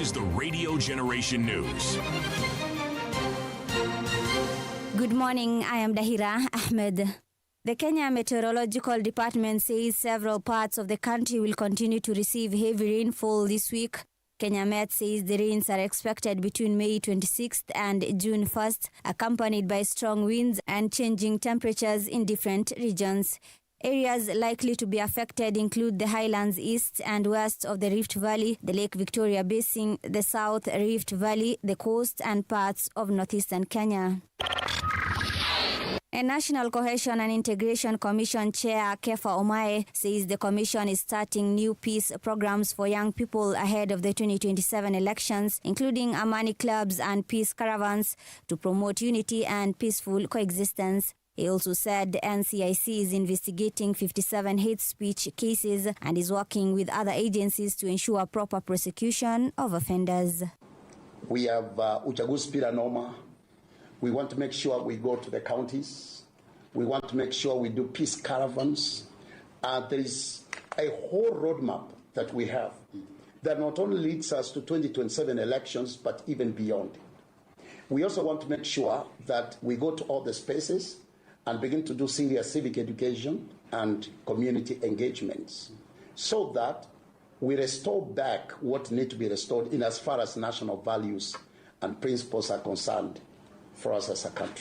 This is the Radio Generation News. Good morning, I am Dahira Ahmed. The Kenya Meteorological Department says several parts of the country will continue to receive heavy rainfall this week. Kenya Met says the rains are expected between May 26th and June 1st, accompanied by strong winds and changing temperatures in different regions. Areas likely to be affected include the highlands east and west of the Rift Valley, the Lake Victoria Basin, the South Rift Valley, the coast, and parts of northeastern Kenya. A National Cohesion and Integration Commission Chair, Kefa Omae, says the commission is starting new peace programs for young people ahead of the 2027 elections, including Amani clubs and peace caravans to promote unity and peaceful coexistence. He also said the NCIC is investigating 57 hate speech cases and is working with other agencies to ensure proper prosecution of offenders. We have uchaguzi bila noma. We want to make sure we go to the counties. We want to make sure we do peace caravans. There is a whole roadmap that we have that not only leads us to 2027 elections, but even beyond. We also want to make sure that we go to all the spaces and begin to do serious civic education and community engagements so that we restore back what needs to be restored in as far as national values and principles are concerned for us as a country.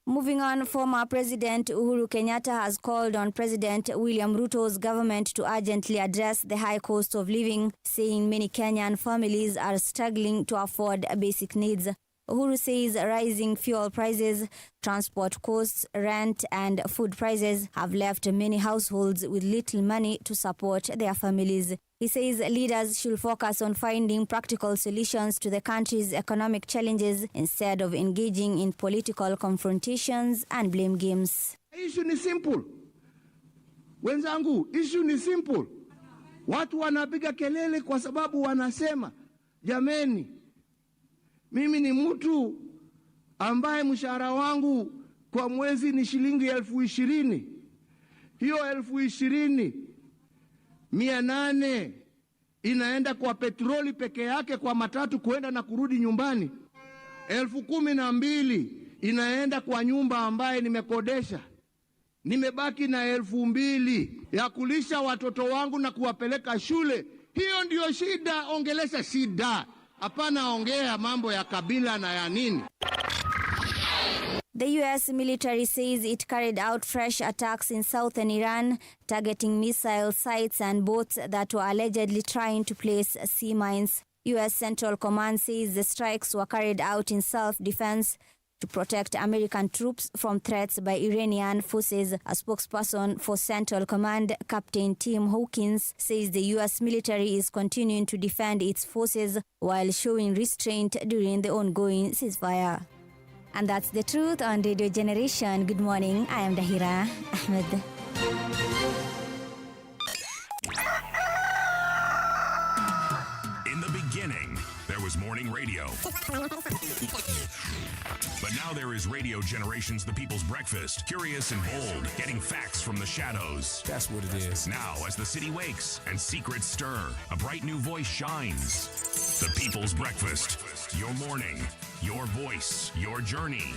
Moving on, former President Uhuru Kenyatta has called on President William Ruto's government to urgently address the high cost of living, saying many Kenyan families are struggling to afford basic needs. Uhuru says rising fuel prices, transport costs, rent, and food prices have left many households with little money to support their families. He says leaders should focus on finding practical solutions to the country's economic challenges instead of engaging in political confrontations and blame games. Issue ni simple. Wenzangu, issue ni simple. Watu wanapiga kelele kwa sababu wanasema, jameni, mimi ni mtu ambaye mshahara wangu kwa mwezi ni shilingi 20,000. Hiyo 20,000, 800 inaenda kwa petroli peke yake kwa matatu kuenda na kurudi nyumbani. 12,000 inaenda kwa nyumba ambaye nimekodesha. Nimebaki na 2,000 ya kulisha watoto wangu na kuwapeleka shule. Hiyo ndio shida, ongelesha shida. Hapana ongea mambo ya kabila na ya nini. The U.S. military says it carried out fresh attacks in southern Iran, targeting missile sites and boats that were allegedly trying to place sea mines. U.S. Central Command says the strikes were carried out in self-defense to protect American troops from threats by Iranian forces. A spokesperson for Central Command, Captain Tim Hawkins, says the U.S. military is continuing to defend its forces while showing restraint during the ongoing ceasefire. And that's the truth on Radio Generation. Good morning, I am Dahira Ahmed. In the beginning, there was morning radio. But now there is Radio Generation's The People's Breakfast. Curious and bold, getting facts from the shadows. That's what it is. Now, as the city wakes and secrets stir, a bright new voice shines. The People's Breakfast. Your morning, your voice, your journey.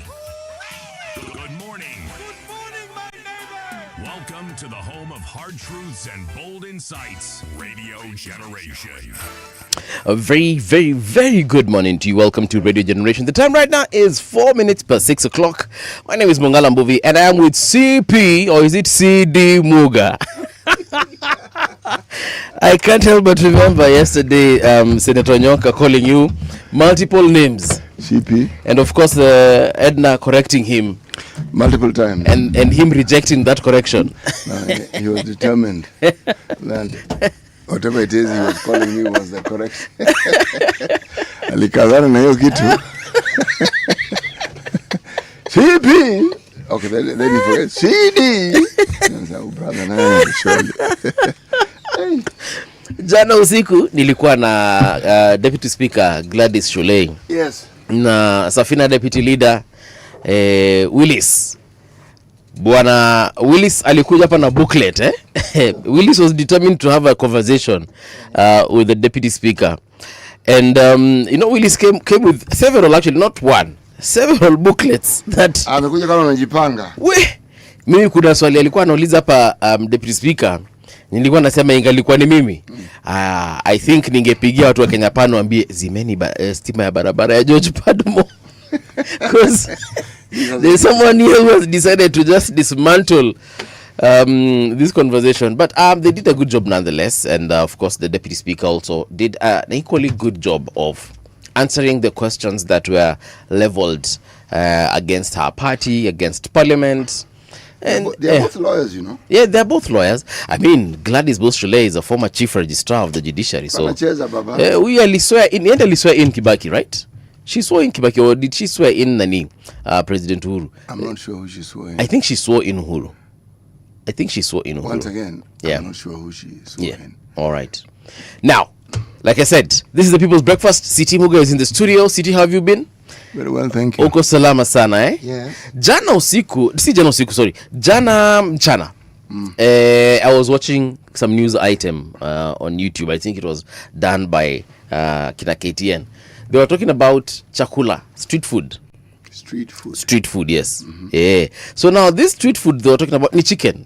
Good morning. Good morning, my neighbor. Welcome to the home of hard truths and bold insights. Radio Generation. A very, very, very good morning to you. Welcome to Radio Generation. The time right now is 4 minutes past 6 o'clock. My name is Mongala Mbuvi and I am with CP, or is it CD Muga? I can't help but remember yesterday Senator Nyonka calling you multiple names. CP. And of course Edna correcting him. Multiple times. And him rejecting that correction. He was determined that whatever it is he was calling me was the correction. Alikazana na hiyo kitu. CP. Okay, then you forget. CD. Brother, Jana usiku nilikuwa na Deputy Speaker Gladys Sholei. Yes. Na Safina Deputy Leader Willis. Bwana Willis alikuja hapa na booklet Willis was determined to have a conversation with the deputy speaker, and Willis came with several, actually not one, several booklets that amekuja kama anajipanga. Mimi kuna swali alikuwa anauliza hapa deputy speaker, nilikuwa nasema ingalikuwa ni mimi I think ningepigia watu wa Kenya Pano waambie zimeni stima ya barabara ya George Padmo because there's someone here who has decided to just dismantle this conversation, but they did a good job nonetheless, and of course the deputy speaker also did an equally good job of answering the questions that were leveled against her party, against parliament. And they're both lawyers, you know. Yeah, they're both lawyers. I mean, Gladys Boschele is a former chief registrar of the judiciary. So we only swear in Kibaki, right? She swore in Kibaki, or did she swear in President Uhuru? I'm not sure who she swore in. I think she swore in Uhuru. Once again, I'm not sure who she swore in. All right. Now, like I said, this is the People's Breakfast. Siti Muga is in the studio. Siti, how have you been? Very well, thank you. Uko salama sana, eh? Yes. Jana mchana. I was watching some news item on YouTube. I think it was done by Kina KTN. They were talking about chakula, street food. Street food, yes. Yeah. So now this street food they were talking about ni chicken.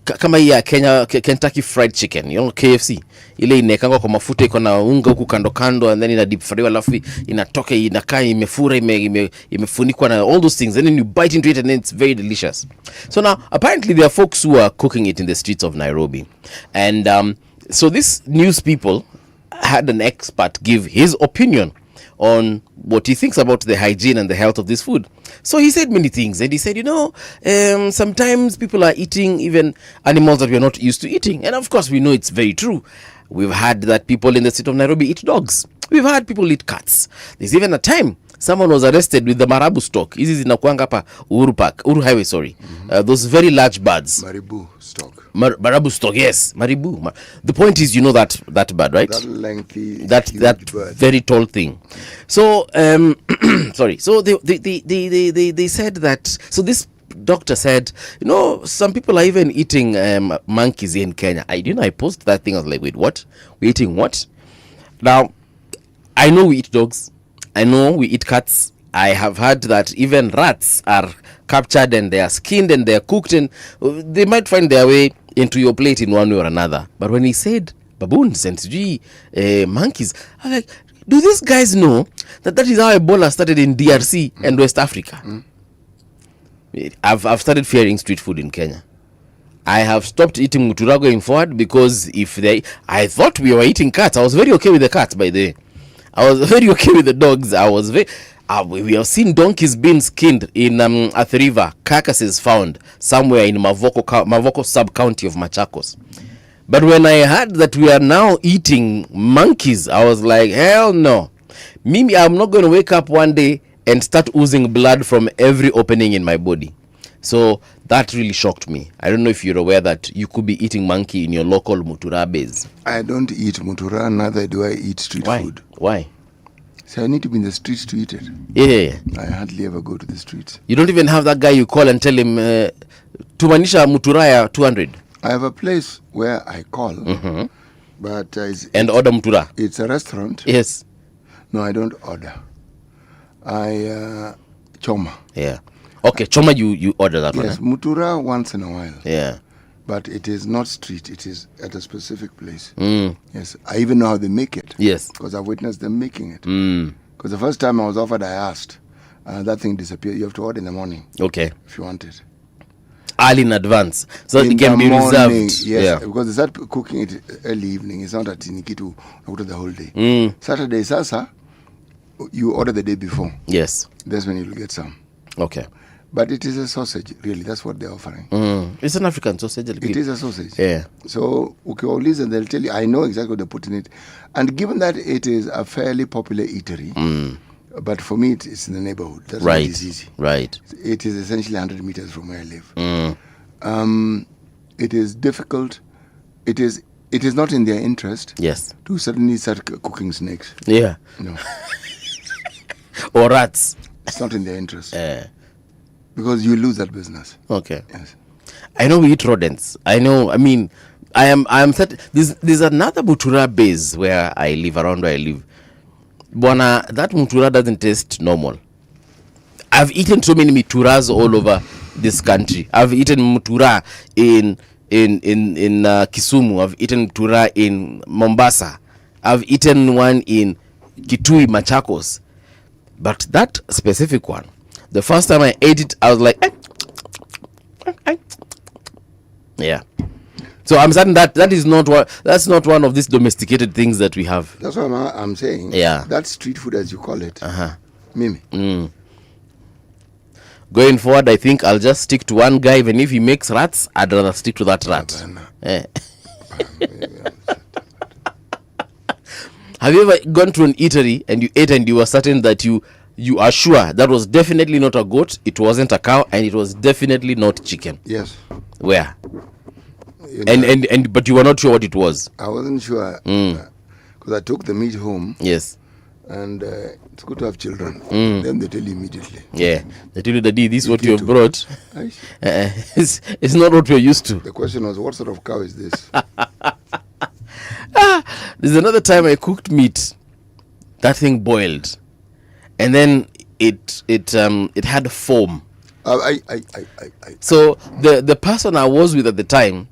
Kama ya Kentucky fried chicken, you know, KFC. Ile inekangwa kwa mafuta iko na unga huku kando kando, and then ina deep fry alafu inatoka inakaa imefura imefunikwa na all those things, and then you bite into it and then it's very delicious. So now apparently there are folks who are cooking it in the streets of Nairobi, and so these news people had an expert give his opinion on what he thinks about the hygiene and the health of this food. So he said many things, and he said, sometimes people are eating even animals that we are not used to eating, and of course we know it's very true. We've had that people in the state of Nairobi eat dogs. We've had people eat cats. There's even a time someone was arrested with the marabu stock. Hizi zinakuanga hapa Uhuru Highway, sorry. Those very large birds. Marabu stock. Marabu stock, yes. Maribu. The point is, you know that bird, right? That lengthy, that bird. Very tall thing. So, sorry. So they said that. So this doctor said, some people are even eating monkeys in Kenya. I posted that thing. I was like, wait, what? We're eating what? Now, I know we eat dogs. I know we eat cats. I have heard that even rats are captured and they are skinned and they are cooked, and they might find their way into your plate in one way or another. But when he said baboons and monkeys, I'm like, do these guys know that is how Ebola started in DRC and West Africa? I've started fearing street food in Kenya. I have stopped eating mutura going forward, because I thought we were eating cats. I was very okay with the cats, by the way. I was very okay with the dogs. We have seen donkeys being skinned in Athi River, carcasses found somewhere in Mavoko sub-county of Machakos. But when I heard that we are now eating monkeys, I was like, hell no. Mimi, I'm not going to wake up one day and start oozing blood from every opening in my body. So that really shocked me. I don't know if you're aware that you could be eating monkey in your local mutura base. I don't eat mutura, neither do I eat street food. Why? So I need to be in the streets to eat it. Yeah. I hardly ever go to the streets. You don't even have that guy you call and tell him, tumanisha mutura 200. I have a place where I call, but and order mutura. It's a restaurant. Yes. No, I don't order. I choma. Yeah. Okay, choma you order that one. Yes, mutura once in a while. Yeah. But it is not street. It is at a specific place. Yes, I even know how they make it. Yes. Because I've witnessed them making it. Because the first time I was offered, I asked. That thing disappeared. You have to order in the morning. Okay. If you want it. Early in advance. So in it can be reserved. Yes, yeah. Because they start cooking it early evening. It's not at Nikitu the whole day. Saturday, Sasa, you order the day before. Yes. That's when you'll get some. Okay. But it is a sausage, really. That's what they're offering. It's an African sausage. It is a sausage. Yeah. So, ukiwauliza, they'll tell you, I know exactly what they put in it. And given that it is a fairly popular eatery, but for me, it's in the neighborhood. That's why it's easy. Right. It is essentially 100 meters from where I live. It is difficult. It is not in their interest. Yes. To suddenly start cooking snakes. Yeah. No. Or rats. It's not in their interest. Because you lose that business. Okay. Yes. I know we eat rodents. I know. I mean, I am there's another mutura base where I live, around where I live. Bwana, that mutura doesn't taste normal. I've eaten so many muturas all over this country. I've eaten mutura in Kisumu. I've eaten mutura in Mombasa. I've eaten one in Kitui, Machakos. But that specific one, the first time I ate it, I was like, yeah. So I'm certain that's not one of these domesticated things that we have. That's what I'm saying. Yeah. That's street food, as you call it. Mimi. Going forward, I think I'll just stick to one guy. Even if he makes rats, I'd rather stick to that rat. Have you ever gone to an eatery and you ate and you were certain that you are sure that was definitely not a goat, it wasn't a cow, and it was definitely not chicken? Yes. Where? But you were not sure what it was. I wasn't sure because I took the meat home. Yes. And it's good to have children. Then they tell you immediately. Yeah. They tell you that this is what you have brought. Aish. It's not what we're used to. The question was, what sort of cow is this? There's another time I cooked meat. That thing boiled, and then it had foam. So the person I was with at the time,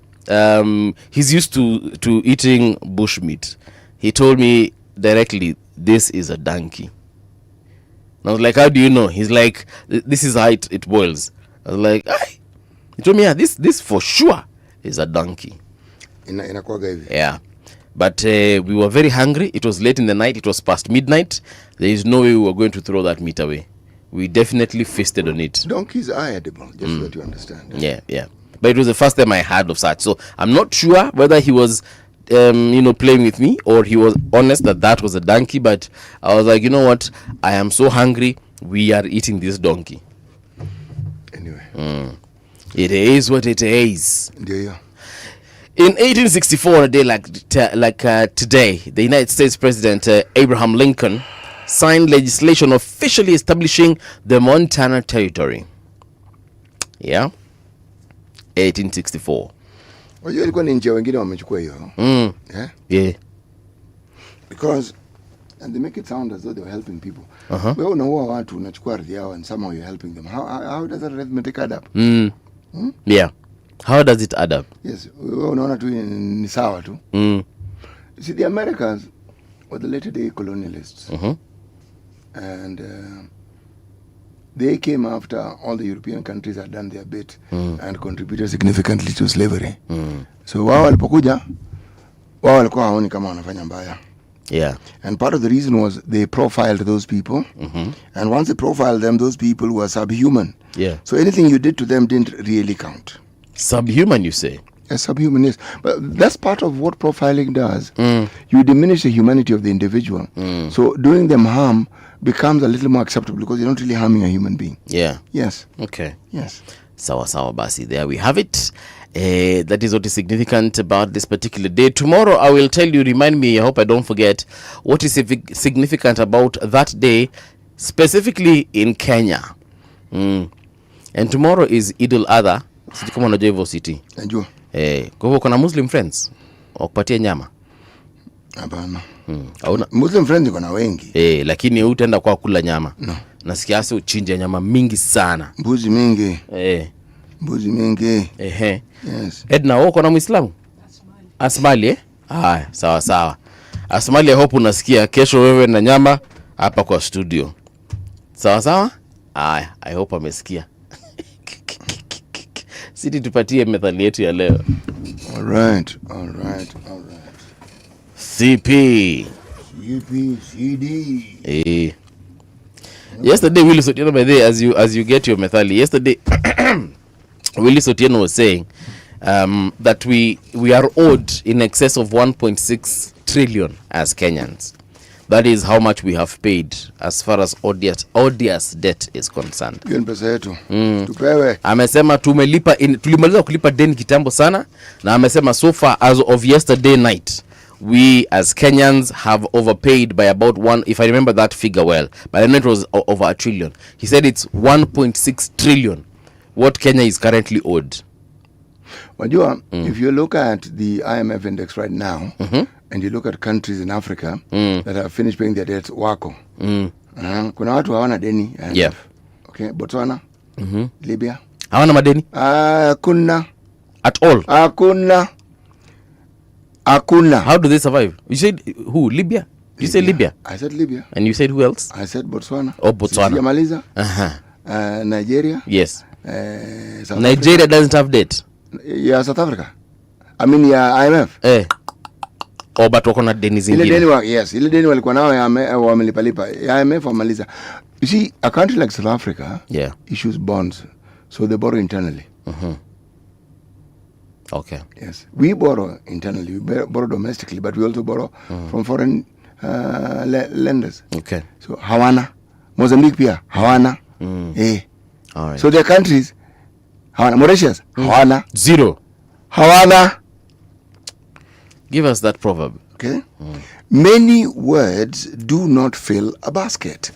he's used to eating bush meat. He told me directly, this is a donkey. And I was like, how do you know? He's like, this is how it boils. I was like, aye. He told me, yeah, this for sure is a donkey. Yeah. But we were very hungry. It was late in the night. It was past midnight. There is no way we were going to throw that meat away. We definitely feasted on it. Donkeys are edible, just so that you understand. Yeah. But it was the first time I heard of such. So I'm not sure whether he was, playing with me, or he was honest that was a donkey. But I was like, you know what? I am so hungry. We are eating this donkey. Anyway. It is what it is. Yeah. In 1864, on a day like today, the United States President Abraham Lincoln signed legislation officially establishing the Montana Territory. Yeah, 1864. Unajua ilikuwa ni nchi wengine wamechukua hiyo. Yeah. Because and they make it sound as though they were helping people. Wewe unaua watu, unachukua ardhi yao, and somehow you're helping them. How does that arithmetic add up? Yeah. How does it add up? Yes, wewe unaona tu ni sawa tu. See, the Americans were the later day colonialists. And they came after all the European countries had done their bit and contributed significantly to slavery. So wao walipokuja, wao walikuwa haoni kama wanafanya mbaya. Yeah. And part of the reason was they profiled those people. And once they profiled them, those people were subhuman. Yeah. So anything you did to them didn't really count. Subhuman, you say? Yes, subhuman is. But that's part of what profiling does. You diminish the humanity of the individual. So doing them harm becomes a little more acceptable because you're not really harming a human being. Yeah. Yes. Okay. Yes. Sawa basi. There we have it. That is what is significant about this particular day. Tomorrow I will tell you, remind me, I hope I don't forget, what is significant about that day, specifically in Kenya. And tomorrow is Eid al-Adha. Sisi kama unajua hivyo city. Najua. Kwa hivyo kuna Muslim friends wakupatie nyama? Hapana. Muslim friends kuna wengi. Lakini utaenda kwa kula nyama. No. Nasikia hasa uchinje nyama mingi sana. Mbuzi mingi. Mbuzi mingi. Yes. Edna, wewe uko na Muislamu? Asmali. Haya, sawa. Asmali, I hope unasikia. Kesho wewe na nyama hapa kwa studio. Sawa? Haya, I hope amesikia. Sisi tupatie methali yetu ya leo. All right. CP. CD. Yesterday, Willie Sotieno, by the way, as you get your methali, yesterday, Willie Sotieno was saying that we are owed in excess of 1.6 trillion as Kenyans. That is how much we have paid as far as odious debt is concerned. Hiyo ni pesa yetu. Tupewe. Amesema tulimaliza kulipa deni kitambo sana, na amesema so far as of yesterday night, we as Kenyans have overpaid by about if I remember that figure well, but I know it was over a trillion. He said it's 1.6 trillion what Kenya is currently owed. Wajua, if you look at the IMF index right now, and you look at countries in Africa that have finished paying their debts, wako. Kuna watu hawana deni. Yeah. Okay, Botswana, Libya. Hawana madeni? Hakuna. At all? Hakuna. How do they survive? You said who? Libya? You said Libya? I said Libya. And you said who else? I said Botswana. Oh, Botswana. Maliza. Uh-huh. Nigeria. Yes. South Nigeria Africa. doesn't have debt. Yeah, South Africa. I mean, yeah, IMF. Oh, but wako na deni zingine. Yes, ile deni walikuwa nao ya wamelipalipa. IMF wamaliza. You see, a country like South Africa issues bonds, so they borrow internally. Okay. Yes, we borrow internally, we borrow domestically, but we also borrow from foreign lenders. Okay. So hawana, Mozambique pia hawana. All right. So their countries hawana. Mauritius hawana. Zero. Hawana. Give us that proverb. Okay. Many words do not fill a basket.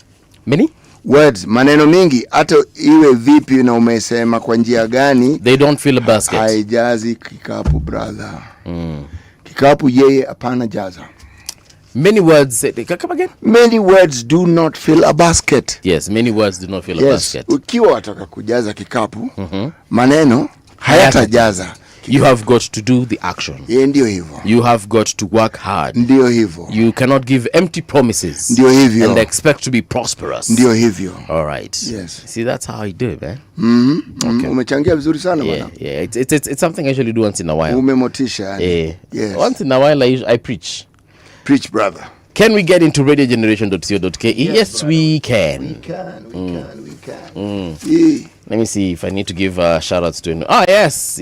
Many? Words, maneno mingi, hata iwe vipi na umesema kwa njia gani, they don't fill a basket. Haijazi kikapu, brother. Kikapu yeye apana jaza. Many words, come again? Many words do not fill a basket. Yes, many words do not fill a basket. Ukiwa wataka kujaza kikapu, maneno hayatajaza. You have got to do the action. Ndio hivyo. You have got to work hard. Ndio hivyo. You cannot give empty promises. Ndio hivyo. And expect to be prosperous. Ndio hivyo. All right. Yes. See, that's how I do it, man. Okay. Umechangia vizuri sana bwana. Yeah. It's something I usually do once in a while. Umemotisha. Yes. Once in a while I preach. Preach, brother. Can we get into radiogeneration.co.ke? Yes, we can. We can. Let me see if I need to give shout outs to him. Yes.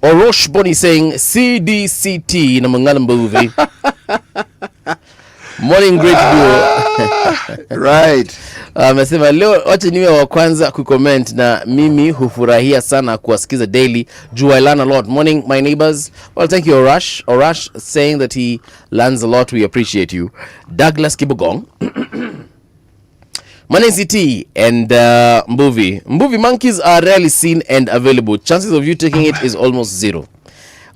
Orosh Boni saying CDCT na Mangala movie. Morning great duo. Right. Amesema leo wacha niwe wa kwanza kucomment na mimi hufurahia sana kuwasikiza daily. I learn a lot. Morning my neighbors. Well, thank you Orosh. Orosh saying that he learns a lot. We appreciate you. Douglas Kibogong. Money City and Mbuvi monkeys are rarely seen and available. Chances of you taking it is almost zero.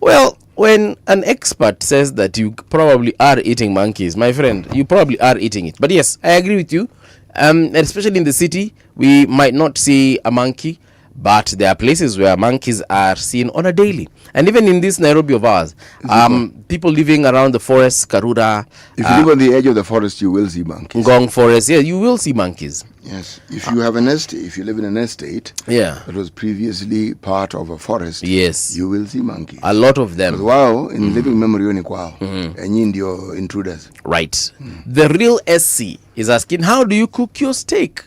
Well, when an expert says that you probably are eating monkeys, my friend, you probably are eating it. But yes, I agree with you. Especially in the city, we might not see a monkey, but there are places where monkeys are seen on a daily. And even in this Nairobi of ours, people living around the forest, Karura. If you live on the edge of the forest, you will see monkeys. Ngong forest, yeah, you will see monkeys. Yes. If you have if you live in an estate that was previously part of a forest, yes, you will see monkeys. A lot of them. Wow, in living memory ni kwao. Enyi ndio intruders. Right. The real SC is asking, how do you cook your steak?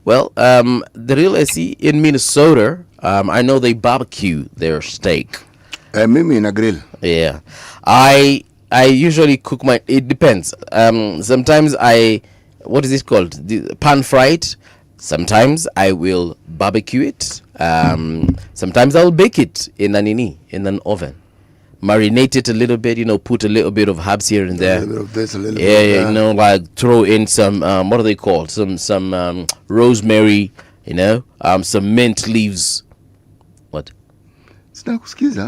Well, the real SC in Minnesota, I know they barbecue their steak. Mimi in a grill. Yeah. I usually cook it depends. Sometimes what is it called? The pan fried. Sometimes I will barbecue it. Sometimes I'll bake it in an oven. Marinate it a little bit, put a little bit of herbs here and there. A little bit of this, a little bit of that. Like throw in some, what are they called? Some rosemary, some mint leaves. What?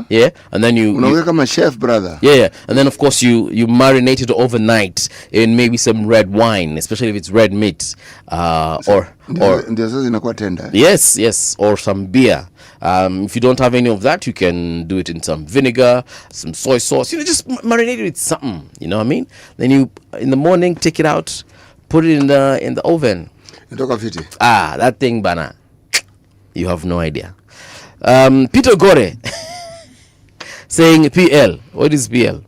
Yeah, and then you kama chef, brother. Yeah, and then of course you marinate it overnight in maybe some red wine, especially if it's red meat, or yes, or some beer. If you don't have any of that, you can do it in some vinegar, some soy sauce. Just marinate it with something. You know what I mean? Then you in the morning take it out, put it in the oven. That thing, bana. You have no idea. Peter Gore saying PL. What is PL?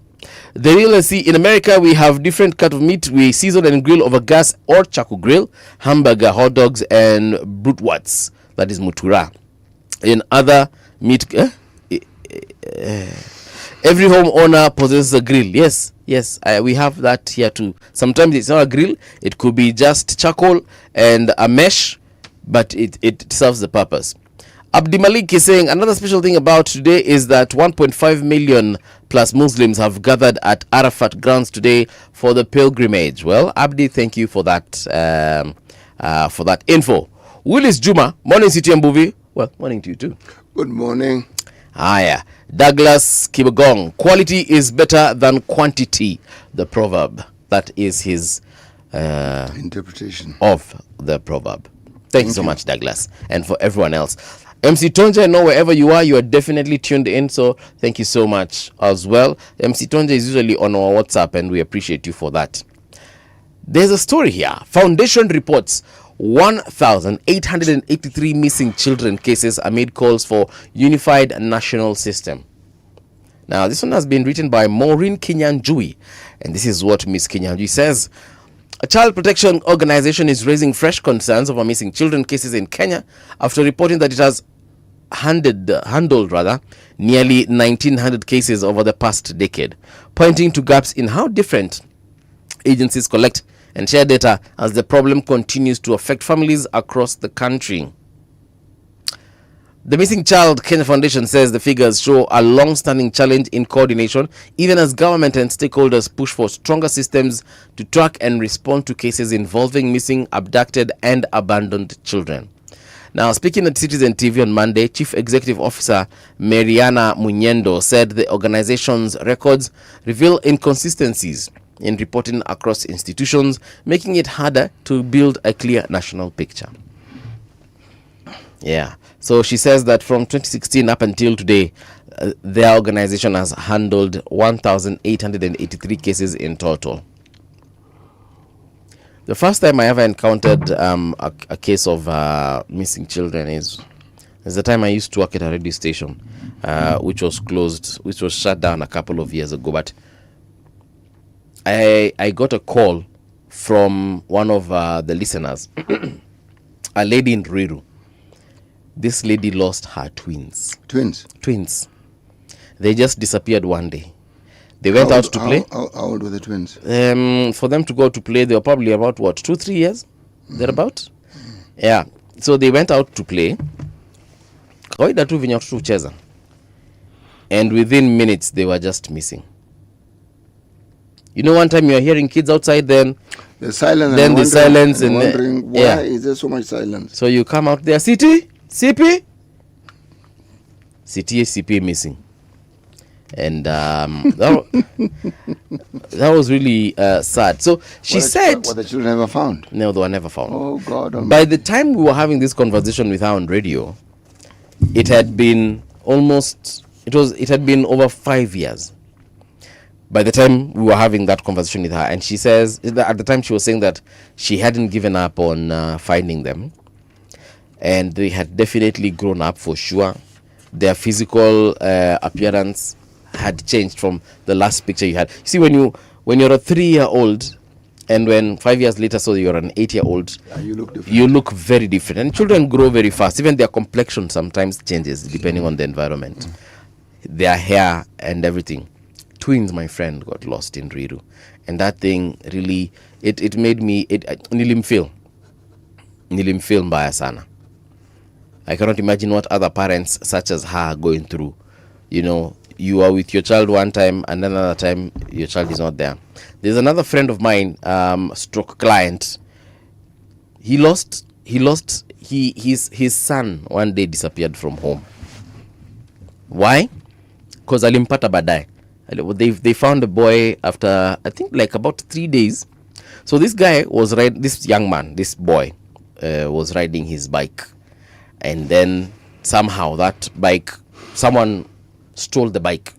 The real SC in America, we have different cut of meat. We season and grill over gas or charcoal grill, hamburger, hot dogs, and bratwurst. That is mutura. In other meat, every homeowner possesses a grill. Yes, we have that here too. Sometimes it's not a grill. It could be just charcoal and a mesh, but it serves the purpose. Abdi Malik is saying another special thing about today is that 1.5 million plus Muslims have gathered at Arafat grounds today for the pilgrimage. Well, Abdi, thank you for that info. Willis Juma, Morning City and Mbuvi. Well, morning to you too. Good morning. Aya, Douglas Kibagong, quality is better than quantity, the proverb. That is his Interpretation. of the proverb. Thank you so much, Douglas, and for everyone else. MC Tonja, I know wherever you are definitely tuned in, so thank you so much as well. MC Tonja is usually on our WhatsApp, and we appreciate you for that. There's a story here. Foundation reports 1,883 missing children cases amid calls for unified national system. Now, this one has been written by Maureen Kinyanjui, and this is what Miss Kinyanjui says. A child protection organization is raising fresh concerns over missing children cases in Kenya after reporting that it has handled nearly 1,900 cases over the past decade, pointing to gaps in how different agencies collect and share data as the problem continues to affect families across the country. The Missing Child Kenya Foundation says the figures show a long-standing challenge in coordination, even as government and stakeholders push for stronger systems to track and respond to cases involving missing, abducted, and abandoned children. Now, speaking at Citizen TV on Monday, Chief Executive Officer Mariana Munyendo said the organization's records reveal inconsistencies in reporting across institutions, making it harder to build a clear national picture. Yeah. So she says that from 2016 up until today, their organization has handled 1,883 cases in total. The first time I ever encountered a case of missing children is the time I used to work at a radio station, which was shut down a couple of years ago. But I got a call from one of the listeners, a lady in Ruiru. This lady lost her twins. Twins. They just disappeared one day. They went out to play. How old were the twins? For them to go to play, they were probably about 2-3 years, thereabout. Yeah. So they went out to play. And within minutes, they were just missing. You know, one time you are hearing kids outside, then the silence. Then the silence, and wondering why is there so much silence? So you come out there, CP missing, and that was really sad. So she said, "Were the children never found?" No, they were never found. Oh God! By the time we were having this conversation with her on radio, it had been over 5 years. By the time we were having that conversation with her, and she says at the time she was saying that she hadn't given up on finding them, and they had definitely grown up for sure. Their physical appearance had changed from the last picture you had. See, when you're a 3-year-old, and when 5 years later, so you're an 8-year-old, you look different. You look very different, and children grow very fast. Even their complexion sometimes changes depending on the environment, their hair and everything. Twins, my friend, got lost in Ruiru, and that thing really it made me nilimfeel mbaya sana. I cannot imagine what other parents such as her are going through. You know, you are with your child one time, and another time your child is not there. There's another friend of mine, stroke client. His son one day disappeared from home. Why? Because alimpata badai. They found the boy after, I think, like about 3 days. So this guy was this young man, this boy, was riding his bike, and then somehow that bike, someone stole the bike.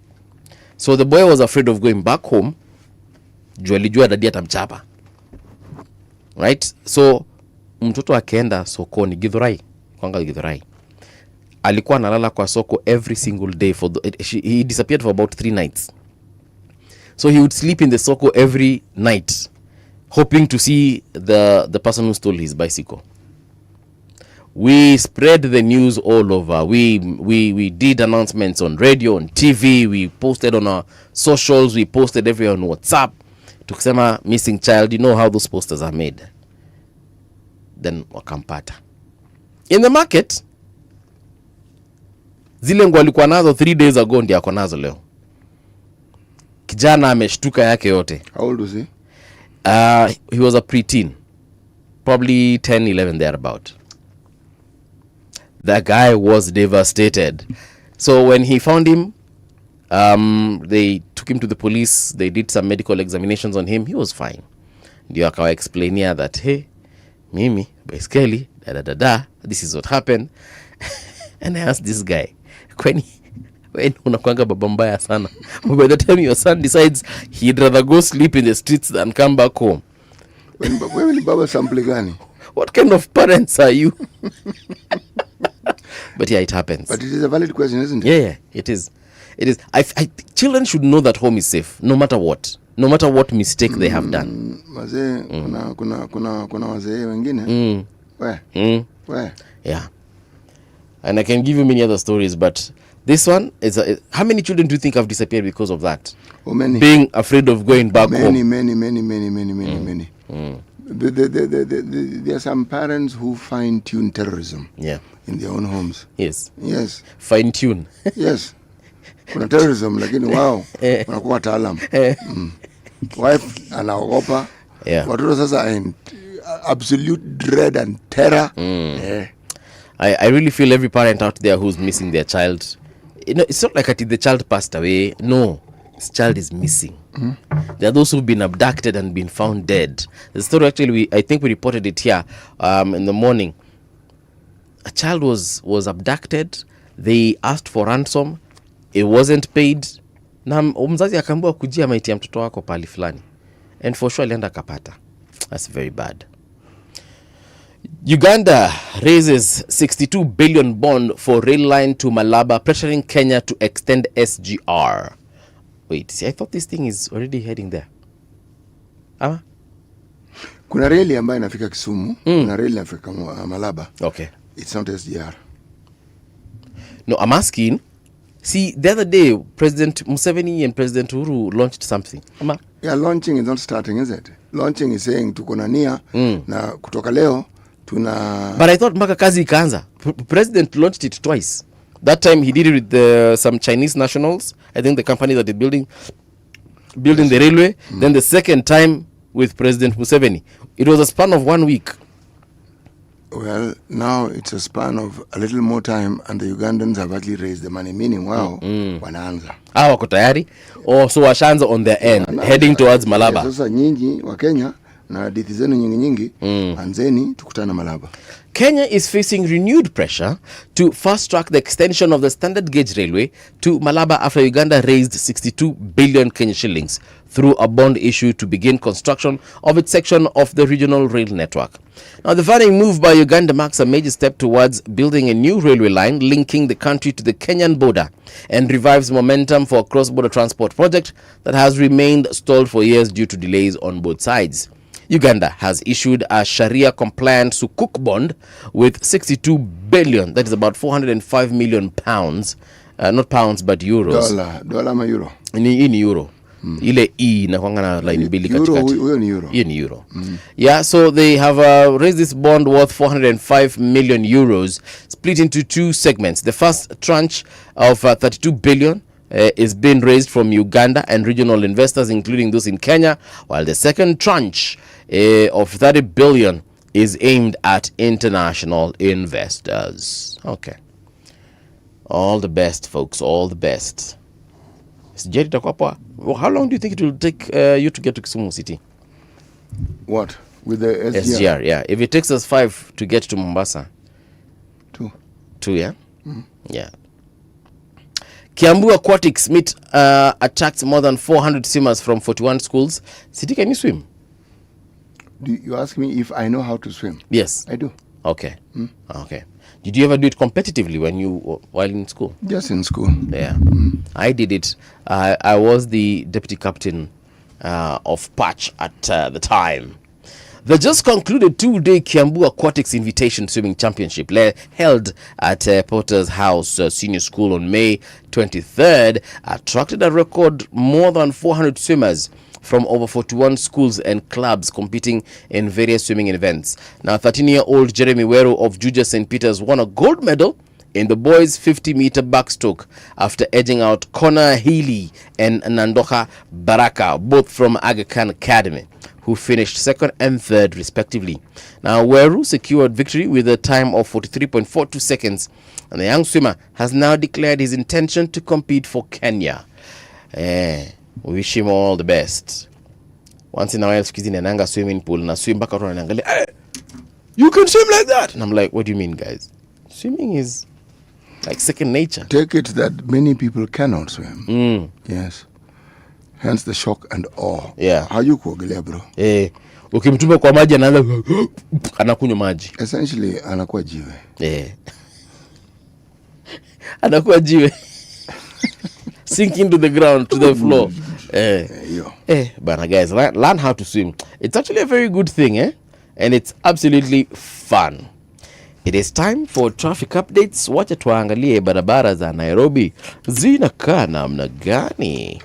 So the boy was afraid of going back home. Right? So mtoto akaenda sokoni Githurai, kwanga Githurai. Alikuwa analala kwa soko every single day he disappeared for about 3 nights. So he would sleep in the soko every night, hoping to see the person who stole his bicycle. We spread the news all over. We did announcements on radio, on TV. We posted on our socials. We posted everywhere on WhatsApp. Tukisema missing child. You know how those posters are made. Then wakampata. In the market, zile nguo alikuwa nazo 3 days ago ndio ako nazo leo. Kijana ameshtuka yake yote. How old was he? He was a preteen. Probably 10, 11 thereabout. The guy was devastated. So when he found him, they took him to the police. They did some medical examinations on him. He was fine. Ndio akawa explainia that, hey, mimi, basically, this is what happened. And I asked this guy, when unakwanga baba mbaya sana, by the time your son decides he'd rather go sleep in the streets than come back home. Wewe ni baba sample gani? What kind of parents are you? But yeah, it happens. But it is a valid question, isn't it? Yeah, it is. It is. Children should know that home is safe, no matter what mistake they have done. Wazee, kuna wazee wengine. We. Yeah. And I can give you many other stories, but this one is how many children do you think have disappeared because of that? Oh, many. Being afraid of going back home. Many. There are some parents who fine-tune terrorism. Yeah. In their own homes. Yes. Fine-tune. Yes. Kuna terrorism, lakini wao wanakuwa wataalam. Wife anaogopa. Yeah. Watoto sasa in absolute dread and terror. I really feel every parent out there who's missing their child. You know, it's not like the child passed away. No, this child is missing. There are those who've been abducted and been found dead. The story actually, I think we reported it here in the morning. A child was abducted. They asked for ransom. It wasn't paid. Na mzazi akaambiwa kujia maiti ya mtoto wako pali fulani. And for sure alienda kapata. That's very bad. Uganda raises 62 billion bond for rail line to Malaba, pressuring Kenya to extend SGR. Wait, see, I thought this thing is already heading there. Kuna reli ambayo inafika Kisumu, kuna reli inafika Malaba. Okay. It's not SGR. No, I'm asking. See, the other day, President Museveni and President Uhuru launched something. Yeah, launching is not starting, is it? Launching is saying tuko na nia na kutoka leo tuna. But I thought mpaka kazi ikaanza. President launched it twice. That time he did it with some Chinese nationals. I think the company that is building the railway. Then the second time with President Museveni. It was a span of 1 week. Well, now it's a span of a little more time, and the Ugandans have actually raised the money, meaning wow, wanaanza. Wako tayari? So washaanza on their end, heading towards Malaba. Sasa nyinyi wa Kenya na hadithi zenu nyingi anzeni tukutana Malaba. Kenya is facing renewed pressure to fast-track the extension of the standard gauge railway to Malaba after Uganda raised 62 billion Kenya shillings through a bond issue to begin construction of its section of the regional rail network. Now, the funding move by Uganda marks a major step towards building a new railway line linking the country to the Kenyan border and revives momentum for a cross-border transport project that has remained stalled for years due to delays on both sides. Uganda has issued a Sharia-compliant Sukuk bond with 62 billion, that is about 405 million pounds, not pounds but euros. Dollar ma euro. In euro. Ile E na kwanga line mbili katikati. Huyo ni euro. Hiyo ni euro. Yeah, so they have raised this bond worth 405 million euros, split into two segments. The first tranche of 32 billion is being raised from Uganda and regional investors, including those in Kenya, while the second tranche of 30 billion is aimed at international investors. Okay. All the best, folks. All the best. How long do you think it will take you to get to Kisumu City? What? With the SGR? SGR, yeah. If it takes us 5 to get to Mombasa. 2. 2, yeah? Yeah. Kiambu Aquatics meet attracts more than 400 swimmers from 41 schools. City, can you swim? Do you ask me if I know how to swim? Yes. I do. Okay. Okay. Did you ever do it competitively while in school? Just in school. Yeah. I did it. I was the deputy captain of Patch at the time. The just concluded 2-day Kiambu Aquatics Invitation Swimming Championship held at Potter's House Senior School on May 23rd attracted a record more than 400 swimmers from over 41 schools and clubs competing in various swimming events. Now, 13-year-old Jeremy Wero of Juja St. Peter's won a gold medal in the boys' 50-meter backstroke after edging out Connor Healy and Nandoka Baraka, both from Aga Khan Academy. who finished second and third respectively. Now, Weru secured victory with a time of 43.42 seconds, and the young swimmer has now declared his intention to compete for Kenya. We wish him all the best. Once in a while, squeezing an anga swimming pool, and I swim back around and go, hey, you can swim like that. And I'm like, what do you mean, guys? Swimming is like second nature. Take it that many people cannot swim. Yes. Hence the shock and awe. Yeah. How you kuogelea, bro? Ukimtupa kwa maji anakunywa maji. Essentially, anakuwa jiwe. Anakuwa jiwe. Sink into the ground, to the floor. But guys, learn how to swim. It's actually a very good thing, and it's absolutely fun. It is time for traffic updates. Wacha tuangalie barabara za Nairobi zinakaa namna gani.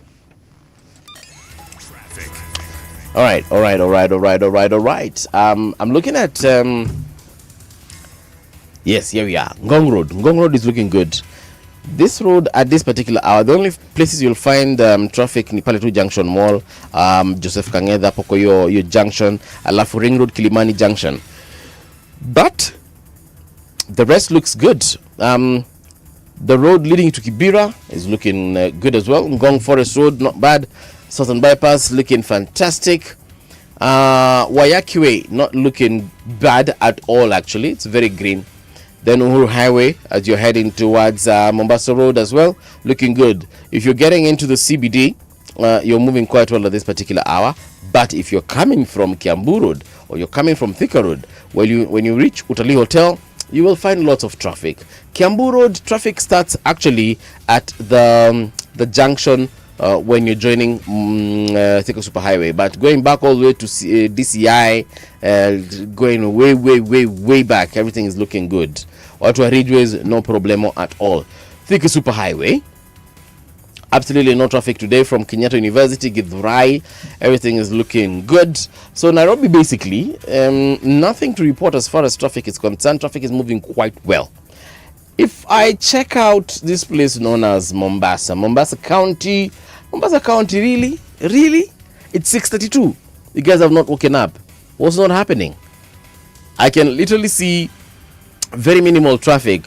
All right. I'm looking at yes, here we are. Ngong Road is looking good. This road at this particular hour, the only places you'll find traffic ni pale tu Junction Mall, Joseph Kangedha poko your junction, alafu Ring Road Kilimani Junction. But the rest looks good. The road leading to Kibera is looking good as well. Ngong Forest Road, not bad. Southern Bypass looking fantastic. Wayaki Way, not looking bad at all actually. It's very green. Then Uhuru Highway, as you're heading towards Mombasa Road as well, looking good. If you're getting into the CBD, you're moving quite well at this particular hour. But if you're coming from Kiambu Road or you're coming from Thika Road, when you reach Utalii Hotel, you will find lots of traffic. Kiambu Road traffic starts actually at the junction when you're joining Thika Superhighway, but going back all the way to DCI, going way back, everything is looking good. Watu Ridgeways, no problemo at all. Thika Superhighway, absolutely no traffic today from Kenyatta University, Githurai, everything is looking good. So Nairobi, basically, nothing to report as far as traffic is concerned. Traffic is moving quite well. If I check out this place known as Mombasa County, really? It's 6:32. You guys have not woken up. What's not happening? I can literally see very minimal traffic,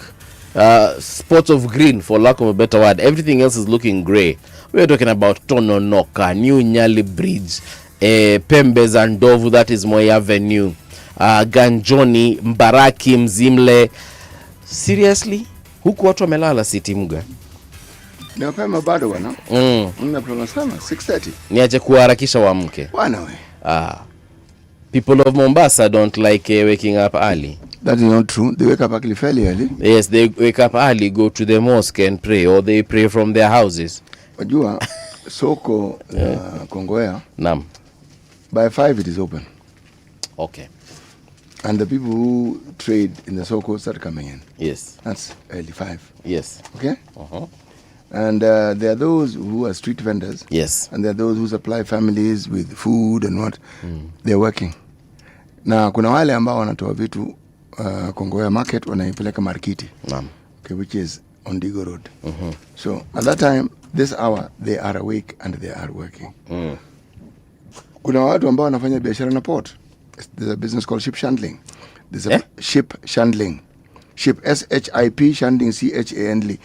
spots of green, for lack of a better word. Everything else is looking grey. We're talking about Tononoka, New Nyali Bridge, Pembes and Ndovu, that is Moi Avenue, Ganjoni, Mbaraki, Mzimle. Seriously? Huku watu wamelala City Muga? Ni mapema bado wana. Mnapenda sana 6:30. Niache kuharakisha waamke. Bwana we. People of Mombasa don't like waking up early. That is not true. They wake up actually fairly early. Yes, they wake up early, go to the mosque and pray, or they pray from their houses. Wajua soko Kongowea. Naam. By 5 it is open. Okay. And the people who trade in the soko start coming in. Yes. That's early 5. Yes. Okay? And there are those who are street vendors. Yes. And there are those who supply families with food and what. They're working. Na kuna wale ambao wanatoa vitu Kongowea market wanaipeleka Marikiti. Naam. Okay, which is on Digo Road. So at that time, this hour, they are awake and they are working. Kuna watu ambao wanafanya biashara na port. There's a business called ship chandling. There's a ship chandling. Ship SHIP chandling CHANDLY.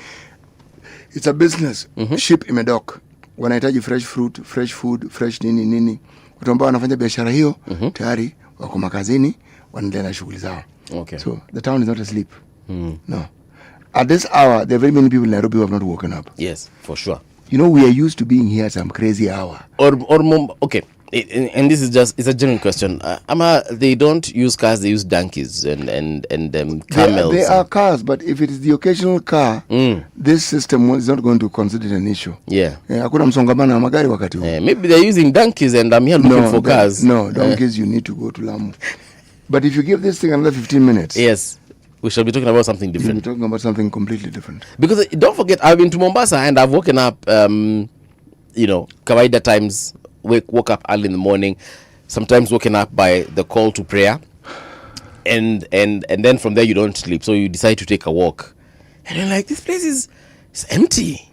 It's a business. Ship imedock. Wanahitaji fresh fruit, fresh food, fresh nini. Watu ambao wanafanya biashara hiyo tayari wako makazini, wanaendelea na shughuli zao. Okay. So the town is not asleep. No. At this hour, there are very many people in Nairobi who have not woken up. Yes, for sure. You know, we are used to being here at some crazy hour. Okay. And this is just, it's a general question. They don't use cars, they use donkeys and camels. They are cars, but if it is the occasional car, this system is not going to consider it an issue. Yeah. Hakuna msongamano wa magari wakati huu. Maybe they're using donkeys and I'm here looking for cars. No, donkeys you need to go to Lamu. But if you give this thing another 15 minutes. Yes. We shall be talking about something different. We'll be talking about something completely different. Because don't forget, I've been to Mombasa and I've woken up, kawaida times, woke up early in the morning, sometimes woken up by the call to prayer. And then from there you don't sleep. So you decide to take a walk. And you're like, this place is empty.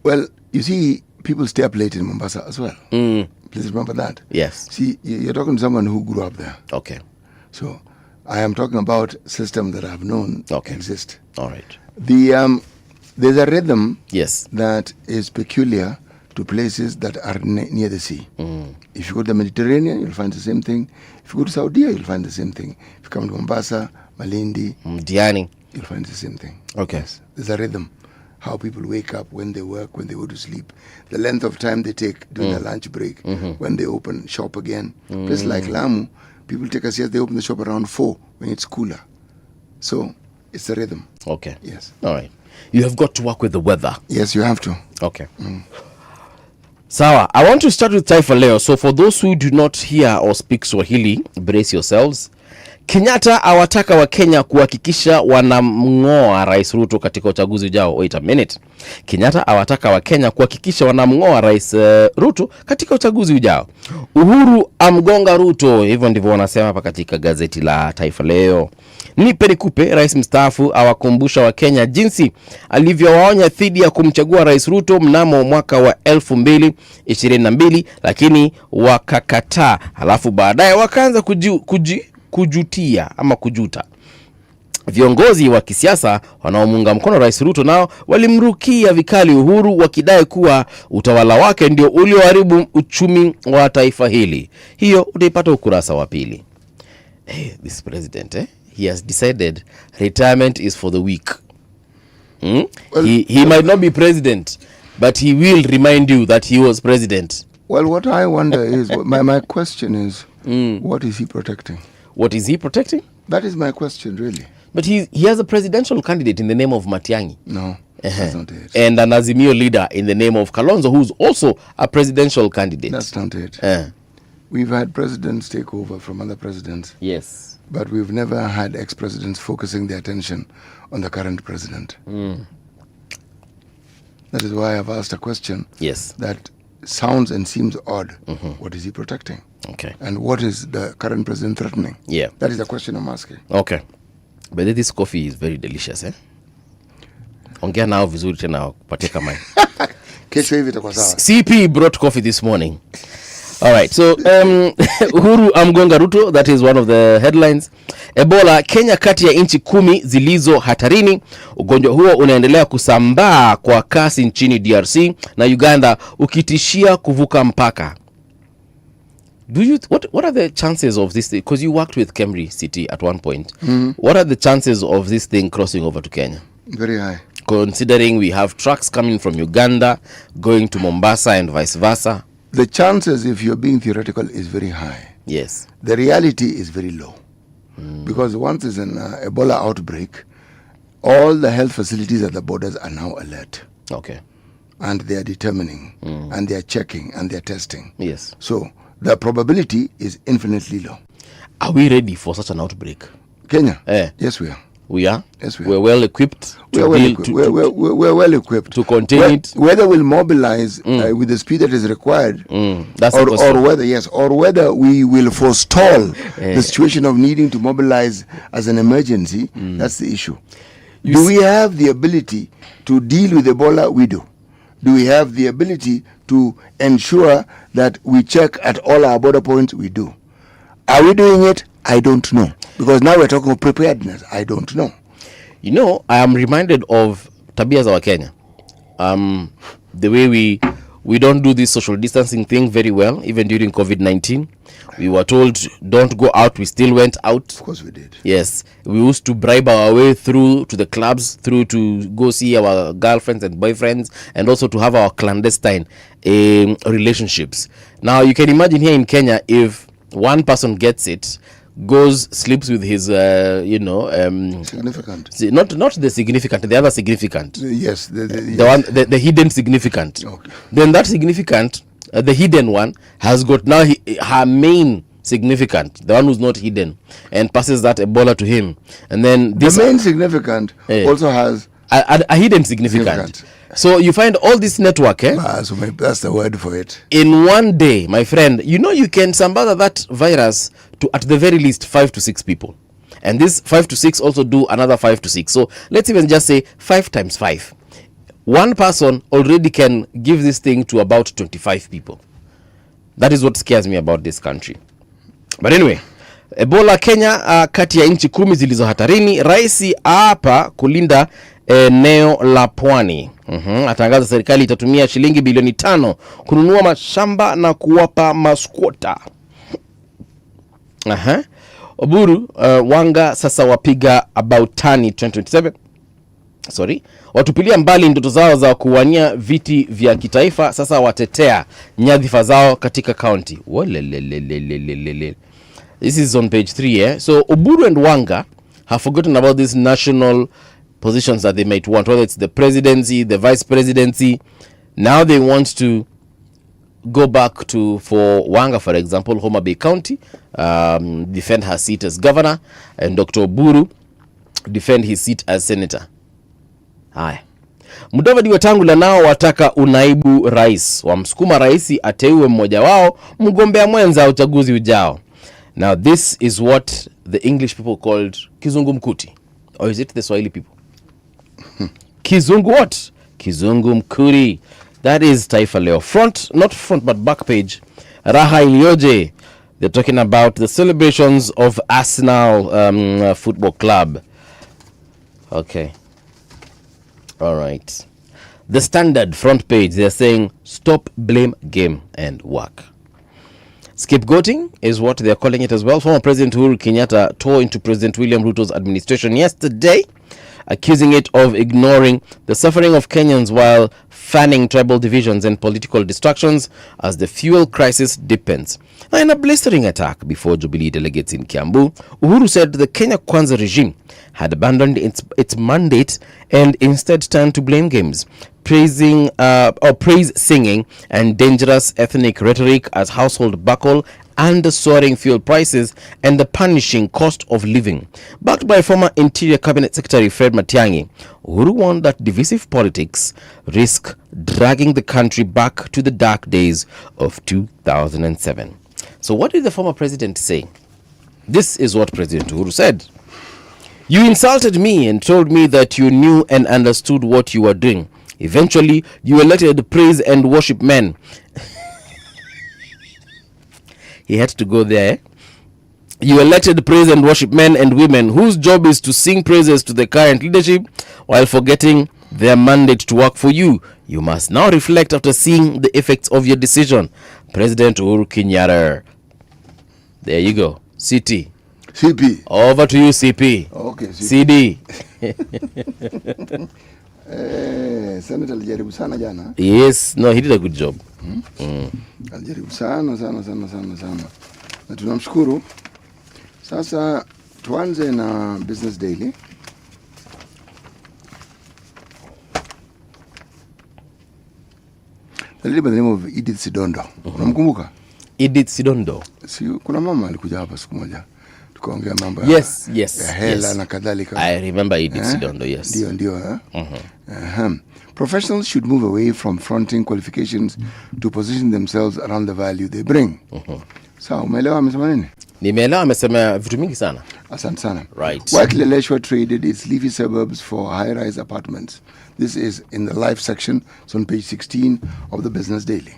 Well, you see, people stay up late in Mombasa as well. Please remember that. Yes. See, you're talking to someone who grew up there. Okay. So I am talking about systems that I've known Okay. exist. All right. There's a rhythm Yes. that is peculiar to places that are near the sea. If you go to the Mediterranean, you'll find the same thing. If you go to Saudi, you'll find the same thing. If you come to Mombasa, Malindi, Diani. you'll find the same thing. Okay. Yes. There's a rhythm. How people wake up, when they work, when they go to sleep, the length of time they take during their lunch break, when they open shop again. Places like Lamu, people take a siesta, they open the shop around 4 when it's cooler. So it's a rhythm. Okay. Yes. All right. You have got to work with the weather. Yes, you have to. Okay. Sawa, I want to start with Taifa Leo. So for those who do not hear or speak Swahili, brace yourselves. Kenyatta awataka wa Kenya kuhakikisha wanamngoa Rais Ruto katika uchaguzi ujao. Wait a minute. Kenyatta awataka wa Kenya kuhakikisha wanamngoa Rais Ruto katika uchaguzi ujao. Uhuru amgonga Ruto, hivyo ndivyo wanasema hapa katika gazeti la Taifa Leo. Nipe nikupe, Rais mstaafu awakumbusha wa Kenya jinsi alivyowaonya dhidi ya kumchagua Rais Ruto mnamo mwaka wa 2022, lakini wakakataa. Halafu baadaye wakaanza kujutia ama kujuta. Viongozi wa kisiasa wanaomuunga mkono Rais Ruto nao walimrukia vikali Uhuru, wakidai kuwa utawala wake ndio ulioharibu uchumi wa taifa hili. Hiyo utaipata ukurasa wa pili. Hey, this president, he has decided retirement is for the weak. Well, he might not be president, but he will remind you that he was president. Well, what I wonder is, my question is, what is he protecting? What is he protecting? That is my question, really. But he has a presidential candidate in the name of Matiang'i. No, that's not it. And an Azimio leader in the name of Kalonzo, who's also a presidential candidate. That's not it. We've had presidents take over from other presidents. Yes. But we've never had ex-presidents focusing their attention on the current president. That is why I've asked a question. Yes. That sounds and seems odd. What is he protecting? Okay. And what is the current president threatening? Yeah. That is the question I'm asking. Okay. But this coffee is very delicious, Ongea nao vizuri tena kupatia kama hii. Kesho hivi itakuwa sawa. CP brought coffee this morning. All right. So, Uhuru amgonga Ruto, that is one of the headlines. Ebola, Kenya kati ya nchi 10 zilizo hatarini. Ugonjwa huo unaendelea kusambaa kwa kasi nchini DRC na Uganda, ukitishia kuvuka mpaka. What are the chances of this thing? Because you worked with Kemri City at one point. What are the chances of this thing crossing over to Kenya? Very high. Considering we have trucks coming from Uganda, going to Mombasa and vice versa. The chances, if you're being theoretical, is very high. Yes. The reality is very low. Because once there's an Ebola outbreak, all the health facilities at the borders are now alert. Okay. And they are determining, and they are checking, and they are testing. Yes. So the probability is infinitely low. Are we ready for such an outbreak? Kenya? Yes, we are. We are? Yes, we are. We're well equipped. We're well equipped to contain it. Whether we'll mobilize with the speed that is required, that's or whether we will forestall the situation of needing to mobilize as an emergency, that's the issue. Do we have the ability to deal with Ebola? We do. Do we have the ability to ensure that we check at all our border points? We do. Are we doing it? I don't know. Because now we're talking of preparedness. I don't know. You know, I am reminded of tabia za wa Kenya. The way we don't do this social distancing thing very well, even during COVID-19. We were told don't go out. We still went out. Of course we did. Yes. We used to bribe our way through to the clubs, through to go see our girlfriends and boyfriends, and also to have our clandestine relationships. Now, you can imagine here in Kenya, if one person gets it, goes, sleeps with his, significant. Not the significant, the other significant. Yes. The hidden significant. Okay. Then that significant, the hidden one, has got now her main significant, the one who's not hidden, and passes that Ebola to him. And then this the main significant also has a hidden significant. So you find all this network, so that's the word for it. In one day, my friend, you can sambaza that virus to at the very least 5 to 6 people. And this 5 to 6 also do another 5 to 6. So let's even just say 5 times 5. One person already can give this thing to about 25 people. That is what scares me about this country. But anyway, Ebola Kenya, kati ya nchi 10 zilizo hatarini. Rais hapa kulinda eneo la pwani. Atangaza serikali itatumia shilingi bilioni 5 kununua mashamba na kuwapa maskwota. Oburu Wanga sasa wapiga about tani 2027. Watupilia mbali ndoto zao za kuwania viti vya kitaifa, sasa watetea nyadhifa zao katika county. This is on page 3, So Oburu and Wanga have forgotten about these national positions that they might want, whether it's the presidency, the vice presidency. Now they want to go back to, for Wanga, for example, Homa Bay County, defend her seat as governor, and Dr. Oburu defend his seat as senator. Haya. Mudavadi Wetangula nao wataka unaibu rais. Wamsukuma rais ateue mmoja wao mgombea mwenza uchaguzi ujao. Now this is what the English people called Kizungu Mkuti. Or is it the Swahili people? Kizungu what? Kizungu Mkuti. That is Taifa Leo. Front, not front but back page. Raha Ilioje. They're talking about the celebrations of Arsenal Football Club. Okay. All right. The Standard front page, they're saying stop blame game and work. Scapegoating is what they're calling it as well. Former President Uhuru Kenyatta tore into President William Ruto's administration yesterday, accusing it of ignoring the suffering of Kenyans while fanning tribal divisions and political distractions as the fuel crisis deepens. Now, in a blistering attack before Jubilee delegates in Kiambu, Uhuru said the Kenya Kwanza regime had abandoned its mandate and instead turned to blame games, praise singing and dangerous ethnic rhetoric as household buckle and the soaring fuel prices and the punishing cost of living. Backed by former Interior Cabinet Secretary Fred Matiang'i, Uhuru warned that divisive politics risk dragging the country back to the dark days of 2007. So what did the former president say? This is what President Uhuru said. You insulted me and told me that you knew and understood what you were doing. Eventually, you elected praise and worship men. He had to go there. You elected praise and worship men and women whose job is to sing praises to the current leadership while forgetting their mandate to work for you. You must now reflect after seeing the effects of your decision. President Uhuru Kenyatta. There you go. CT. CP. Over to you, CP. Okay, CP. CD. Senator alijaribu sana jana. Yes, no, he did a good job. Alijaribu sana. Na tunamshukuru. Sasa tuanze na Business Daily. The lady by the name of Edith Sidondo. Unamkumbuka? Edith Sidondo. Si kuna mama alikuja hapa siku moja. Tukaongea mambo ya hela na kadhalika. I remember Edith Sidondo, yes. Ndio. Professionals should move away from fronting qualifications to position themselves around the value they bring. Sawa, umeelewa amesema nini? Nimeelewa amesema vitu mingi sana. Asante sana. Right. White Leleshwa traded its leafy suburbs for high-rise apartments. This is in the live section. It's on page 16 of the Business Daily.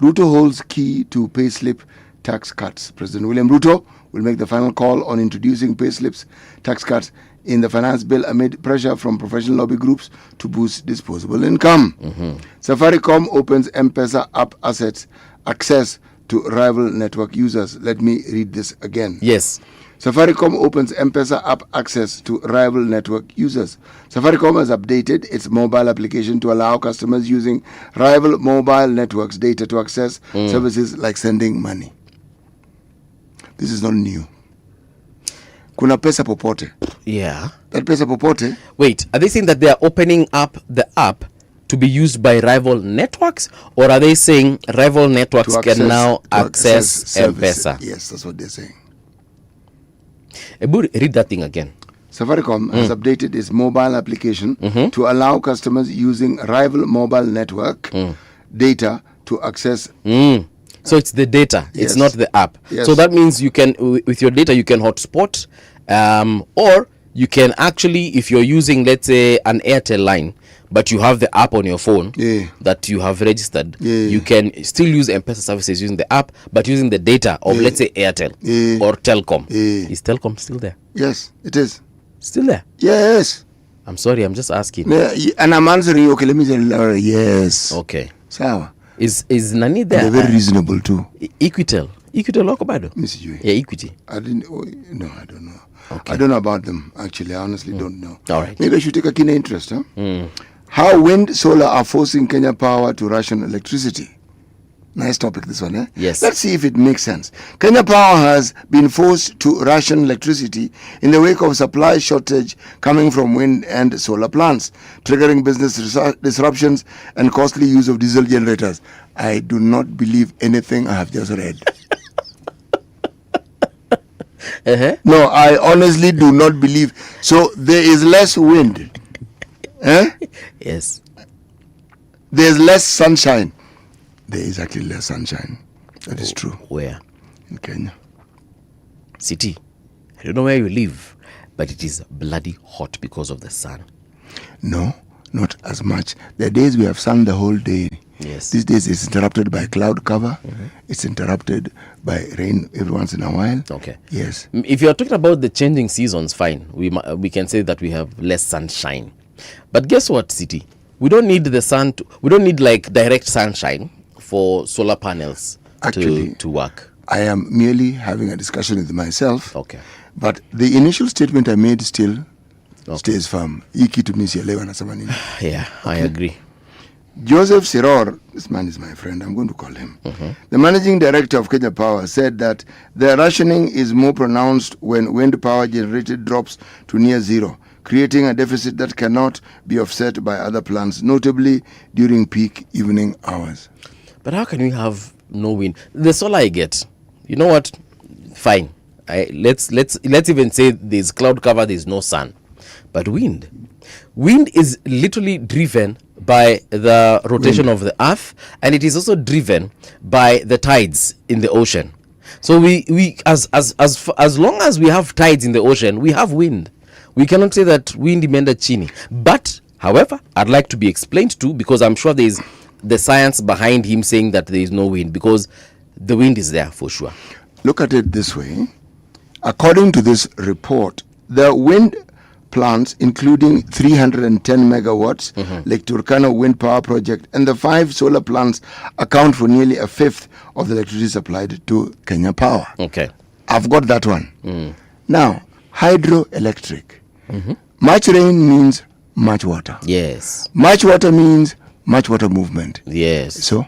Ruto holds key to payslip tax cuts. President William Ruto will make the final call on introducing payslips tax cuts in the finance bill amid pressure from professional lobby groups to boost disposable income. Safaricom opens M-Pesa app access to rival network users. Let me read this again. Yes. Safaricom opens M-Pesa app access to rival network users. Safaricom has updated its mobile application to allow customers using rival mobile networks data to access services like sending money. This is not new. Kuna pesa popote. Yeah. That pesa popote. Wait, are they saying that they are opening up the app to be used by rival networks, or are they saying rival networks can now access M-Pesa? Yes, that's what they're saying. Read that thing again. Safaricom has updated its mobile application to allow customers using rival mobile network data to access. So it's the data, it's Yes. not the app. Yes. So that means you can, with your data, you can hotspot, or you can actually, if you're using, let's say, an Airtel line, but you have the app on your phone Yeah. that you have registered, Yeah. you can still use M-Pesa services using the app, but using the data of, let's say, Airtel or Telcom. Is Telcom still there? Yes, it is. Still there? Yes. I'm sorry, I'm just asking. And I'm answering you. Okay, let me say yes. Okay. Sawa. Is Nani there? They're very reasonable too. Equitel wako bado? Mr. Jui. Yeah, Equity. I didn't. No, I don't know. Okay. I don't know about them. Actually, I honestly don't know. All right. Maybe I should take a keen interest. Huh? How wind, solar are forcing Kenya Power to ration electricity. Nice topic, this one. Eh? Yes. Let's see if it makes sense. Kenya Power has been forced to ration electricity in the wake of supply shortage coming from wind and solar plants, triggering business disruptions and costly use of diesel generators. I do not believe anything I have just read. No, I honestly do not believe. So there is less wind. Yes. There's less sunshine. There is actually less sunshine. That is true. Where? In Kenya. City. I don't know where you live, but it is bloody hot because of the sun. No, not as much. There are days we have sun the whole day. Yes. These days it's interrupted by cloud cover. It's interrupted by rain every once in a while. Okay. Yes. If you're talking about the changing seasons, fine. We can say that we have less sunshine. But guess what, City? We don't need the sun. We don't need like direct sunshine for solar panels Actually, to work. I am merely having a discussion with myself. Okay. But the initial statement I made still stays firm. Yeah, I agree. Joseph Siror, this man is my friend, I'm going to call him. The managing director of Kenya Power said that the rationing is more pronounced when wind power generated drops to near zero, creating a deficit that cannot be offset by other plants, notably during peak evening hours. But how can we have no wind? The solar I get. You know what? Fine. Let's even say there's cloud cover, there's no sun. But wind is literally driven by the rotation of the earth, and it is also driven by the tides in the ocean. So we as long as we have tides in the ocean, we have wind. We cannot say that wind imeenda chini. But however, I'd like to be explained to, because I'm sure there is the science behind him saying that there is no wind, because the wind is there for sure. Look at it this way. According to this report, the wind plants, including 310 megawatts, Lake Turkana wind power project, and the 5 solar plants account for nearly a fifth of the electricity supplied to Kenya Power. Okay. I've got that one. Now, hydroelectric. Much rain means much water. Yes. Much water means much water movement. Yes. So,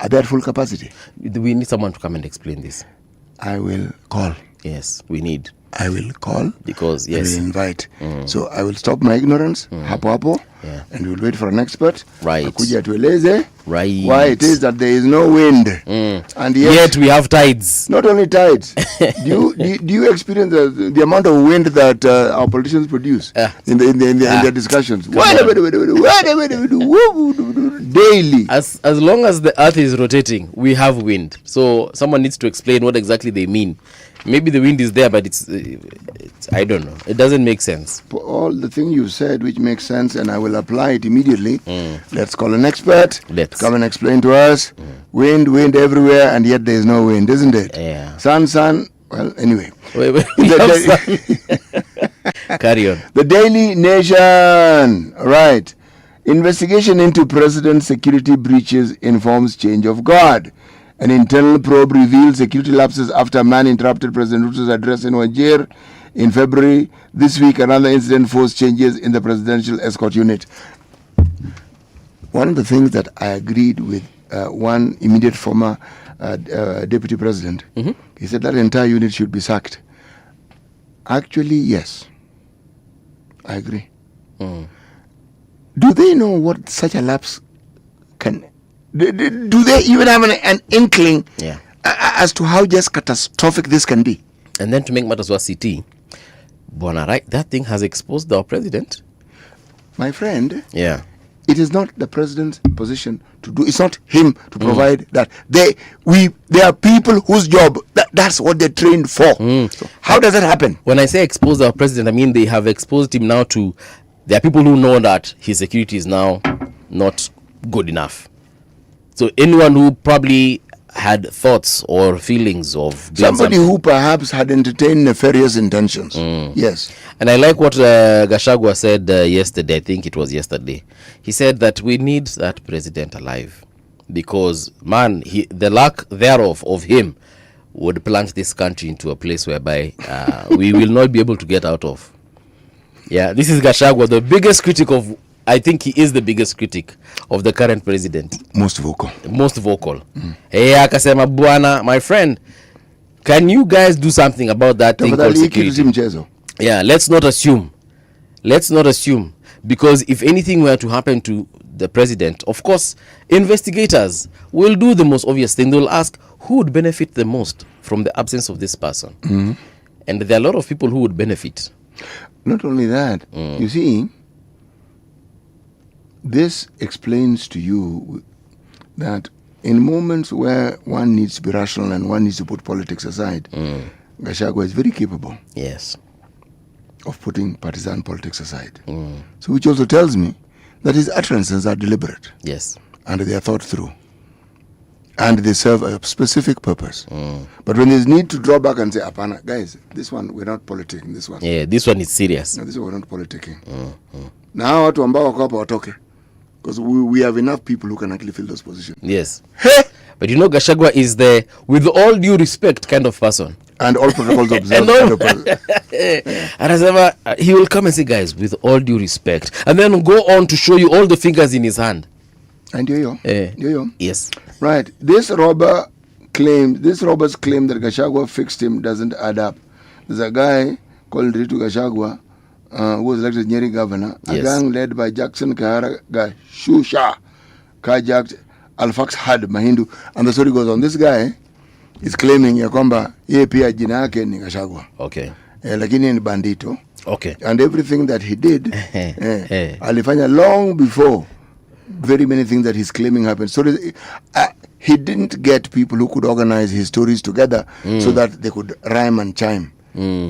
are they at full capacity? We need someone to come and explain this. I will call. Yes, we need. I will call. Because, I yes. will invite. So I will stop my ignorance, hapo, Yeah. and we'll wait for an expert. Right. Akuja atueleze Right. why it is that there is no wind. And Yet we have tides. not only tides. do you experience the amount of wind that our politicians produce in their discussions? Daily. As long as the earth is rotating, we have wind. So someone needs to explain what exactly they mean. Maybe the wind is there, but it's I don't know. It doesn't make sense. For all the thing you said, which makes sense, and I will apply it immediately. Let's call an expert. Let's. Come and explain to us. Wind everywhere, and yet there is no wind, isn't it? Yeah. Sun. Well, anyway. Wait, we have sun. Carry on. The Daily Nation. Right. Investigation into president security breaches informs change of guard. An internal probe reveals security lapses after a man interrupted President Ruto's address in Wajir in February. This week, another incident forced changes in the presidential escort unit. One of the things that I agreed with one immediate former deputy president, he said that entire unit should be sacked. Actually, yes. I agree. Do they know what such a lapse can... Do they even have an inkling as to how just catastrophic this can be? And then to make matters worse, CT, Bwana, right? That thing has exposed our president. My friend, Yeah. it is not the president's position to do. It's not him to provide that. They are people whose job that's what they're trained for. So how does that happen? When I say expose our president, I mean they have exposed him now to there are people who know that his security is now not good enough. So anyone who probably had thoughts or feelings of somebody who perhaps had entertained nefarious intentions. Yes. And I like what Gachagua said yesterday. I think it was yesterday. He said that we need that president alive because, man, the lack thereof of him would plunge this country into a place whereby we will not be able to get out of. Yeah, this is Gachagua, the biggest critic of, I think he is the biggest critic of the current president. Most vocal. Akasema bwana, my friend, can you guys do something about that thing called security? Yeah, let's not assume. Because if anything were to happen to the president, of course, investigators will do the most obvious thing. They'll ask who would benefit the most from the absence of this person. And there are a lot of people who would benefit. Not only that, you see, this explains to you that in moments where one needs to be rational and one needs to put politics aside, Gachagua is very capable. Yes. Of putting partisan politics aside. So which also tells me that his utterances are deliberate. Yes. And they are thought through. And they serve a specific purpose. But when there's need to draw back and say, Apana, guys, this one, we're not politicking, this one. Yeah, this one is serious. No, this one we're not politicking. Now, watu ambao wako hapa watoke. Because we have enough people who can actually fill those positions. Yes. But you know, Gachagua is the, with all due respect, kind of person. And all protocols observed. And he will come and say, guys, with all due respect. And then go on to show you all the fingers in his hand. And yo. Yes. Right. This robbers claim that Gachagua fixed him doesn't add up. There's a guy called Ritu Gachagua who was elected Nyeri governor. A gang led by Jackson Kahara Gashusha carjacked Alfax Had Mahindu. And the story goes on. This guy is claiming ya kwamba yeye pia jina yake ni Gachagua. Okay. Lakini ni bandito. Okay. And everything that he did alifanya long before very many things that he's claiming happened. So he didn't get people who could organize his stories together so that they could rhyme and chime.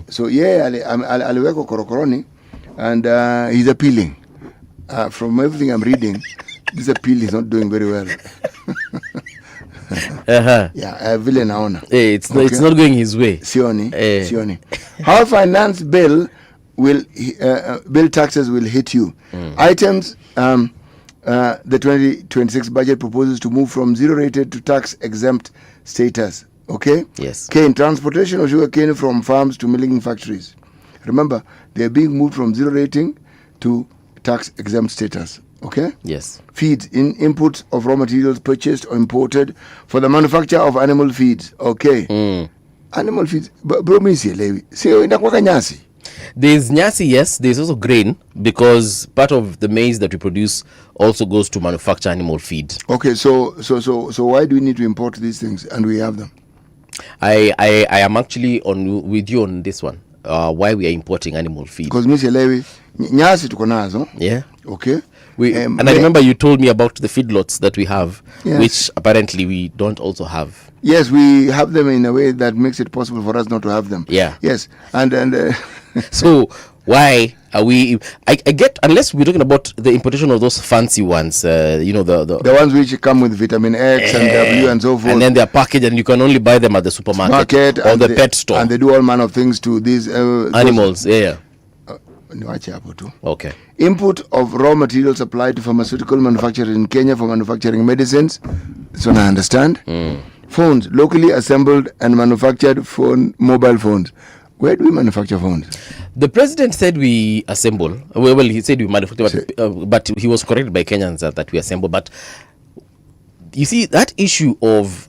So aliweko korokoroni and he's appealing. From everything I'm reading, this appeal is not doing very well. Vile naona. It's not going his way. Sioni. How finance bill taxes will hit you. Items the 2026 budget proposes to move from zero rated to tax exempt status. Okay? Yes. Cane, transportation of sugar cane from farms to milling factories. Remember, they are being moved from zero rating to tax exempt status. Okay? Yes. Feeds, inputs of raw materials purchased or imported for the manufacture of animal feeds. Okay. Animal feeds. Bro, mi sielewi. Sio inakuwa nyasi. There's nyasi, yes. There's also grain because part of the maize that we produce also goes to manufacture animal feed. Okay, so why do we need to import these things and we have them? I am actually with you on this one. Why we are importing animal feed? Because mi sielewi nyasi tuko nazo. Yeah. Okay. And I remember you told me about the feedlots that we have, which apparently we don't also have. Yes, we have them in a way that makes it possible for us not to have them. Yeah. Yes, and so why are we? I get, unless we're talking about the importation of those fancy ones, the ones which come with vitamin X and W and so forth, and then they're packaged and you can only buy them at the supermarket or the pet store, and they do all manner of things to these animals. Okay. Input of raw materials supplied to pharmaceutical manufacturers in Kenya for manufacturing medicines. So I understand. Phones, locally assembled and manufactured mobile phones. Where do we manufacture phones? The president said we assemble. Well, he said we manufacture, but he was corrected by Kenyans that we assemble. But you see, that issue of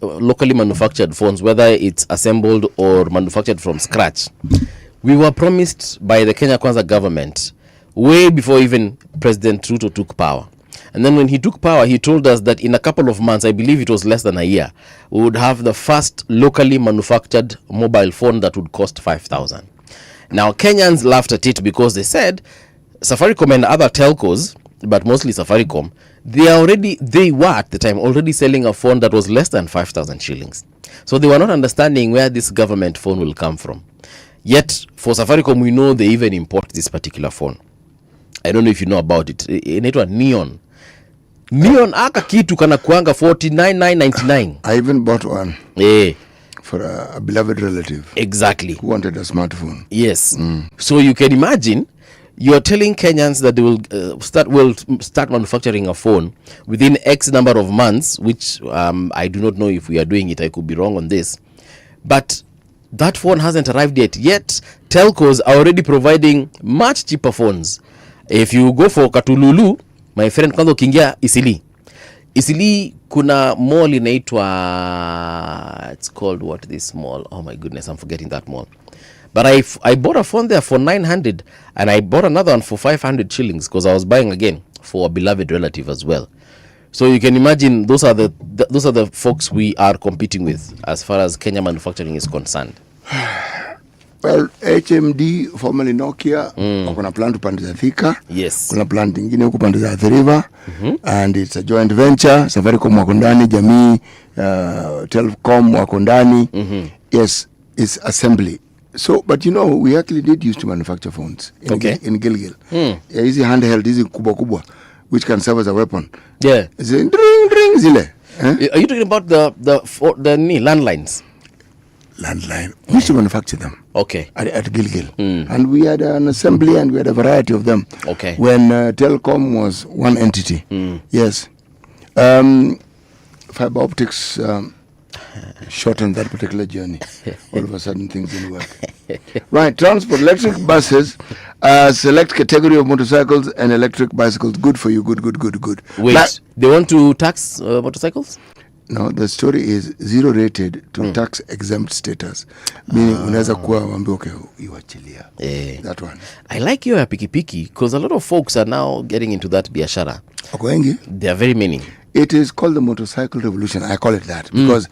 locally manufactured phones, whether it's assembled or manufactured from scratch, we were promised by the Kenya Kwanza government way before even President Ruto took power. And then when he took power, he told us that in a couple of months, I believe it was less than a year, we would have the first locally manufactured mobile phone that would cost 5,000. Now, Kenyans laughed at it because they said Safaricom and other telcos, but mostly Safaricom, they were at the time already selling a phone that was less than 5,000 shillings. So they were not understanding where this government phone will come from. Yet for Safaricom, we know they even import this particular phone. I don't know if you know about it. Inaitwa Neon. Neon aka kitu kana kuanga 49,999. I even bought one. Eh. For a beloved relative. Exactly. Who wanted a smartphone. Yes. So you can imagine, you're telling Kenyans that they will start manufacturing a phone within X number of months, which I do not know if we are doing it. I could be wrong on this. But that phone hasn't arrived yet. Yet telcos are already providing much cheaper phones. If you go for Katululu, my friend, kwanza ukiingia Isili kuna mall inaitwa, it's called what, this mall? Oh my goodness, I'm forgetting that mall. But I bought a phone there for 900 and I bought another one for 500 shillings because I was buying again for a beloved relative as well. So you can imagine those are the folks we are competing with as far as Kenya manufacturing is concerned. Well, HMD, formerly Nokia, kuna plant upande za Thika. Yes. Kuna plant ingine huko pande za Athi River. And it's a joint venture. Safaricom wako ndani, Jamii, Telcom wako ndani. Yes, it's assembly. So, but you know, we actually did used to manufacture phones in Gilgil. Yeah, easy handheld, easy kubwa, which can serve as a weapon. Yeah. It's a dring zile. Are you talking about the landlines? Landline. We used to manufacture them. Okay. At Gilgil. And we had an assembly and we had a variety of them. Okay. When Telcom was one entity. Yes. Fiber optics shortened that particular journey. All of a sudden things didn't work. Right. Transport. Electric buses. Select category of motorcycles and electric bicycles. Good for you. Good. Wait. They want to tax motorcycles? No, the story is zero rated to tax exempt status. Meaning unaweza kuwa wambi okay, iwachilia. That one. I like your pikipiki because a lot of folks are now getting into that biashara. Okay. There are very many. It is called the motorcycle revolution. I call it that because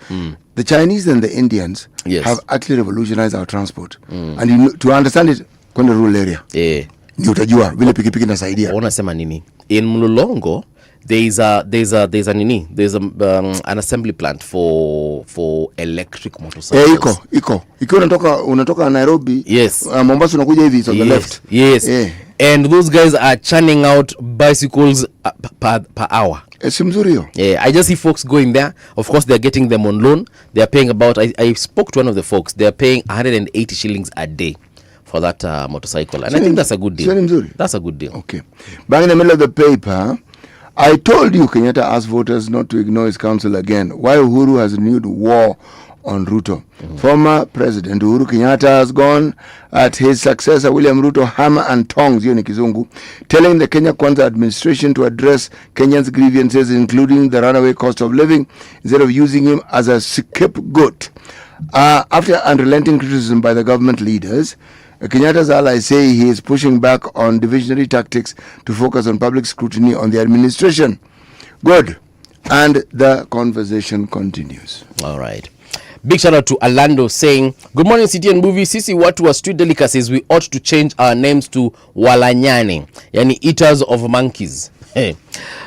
the Chinese and the Indians have actually revolutionized our transport. And to understand it, kwenda rural area. Ni utajua vile pikipiki inasaidia. Unasema nini? In Mlolongo, there's an assembly plant for electric motorcycles. Iko. Ikiwa unatoka Nairobi, Mombasa unakuja hivi on the left. Yes. And those guys are churning out bicycles per hour. Mzuri hiyo. I just see folks going there. Of course, they're getting them on loan. They're paying about, I spoke to one of the folks, they're paying 180 shillings a day for that motorcycle. And I think that's a good deal. That's a good deal. Okay. Back in the middle of the paper, I told you Kenyatta asked voters not to ignore his counsel again. Why Uhuru has renewed war on Ruto. Former President Uhuru Kenyatta has gone at his successor William Ruto hammer and tongs, hiyo ni kizungu, telling the Kenya Kwanza administration to address Kenyans' grievances, including the runaway cost of living, instead of using him as a scapegoat. After unrelenting criticism by the government leaders, Kenyatta's allies say he is pushing back on divisionary tactics to focus on public scrutiny on the administration. Good. And the conversation continues. All right. Big shout out to Alando saying, good morning, City and Movie. Sisi watu wa street delicacies, we ought to change our names to Walanyani, yani eaters of monkeys. Hey.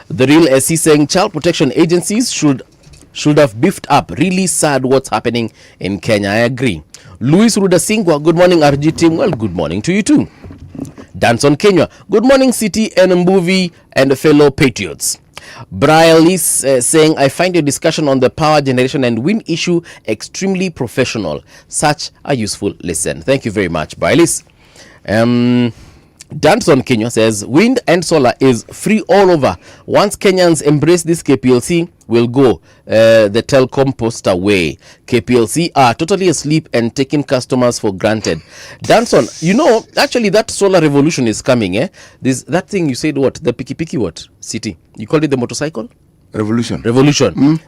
The Real SC saying, child protection agencies should have beefed up. Really sad what's happening in Kenya. I agree. Luis Rudasingwa, good morning, RG team. Well, good morning to you too. Danson Kenya, good morning, City and Movie and fellow patriots. Brian is saying, I find your discussion on the power generation and wind issue extremely professional. Such a useful listen. Thank you very much, Brian. Danson Kenya says, wind and solar is free all over. Once Kenyans embrace this, KPLC will go the telecom poster way. KPLC are totally asleep and taking customers for granted. Danson, you know, actually that solar revolution is coming. That thing you said, what? The piki what? City. You called it the motorcycle? Revolution.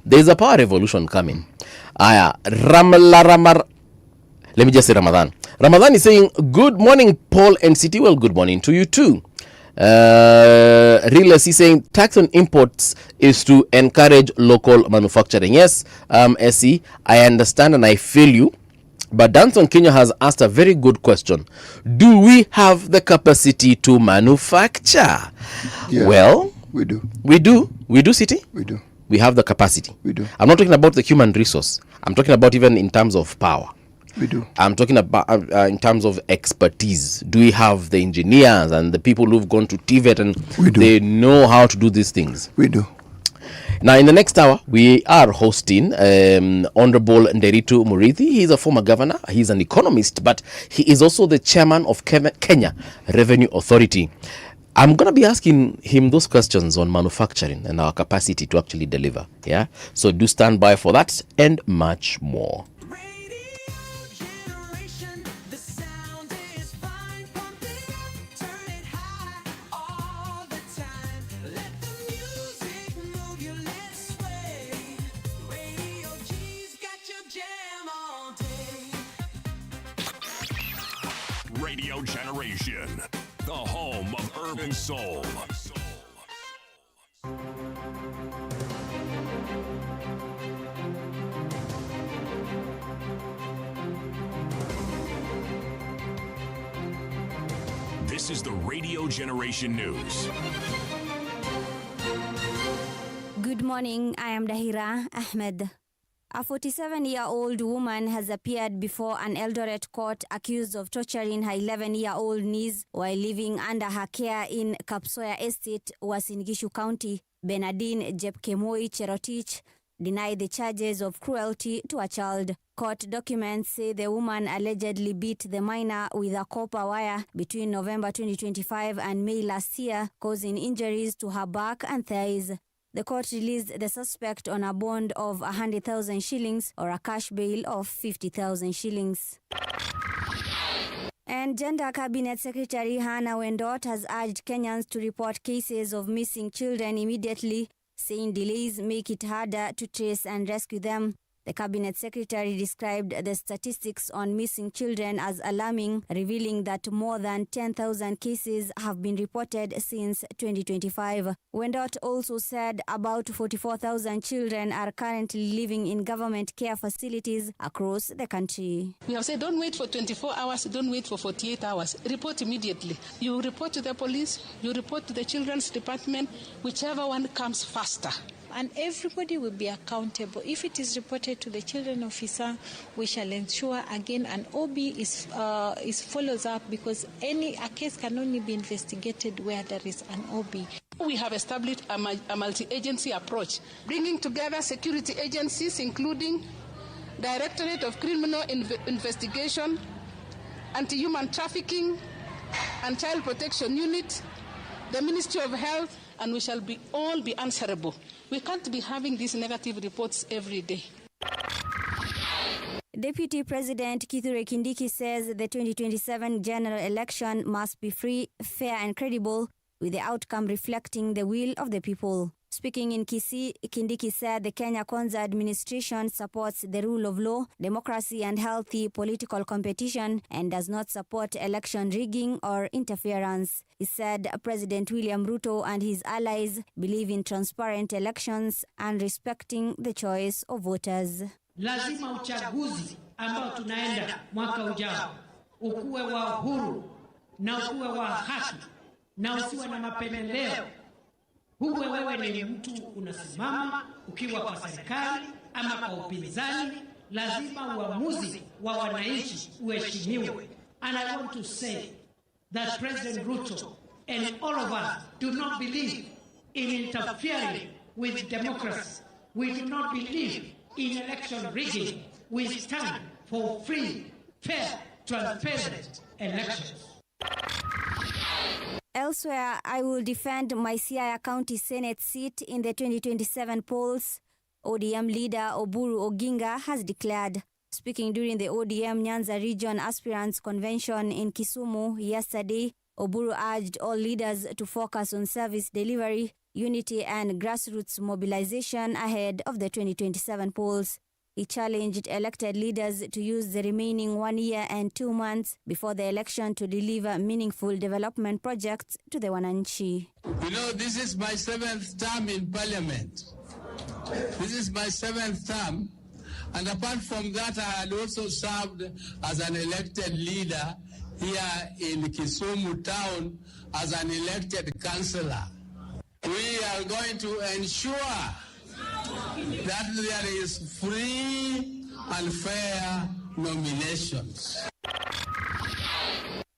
There's a power revolution coming. Let me just say Ramadan. Ramadan is saying, good morning, Paul and City. Well, good morning to you too. Real is saying, tax on imports is to encourage local manufacturing. Yes, SC, I understand and I feel you. But Danson Kenya has asked a very good question. Do we have the capacity to manufacture? Yeah, well, we do. We do, City? We do. We have the capacity. We do. I'm not talking about the human resource. I'm talking about even in terms of power. We do. I'm talking about in terms of expertise. Do we have the engineers and the people who've gone to TVET and they know how to do these things? We do. Now, in the next hour, we are hosting Honorable Nderitu Murithi. He's a former governor. He's an economist, but he is also the chairman of Kenya Revenue Authority. I'm going to be asking him those questions on manufacturing and our capacity to actually deliver. Yeah. So do stand by for that and much more. Radio Generation, the home of urban soul. This is the Radio Generation News. Good morning, I am Dahira Ahmed. A 47-year-old woman has appeared before an Eldoret court accused of torturing her 11-year-old niece while living under her care in Kapsoya Estate, Uasin Gishu County. Bernardine Jepkemoi Cherotich denied the charges of cruelty to a child. Court documents say the woman allegedly beat the minor with a copper wire between November 2025 and May last year, causing injuries to her back and thighs. The court released the suspect on a bond of 100,000 shillings or a cash bail of 50,000 shillings. And Gender Cabinet Secretary Hannah Wendot has urged Kenyans to report cases of missing children immediately, saying delays make it harder to trace and rescue them. The Cabinet Secretary described the statistics on missing children as alarming, revealing that more than 10,000 cases have been reported since 2025. Wendot also said about 44,000 children are currently living in government care facilities across the country. We have said don't wait for 24 hours, don't wait for 48 hours. Report immediately. You report to the police, you report to the Children's Department, whichever one comes faster. And everybody will be accountable. If it is reported to the children officer, we shall ensure again an OB is follows up, because a case can only be investigated where there is an OB. We have established a multi-agency approach, bringing together security agencies, including Directorate of Criminal Investigation, Anti-Human Trafficking and Child Protection Unit, the Ministry of Health, and we shall all be answerable. We can't be having these negative reports every day. Deputy President Kithure Kindiki says the 2027 general election must be free, fair and credible, with the outcome reflecting the will of the people. Speaking in Kisii, Kindiki said the Kenya Kwanza administration supports the rule of law, democracy and healthy political competition and does not support election rigging or interference. He said President William Ruto and his allies believe in transparent elections and respecting the choice of voters. Lazima uchaguzi ambao tunaenda mwaka ujao ukuwe wa uhuru na ukuwe wa haki na usiwe na mapendeleo. Huwe wewe ni mtu unasimama ukiwa kwa serikali ama kwa upinzani, lazima uamuzi wa wananchi uheshimiwe. And I want to say that President Ruto and all of us do not believe in interfering with democracy. We do not believe in election rigging. We stand for free, fair, transparent elections. Elsewhere, I will defend my Siaya County Senate seat in the 2027 polls, ODM leader Oburu Oginga has declared. Speaking during the ODM Nyanza Region Aspirants Convention in Kisumu yesterday, Oburu urged all leaders to focus on service delivery, unity and grassroots mobilization ahead of the 2027 polls. He challenged elected leaders to use the remaining 1 year and 2 months before the election to deliver meaningful development projects to the Wananchi. You know, this is my 7th term in Parliament. This is my 7th term. And apart from that, I had also served as an elected leader here in Kisumu town as an elected councillor. We are going to ensure that there is free, and fair nominations.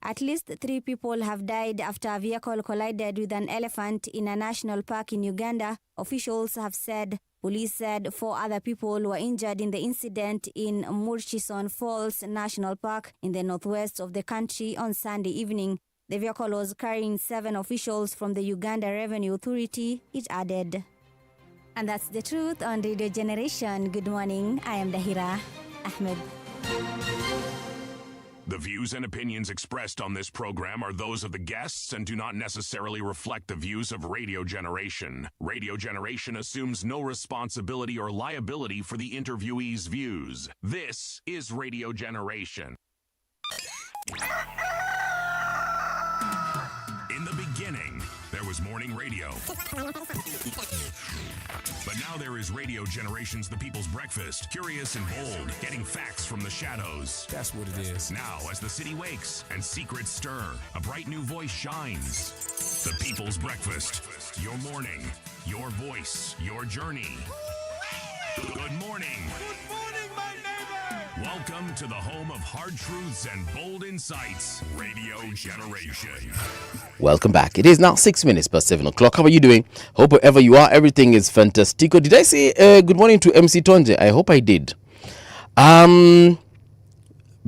At least 3 people have died after a vehicle collided with an elephant in a national park in Uganda, officials have said. Police said 4 other people were injured in the incident in Murchison Falls National Park in the northwest of the country on Sunday evening. The vehicle was carrying 7 officials from the Uganda Revenue Authority, it added. And that's the truth on Radio Generation. Good morning, I am Dahira Ahmed. The views and opinions expressed on this program are those of the guests and do not necessarily reflect the views of Radio Generation. Radio Generation assumes no responsibility or liability for the interviewee's views. This is Radio Generation. In the beginning, there was morning radio. But now there is Radio Generation's The People's Breakfast, curious and bold, getting facts from the shadows. That's what it is. Now, as the city wakes and secrets stir, a bright new voice shines. The People's Breakfast, your morning, your voice, your journey. Good morning. Good morning, my neighbor. Welcome to the home of hard truths and bold insights, Radio Generation. Welcome back. It is now 6 minutes past 7 o'clock. How are you doing? Hope wherever you are, everything is fantastico. Did I say good morning to MC Tonje? I hope I did.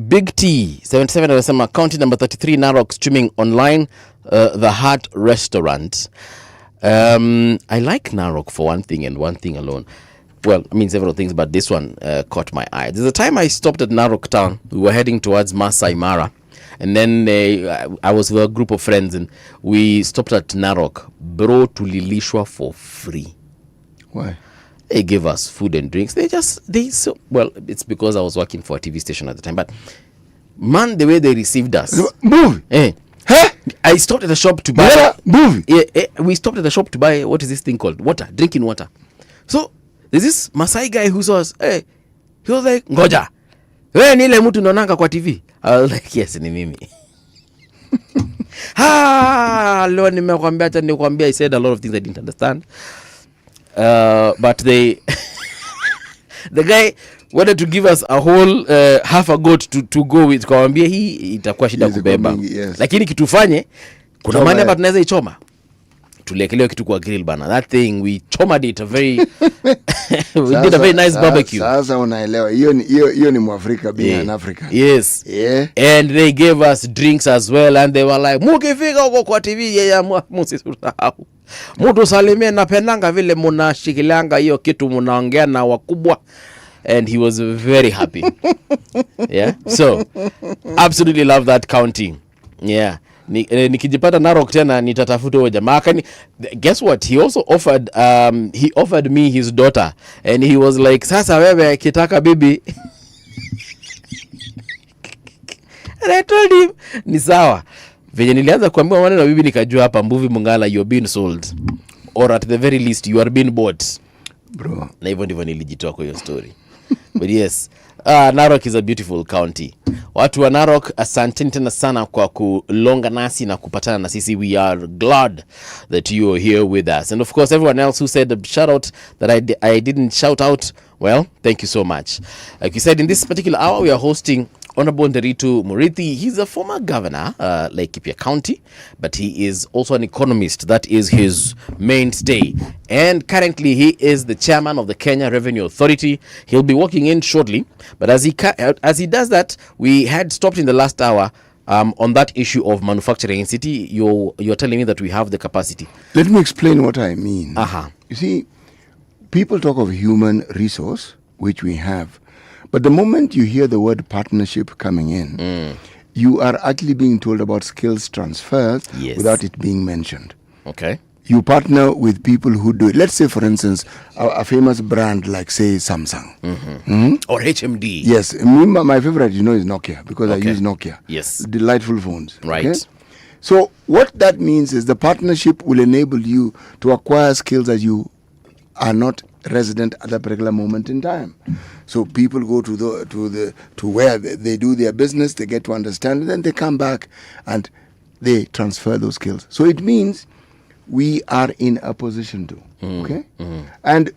Big T 77 anasema county number 33 Narok streaming online, the Heart Restaurant. I like Narok for one thing and one thing alone. Well, I mean several things, but this one caught my eye. There's a time I stopped at Narok town. We were heading towards Masai Mara. And then I was with a group of friends and we stopped at Narok. Bro, tulilishwa for free. Why? They gave us food and drinks. Well, it's because I was working for a TV station at the time. But man, the way they received us. Move! Huh? I stopped at the shop to buy. Move! We stopped at the shop to buy, what is this thing called? Water, drinking water. So, there's this Masai guy who saw us. He was like, ngoja. Wewe ni ile mtu unaonanga kwa TV. I was like, yes, ni mimi. Leo nimekwambia hata nikwambia, I said a lot of things I didn't understand. But the guy wanted to give us a whole half a goat to go with. Kwambia hii itakuwa shida kubeba. Yes. Lakini kitufanye kuna maana hapa tunaweza ichoma. Tulekelewa kitu kwa grill bana. That thing we chomed it a very we did a very nice barbecue. Sasa unaelewa. Hiyo ni Mwafrika being an African. Yes. Yeah. And they gave us drinks as well and they were like, "Mukifika huko kwa TV ya msisahau. Mtu salimie napendanga vile mnashikilanga hiyo kitu mnaongea na wakubwa." And he was very happy. Yeah. So, absolutely love that county. Yeah. Nikijipata Narok tena nitatafuta huyo jamaa. Guess what? He also offered me his daughter and he was like, "Sasa wewe kitaka bibi." And I told him, "Ni sawa." Venye nilianza kuambiwa maneno bibi nikajua hapa Mbuvi Mungala, you're being sold, or at the very least you are being bought. Bro. Na hivyo ndivyo nilijitoa kwa hiyo story. But yes, Narok is a beautiful county. Watu wa Narok, asanteni tena sana kwa kulonga nasi na kupatana na sisi. We are glad that you are here with us. And of course, everyone else who said a shout out that I didn't shout out, well, thank you so much. Like you said, in this particular hour, we are hosting Honorable Nderitu Murithi. He's a former governor, Laikipia County, but he is also an economist. That is his mainstay. And currently, he is the chairman of the Kenya Revenue Authority. He'll be walking in shortly. But as he does that, we had stopped in the last hour on that issue of manufacturing in city. You're telling me that we have the capacity. Let me explain what I mean. You see, people talk of human resource, which we have. But the moment you hear the word partnership coming in, you are actually being told about skills transfers without it being mentioned. Okay. You partner with people who do it. Let's say, for instance, a famous brand like, say, Samsung. Or HMD. Yes. My favorite, is Nokia, because I use Nokia. Yes. Delightful phones. Right. Okay? So what that means is the partnership will enable you to acquire skills that you are not resident at a particular moment in time. So people go to where they do their business, they get to understand, and then they come back and they transfer those skills. So it means we are in a position to. Okay? And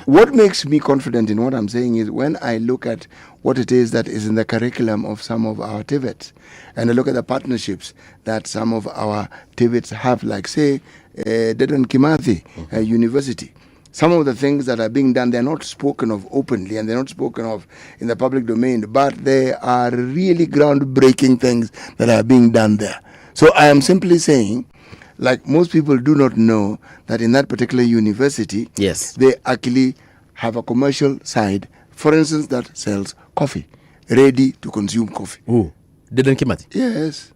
what makes me confident in what I'm saying is when I look at what it is that is in the curriculum of some of our TVETs. And I look at the partnerships that some of our TVETs have, like, say, Dedan Kimathi University. Some of the things that are being done, they're not spoken of openly and they're not spoken of in the public domain, but they are really groundbreaking things that are being done there. So I am simply saying, like, most people do not know that in that particular university, yes, they actually have a commercial side, for instance, that sells coffee, ready to consume coffee. Oh, Dedan Kimathi? Yes.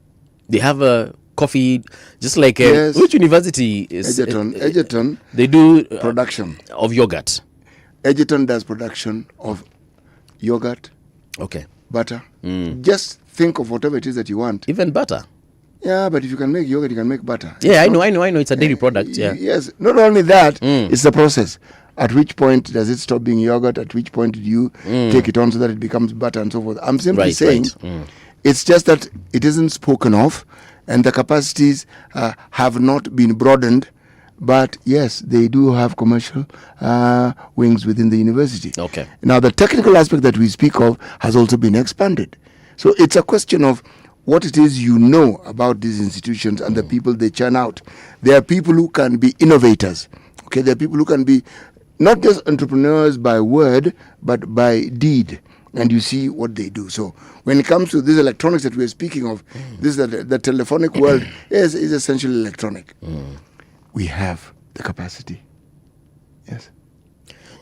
They have a coffee, just like yes. Which university is Egerton. They do production of yogurt. Egerton does production of yogurt. Okay. Butter. Just think of whatever it is that you want. Even butter. Yeah, but if you can make yogurt, you can make butter. Yeah, I know. It's a dairy product. Yeah. Yes. Not only that, it's the process. At which point does it stop being yogurt? At which point did you take it on so that it becomes butter and so forth? I'm simply saying it's just that it isn't spoken of and the capacities have not been broadened. But yes, they do have commercial wings within the university. Okay. Now, the technical aspect that we speak of has also been expanded. So it's a question of what it is you know about these institutions and the people they churn out. There are people who can be innovators. Okay, there are people who can be not just entrepreneurs by word, but by deed. And you see what they do. So when it comes to these electronics that we're speaking of, this is the telephonic world is essentially electronic. We have the capacity. Yes.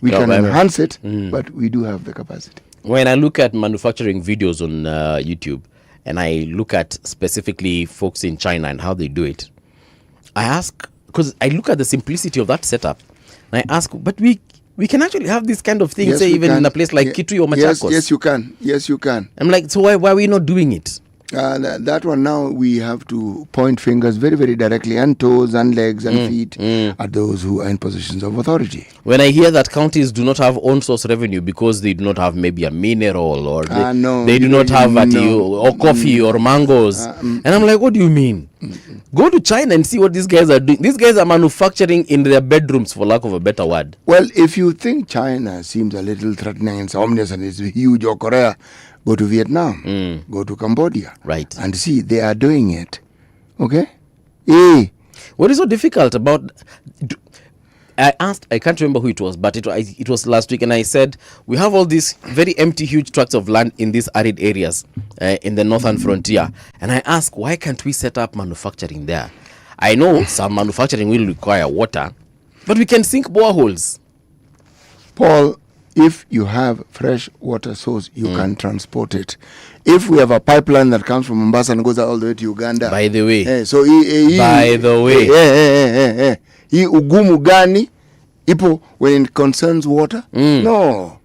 We can enhance it, but we do have the capacity. When I look at manufacturing videos on YouTube, and I look at specifically folks in China and how they do it, I ask, because I look at the simplicity of that setup, and I ask, but we can actually have this kind of thing, yes, say even in a place like Kitui or Machakos. Yes, you can. Yes, you can. I'm like, so why are we not doing it? That one now we have to point fingers very, very directly, and toes and legs and feet at those who are in positions of authority. When I hear that counties do not have own source revenue because they do not have maybe a mineral or they do not have or coffee or mangoes, and I'm like, what do you mean? Go to China and see what these guys are doing. These guys are manufacturing in their bedrooms, for lack of a better word. Well, if you think China seems a little threatening and ominous and is huge, or Korea, go to Vietnam, go to Cambodia, right, and see they are doing it. Okay? What is so difficult about? I asked, I can't remember who it was, but it was last week, and I said we have all these very empty, huge tracts of land in these arid areas in the northern frontier, and I asked, why can't we set up manufacturing there? I know some manufacturing will require water, but we can sink boreholes. Paul, if you have fresh water source, you can transport it. If we have a pipeline that comes from Mombasa and goes all the way to Uganda. By the way. Hii ugumu gani ipo when it concerns water? No.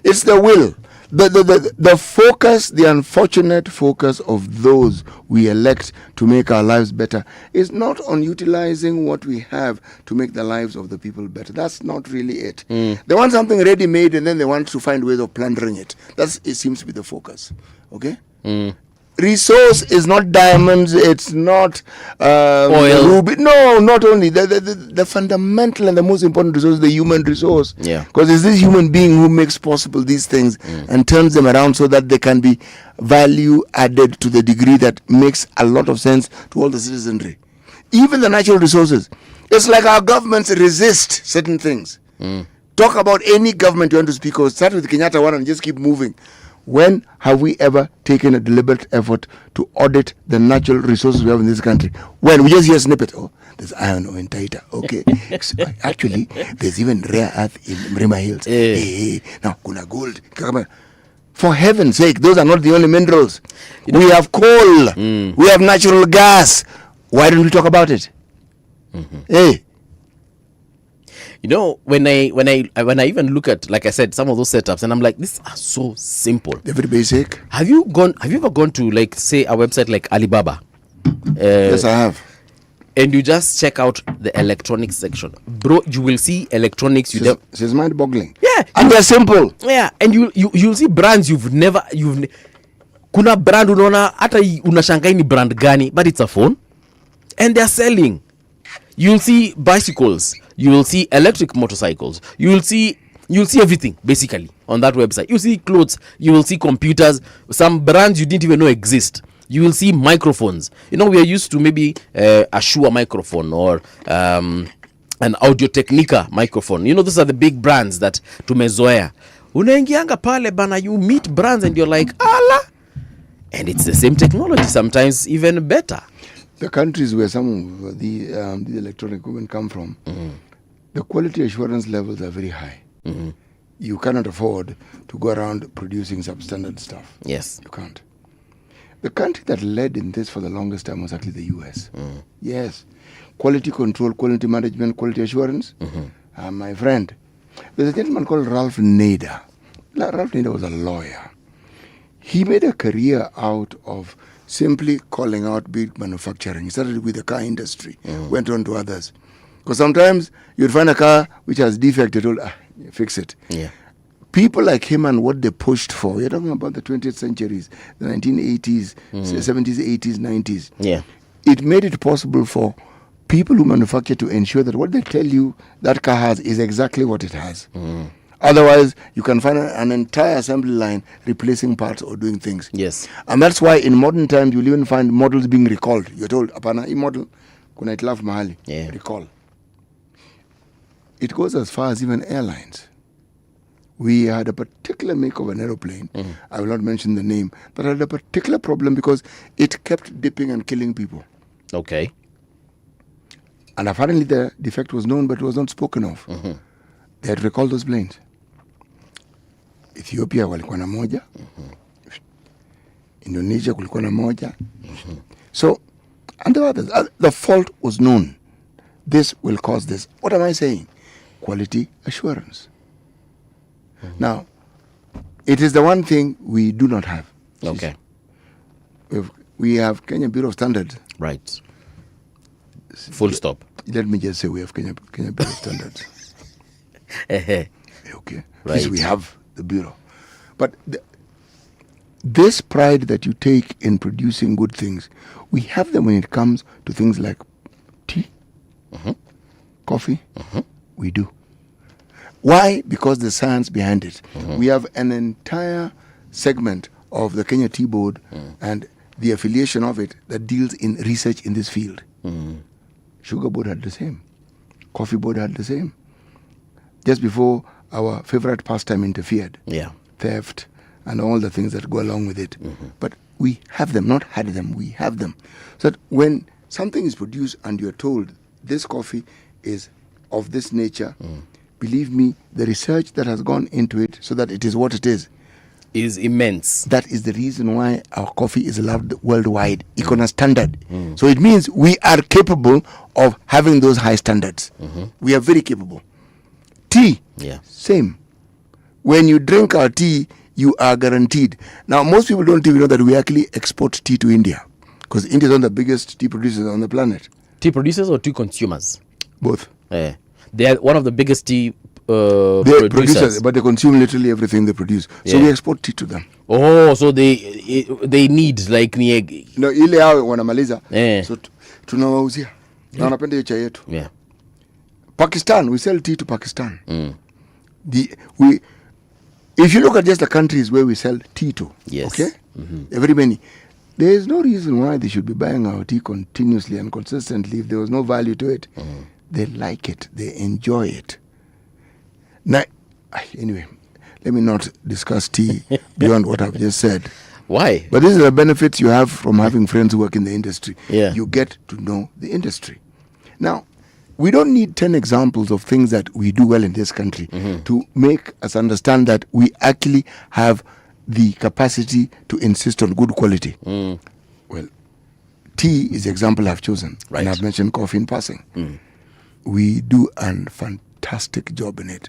It's the will. The focus, the unfortunate focus of those we elect to make our lives better is not on utilizing what we have to make the lives of the people better. That's not really it. They want something ready-made and then they want to find ways of plundering it. It seems to be the focus. Okay? Resource is not diamonds, it's not oil, ruby. No, not only the fundamental and the most important resource is the human resource. Yeah, because it's this human being who makes possible these things and turns them around so that they can be value added to the degree that makes a lot of sense to all the citizenry. Even the natural resources. It's like our governments resist certain things. Talk about any government you want to speak of. Start with Kenyatta one and just keep moving. When have we ever taken a deliberate effort to audit the natural resources we have in this country? When we just hear a snippet, there's iron ore in Taita. Okay. Actually, there's even rare earth in Mrima Hills. Now, kuna gold. For heaven's sake, those are not the only minerals. We have coal. We have natural gas. Why don't we talk about it? You know, when I even look at, like I said, some of those setups, and I'm like, these are so simple. They're very basic. Have you ever gone to, like, say, a website like Alibaba? Yes, I have. And you just check out the electronics section, bro. You will see electronics. It's mind-boggling. Yeah, and they're simple. Yeah, and you'll see brands you've never. Kuna brand unaona hata unashangaa ni brand gani, but it's a phone, and they're selling. You'll see bicycles. You will see electric motorcycles. You will see You'll see everything basically on that website. You see clothes, you will see computers, some brands you didn't even know exist. You will see microphones. We are used to maybe a Shure microphone or an Audio Technica microphone. Those are the big brands that tumezoea. Unaingianga pale bana, you meet brands and you're like, ala, and it's the same technology, sometimes even better. The countries where some of the electronic equipment come from, the quality assurance levels are very high. You cannot afford to go around producing substandard stuff. Yes. You can't. The country that led in this for the longest time was actually the US. Yes. Quality control, quality management, quality assurance. My friend, there's a gentleman called Ralph Nader. Ralph Nader was a lawyer. He made a career out of simply calling out big manufacturing. He started with the car industry, went on to others. Because sometimes you'd find a car which has defect, you told, fix it. Yeah. People like him and what they pushed for, you're talking about the 20th centuries, the 1980s, 70s, 80s, 90s. Yeah. It made it possible for people who manufacture to ensure that what they tell you that car has is exactly what it has. Otherwise, you can find an entire assembly line replacing parts or doing things. Yes. And that's why in modern times, you'll even find models being recalled. You're told, apana, hii model, kuna itilaf mahali. Yeah. Recall. It goes as far as even airlines. We had a particular make of an aeroplane, I will not mention the name, that had a particular problem because it kept dipping and killing people. Okay. And apparently the defect was known, but it was not spoken of. They had recalled those planes. Ethiopia walikuwa na moja. Indonesia kulikuwa na moja. So, and the others, the fault was known. This will cause this. What am I saying? Quality assurance. Now, it is the one thing we do not have. Okay. We have Kenya Bureau of Standards. Right. Full stop. Let me just say we have Kenya Bureau of Standards. Okay. Right. Yes, we have the Bureau. But this pride that you take in producing good things, we have them when it comes to things like tea, coffee. We do. Why? Because the science behind it. We have an entire segment of the Kenya Tea Board and the affiliation of it that deals in research in this field. Sugar Board had the same. Coffee Board had the same. Just before our favorite pastime interfered. Yeah. Theft and all the things that go along with it. But we have them, not had them, we have them. So that when something is produced and you're told this coffee is of this nature, believe me, the research that has gone into it so that it is what it is immense. That is the reason why our coffee is loved worldwide. Icona standard. So it means we are capable of having those high standards. We are very capable. Tea, same. When you drink our tea, you are guaranteed. Now, most people don't even know that we actually export tea to India because India is one of the biggest tea producers on the planet. Tea producers or tea consumers? Both. They are one of the biggest tea They're producers, but they consume literally everything they produce. So we export tea to them. Oh, so they need like no, ile hao wanamaliza. So tunawauzia. Na wanapenda hiyo chai yetu. Pakistan, we sell tea to Pakistan. If you look at just the countries where we sell tea to, okay? Very many. There is no reason why they should be buying our tea continuously and consistently if there was no value to it. They like it. They enjoy it. Now, anyway, let me not discuss tea beyond what I've just said. Why? But these are the benefits you have from having friends who work in the industry. You get to know the industry. Now, we don't need 10 examples of things that we do well in this country to make us understand that we actually have the capacity to insist on good quality. Well, tea is the example I've chosen. And I've mentioned coffee in passing. We do a fantastic job in it.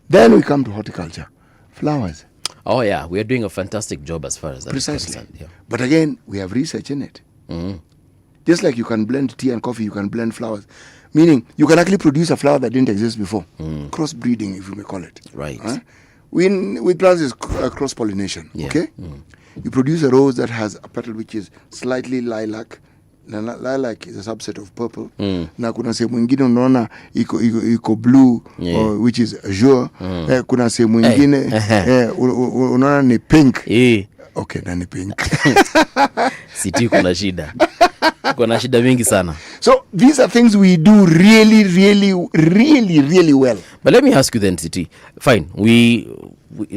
Then we come to horticulture. Flowers. Oh, yeah. We are doing a fantastic job as far as that is concerned. But again, we have research in it. Just like you can blend tea and coffee, you can blend flowers. Meaning, you can actually produce a flower that didn't exist before. Crossbreeding, if you may call it. With plants, is cross-pollination. Okay? You produce a rose that has a petal which is slightly lilac, na lilac is a subset of purple. Na kuna sehemu nyingine unaona iko blue, which is azure. Kuna sehemu nyingine unaona ni pink. Okay, na ni pink. Siti kuna shida. Kuna shida mingi sana. So these are things we do really, really, really, really well. But let me ask you then, Siti. Fine, we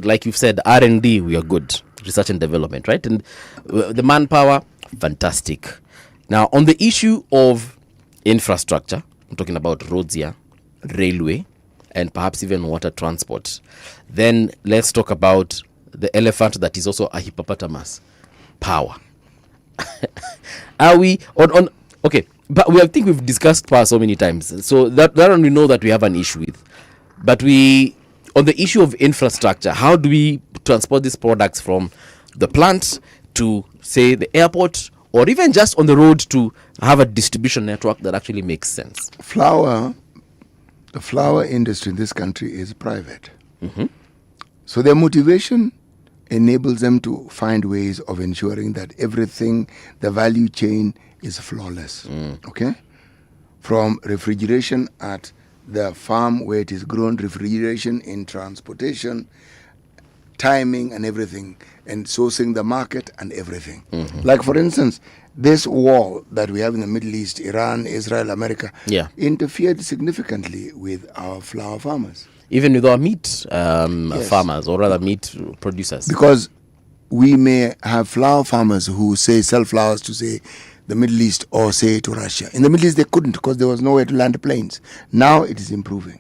like you've said, R&D, we are good. Research and development, right? And the manpower, fantastic. Now, on the issue of infrastructure, I'm talking about roads here, railway, and perhaps even water transport. Then let's talk about the elephant that is also a hippopotamus, power. Are we on okay, but I think we've discussed power so many times, so that one we know that we have an issue with. But we, on the issue of infrastructure, how do we transport these products from the plant to, say, the airport, or even just on the road to have a distribution network that actually makes sense? The flour industry in this country is private. So their motivation enables them to find ways of ensuring that everything, the value chain, is flawless. Okay? From refrigeration at the farm where it is grown, refrigeration in transportation, timing and everything, and sourcing the market and everything. Like, for instance, this war that we have in the Middle East, Iran, Israel, America, interfered significantly with our flour farmers. Even with our meat farmers, or rather meat producers. Because we may have flour farmers who sell flours to, say, the Middle East or, say, to Russia. In the Middle East, they couldn't because there was nowhere to land the planes. Now it is improving.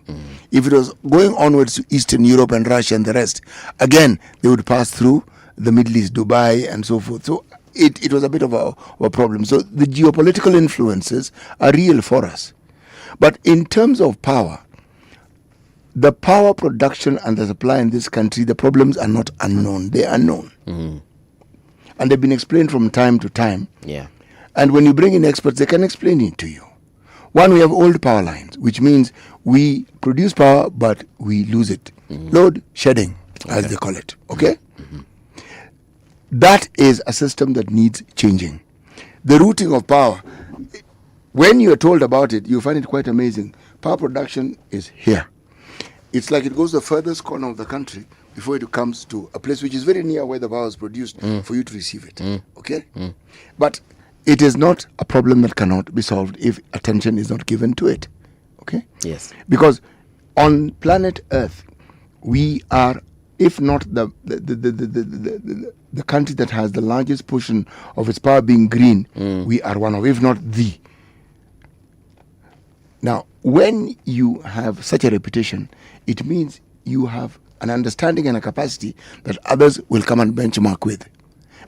If it was going onwards to Eastern Europe and Russia and the rest, again, they would pass through the Middle East, Dubai, and so forth. So it was a bit of a problem. So the geopolitical influences are real for us. But in terms of power, the power production and the supply in this country, the problems are not unknown. They are known. And they've been explained from time to time. And when you bring in experts, they can explain it to you. One, we have old power lines, which means we produce power, but we lose it. Load shedding, as they call it. Okay? That is a system that needs changing. The routing of power, when you are told about it, you find it quite amazing. Power production is here. It's like it goes the furthest corner of the country before it comes to a place which is very near where the power is produced for you to receive it. Okay? But it is not a problem that cannot be solved if attention is not given to it. Okay? Yes. Because on planet Earth, we are, if not the country that has the largest portion of its power being green, we are one of, if not the. Now, when you have such a reputation, it means you have an understanding and a capacity that others will come and benchmark with.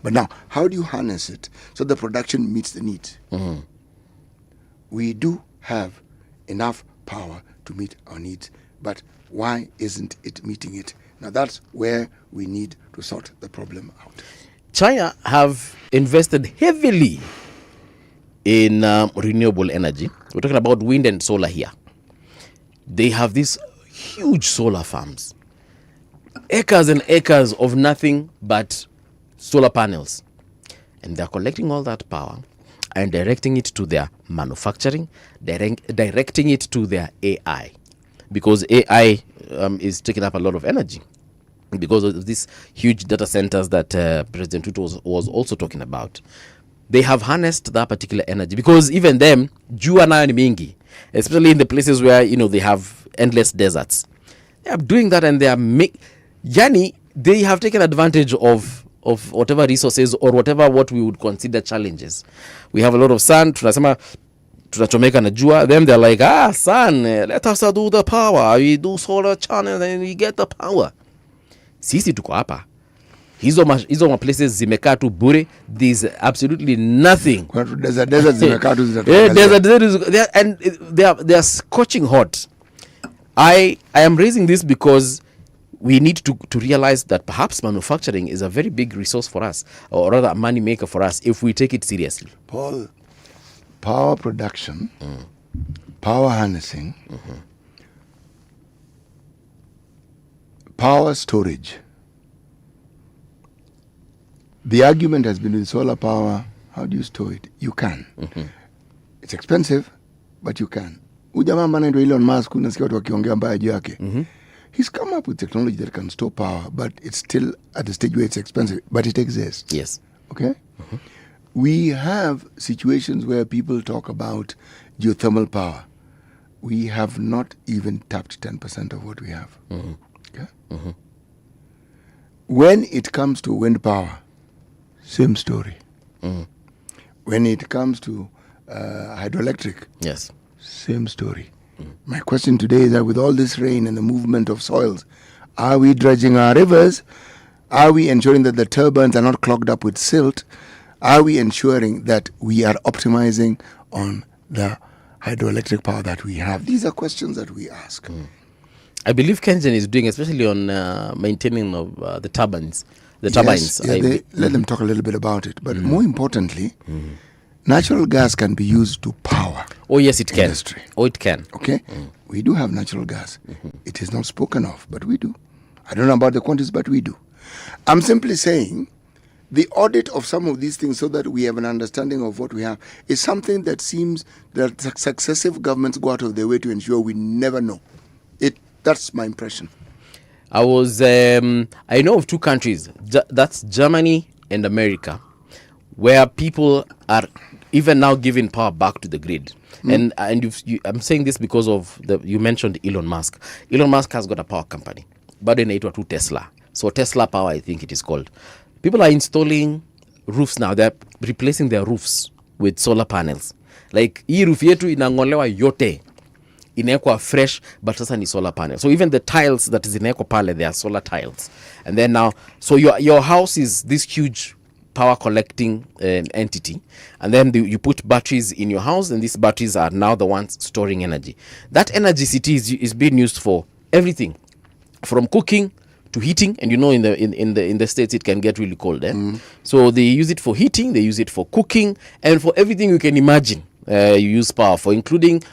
But now, how do you harness it so the production meets the needs? We do have enough power to meet our needs, but why isn't it meeting it? Now, that's where we need to sort the problem out. China have invested heavily in renewable energy. We're talking about wind and solar here. They have these huge solar farms, acres and acres of nothing but solar panels, and they're collecting all that power and directing it to their manufacturing, directing it to their AI, because AI is taking up a lot of energy because of these huge data centers that President Ruto was also talking about. They have harnessed that particular energy because even them, jua nayo ni mingi, especially in the places where they have endless deserts. They are doing that, and they are they have taken advantage of whatever resources or whatever what we would consider challenges. We have a lot of sun, tunasema tunachomeka na jua. Them they're like, sun, let us do the power. We do solar channel and we get the power. Sisi tuko hapa. Hizo ma places zimekaa tu bure. There's absolutely nothing. Desert zimekaa tu desert, and they are scorching hot. I am raising this because we need to realize that perhaps manufacturing is a very big resource for us, or rather a money maker for us, if we take it seriously. Paul, power production, power harnessing, power storage. The argument has been with solar power How do you store it? You can. It's expensive, but you can. Ujamaa ambaye anaitwa Elon Musk, unasikia watu wakiongea mbaya juu yake. He's come up with technology that can store power, but it's still at the stage where it's expensive, but it exists. Yes. Okay? We have situations where people talk about geothermal power. We have not even tapped 10% of what we have. Okay? When it comes to wind power, same story. When it comes to hydroelectric, yes, same story. My question today is that with all this rain and the movement of soils, are we dredging our rivers? Are we ensuring that the turbines are not clogged up with silt? Are we ensuring that we are optimizing on the hydroelectric power that we have? These are questions that we ask. I believe Kenyan is doing, especially on maintaining of the turbines. The turbines. Yes, let them talk a little bit about it. But more importantly, natural gas can be used to power. Oh, yes, it can. Industry. Oh, it can. Okay? We do have natural gas. It is not spoken of, but we do. I don't know about the quantities, but we do. I'm simply saying the audit of some of these things so that we have an understanding of what we have is something that seems that successive governments go out of their way to ensure we never know. That's my impression. I know of two countries, that's Germany and America, where people are even now giving power back to the grid. And I'm saying this because of you mentioned Elon Musk. Elon Musk has got a power company, but inaitwa tu Tesla. So Tesla Power, I think it is called. People are installing roofs now. They're replacing their roofs with solar panels. Like hii roof yetu inangolewa yote, inawekwa fresh, but sasa ni solar panel. So even the tiles that is inawekwa pale, they are solar tiles. And then now, so your house is this huge power collecting entity, and then you put batteries in your house, and these batteries are now the ones storing energy. That energy city is being used for everything, from cooking to heating. And you know, in the States it can get really cold. So they use it for heating, they use it for cooking, and for everything you can imagine. You use power for, including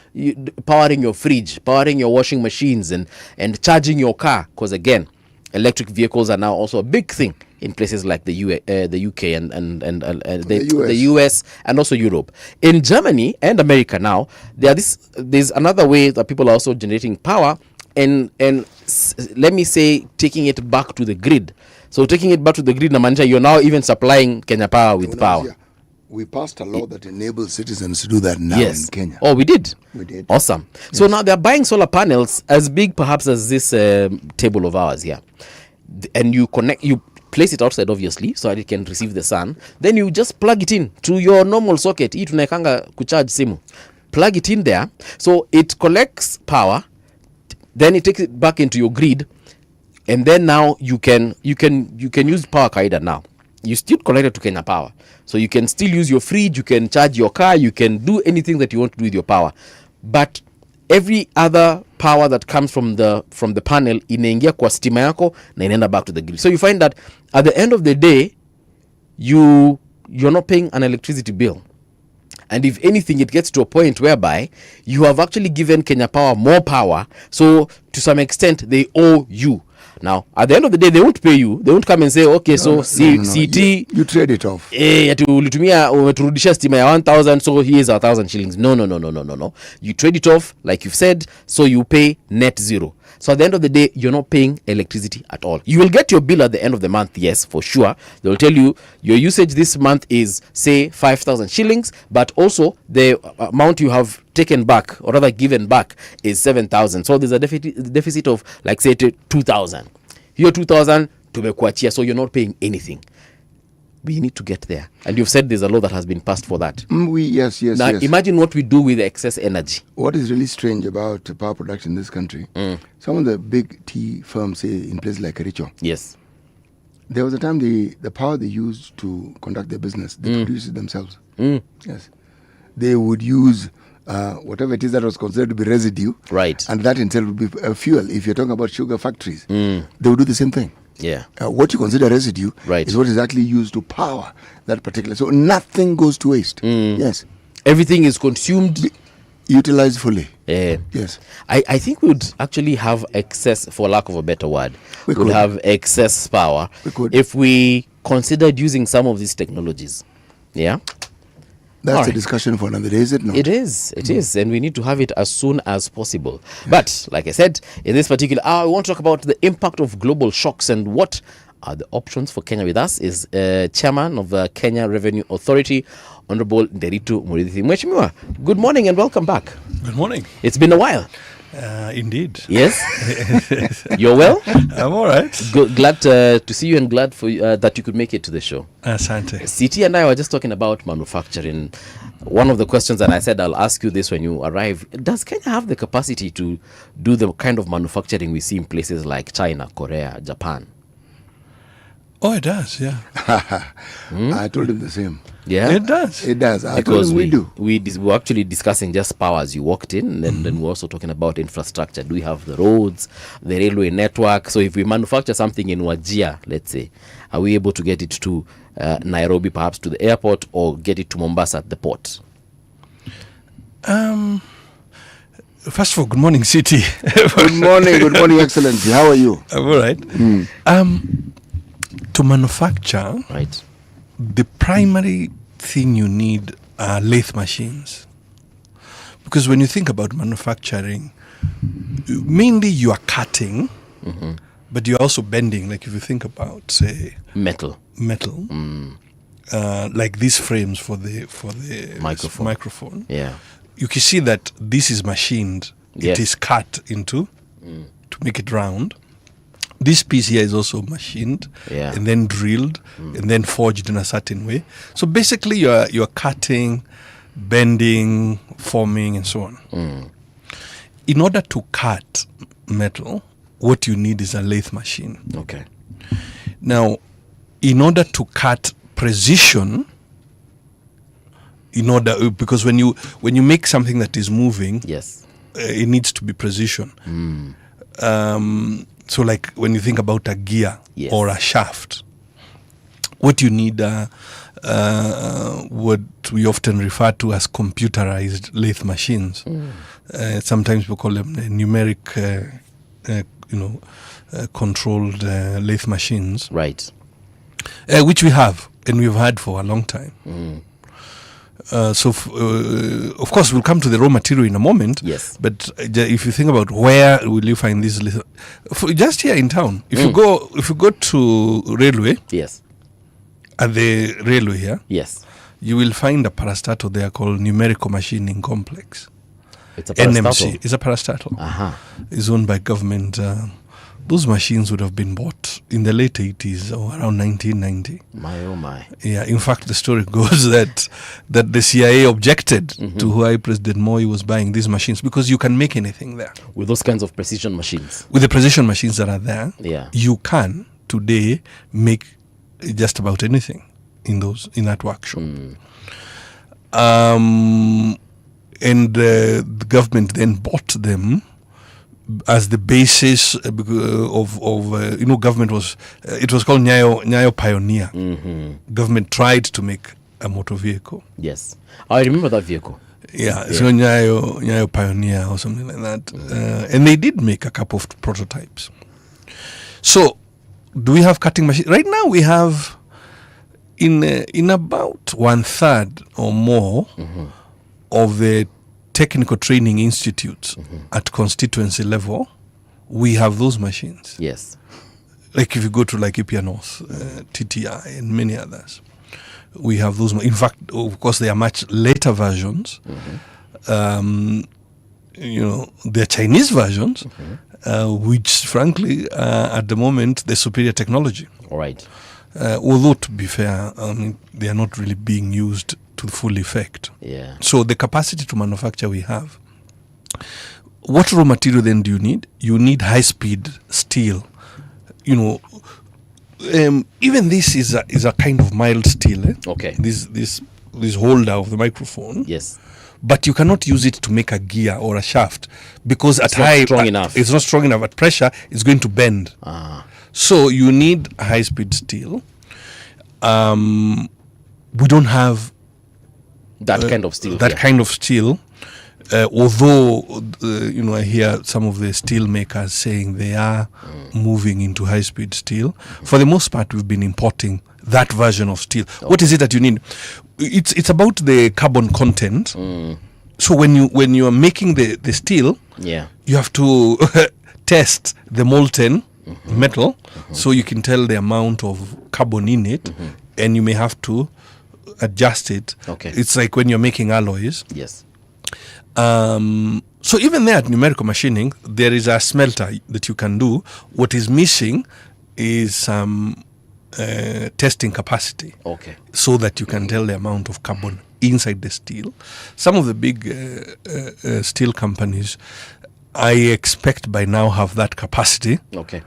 powering your fridge, powering your washing machines, and charging your car. Because again, electric vehicles are now also a big thing in places like the UK and the US and also Europe. In Germany and America now, there's another way that people are also generating power, and let me say, taking it back to the grid. So taking it back to the grid, Namanja, you're now even supplying Kenya Power with power. We passed a law that enables citizens to do that now in Kenya. Oh, we did? We did. Awesome. Yes. So now they're buying solar panels as big perhaps as this table of ours here. And you place it outside, obviously, so that it can receive the sun. Then you just plug it in to your normal socket. Hii tunaekanga kucharge simu. Plug it in there. So it collects power. Then it takes it back into your grid. And then now you can use power kaida now. You still connected to Kenya Power. So you can still use your fridge, you can charge your car, you can do anything that you want to do with your power. But every other power that comes from the panel inaingia kwa stima yako na inaenda back to the grid. So you find that at the end of the day, you're not paying an electricity bill. And if anything, it gets to a point whereby you have actually given Kenya Power more power. So to some extent, they owe you. Now, at the end of the day, they won't pay you. They won't come and say, okay, CT... You trade it off. Ulitumia umeturudisha stima ya 1,000, so here's 1,000 shillings. No. You trade it off, like you've said, so you pay net zero. So at the end of the day, you're not paying electricity at all. You will get your bill at the end of the month, yes, for sure. They'll tell you your usage this month is, say, 5,000 shillings, but also the amount you have taken back, or rather given back, is 7,000. So there's a deficit of, like, say, 2,000. Your 2,000 tumekuachia, so you're not paying anything. We need to get there. And you've said there's a law that has been passed for that. Yes. Now, imagine what we do with the excess energy. What is really strange about power production in this country, some of the big tea firms, say, in places like Kericho. Yes. There was a time the power they used to conduct their business, they produced it themselves. Yes. They would use whatever it is that was considered to be residue. Right. And that in itself would be fuel. If you're talking about sugar factories, they would do the same thing. Yeah. What you consider residue is what is actually used to power that particular. So nothing goes to waste. Yes. Everything is consumed. Utilized fully. Yes. I think we would actually have excess, for lack of a better word. We could have excess power if we considered using some of these technologies. Yeah. That's All a right. discussion for another day, is it not? It is, and we need to have it as soon as possible. But, like I said, in this particular hour, I want to talk about the impact of global shocks and what are the options for Kenya. With us is Chairman of the Kenya Revenue Authority, Honorable Nderitu Muriithi. Mheshimiwa, good morning and welcome back. Good morning. It's been a while. Indeed. Yes? You're well? I'm all right. Glad to see you and glad for that you could make it to the show. Asante. CT and I were just talking about manufacturing. One of the questions, and I said I'll ask you this when you arrive, does Kenya have the capacity to do the kind of manufacturing we see in places like China, Korea, Japan? Oh, it does, yeah. I told him the same. Yeah? It does. It does. I told Because him we do. we were actually discussing just power as you walked in, and then we're also talking about infrastructure. Do we have the roads, the railway network? So if we manufacture something in Wajir, let's say, are we able to get it to Nairobi, perhaps to the airport, or get it to Mombasa at the port? First of all, good morning, City. Good morning, Excellency. How are you? I'm all right. To manufacture, Right. the primary thing you need are lathe machines. Because when you think about manufacturing, mainly you are cutting, but you're also bending. Like if you think about, say, Metal. like these frames for the microphone. Yeah. You can see that this is machined. Yes. It is cut into to make it round. This piece here is also machined and then drilled and then forged in a certain way. So basically, you're cutting, bending, forming, and so on. In order to cut metal, what you need is a lathe machine. Okay. Now, in order to cut precision, because when you make something that is moving, Yes. It needs to be precision. So like when you think about a gear or a shaft, what you need are what we often refer to as computerized lathe machines. Sometimes we call them numeric controlled lathe machines. Right. Which we have and we've had for a long time. Of course, we'll come to the raw material in a moment. Yes. But if you think about where will you find these, just here in town, if you go to railway, Yes. at the railway here, Yes. you will find a parastatal there called Numerical Machining Complex. It's a parastatal. NMC. It's a parastatal. It's owned by government. Those machines would have been bought in the late 80s or around 1990. My, oh my. Yeah, in fact, the story goes that the CIA objected to why President Moi was buying these machines because you can make anything there. With those kinds of precision machines. With the precision machines that are there, Yeah. you can today make just about anything in that workshop. And the government then bought them as the basis of government was it was called Nyayo Pioneer. Government tried to make a motor vehicle. Yes. I remember that vehicle. Yeah. So Nyayo Pioneer or something like that. And they did make a couple of prototypes. So do we have cutting machines? Right now we have in about 1/3 or more of the technical training institutes at constituency level, we have those machines. Yes. Like if you go to like Ipia North, TTI, and many others, we have those. In fact, of course, they are much later versions. They're Chinese versions, which, frankly, at the moment, the superior technology. All right. Although, to be fair, they are not really being used to full effect. Yeah. So the capacity to manufacture we have. What raw material then do you need? You need high-speed steel. Even this is a kind of mild steel. Okay. This holder of the microphone. Yes. But you cannot use it to make a gear or a shaft because It's not strong enough. It's not strong enough. At pressure, it's going to bend. So you need high-speed steel. We don't have that kind of steel. That kind of steel. Although, I hear some of the steel makers saying they are moving into high-speed steel. For the most part, we've been importing that version of steel. Okay. What is it that you need? It's about the carbon content. So when you are making the steel, you have to test the molten metal, so you can tell the amount of carbon in it, and you may have to adjust it. Okay. It's like when you're making alloys. Yes. So even there at numerical machining, there is a smelter that you can do. What is missing is some testing capacity. Okay. So that you can tell the amount of carbon inside the steel. Some of the big steel companies, I expect by now have that capacity. Okay.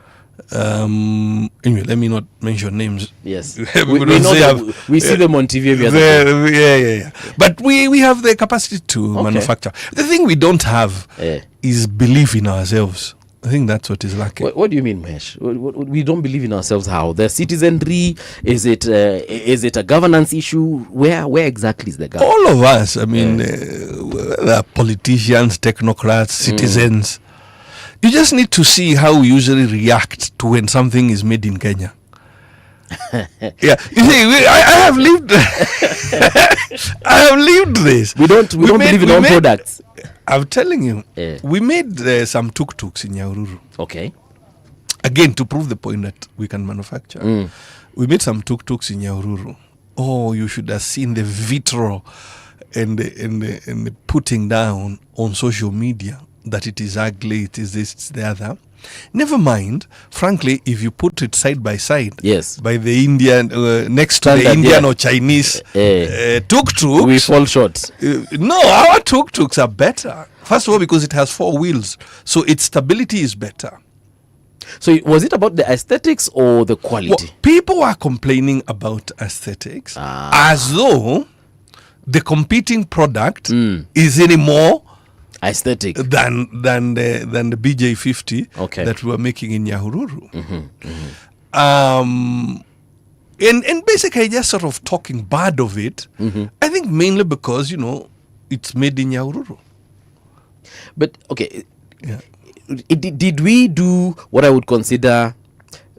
Anyway, let me not mention names. Yes. we see them on TV every other day. Yeah. But we have the capacity to manufacture. The thing we don't have is belief in ourselves. I think that's what is lacking. What do you mean, Mesh? We don't believe in ourselves. How? The citizenry? Is it a governance issue? Where exactly is the gap? All of us. I mean, the politicians, technocrats, citizens. You just need to see how we usually react to when something is made in Kenya. Yeah, you see, I have lived. I have lived this. We don't believe in our products. I'm telling you, we made some tuk-tuks in Nyahururu. Okay. Again, to prove the point that we can manufacture. We made some tuk-tuks in Nyahururu. Oh, you should have seen the vitriol and the putting down on social media that it is ugly, it is this, it's the other. Never mind, frankly, if you put it side by side, by the Indian, next to the Indian or Chinese tuk-tuks, we fall short. No, our tuk-tuks are better. First of all, because it has 4 wheels, so its stability is better. So was it about the aesthetics or the quality? Well, people are complaining about aesthetics as though the competing product is any more aesthetic than the BJ50 that we were making in Nyahururu. And basically just sort of talking bad of it, I think mainly because, it's made in Nyahururu. But, did we do what I would consider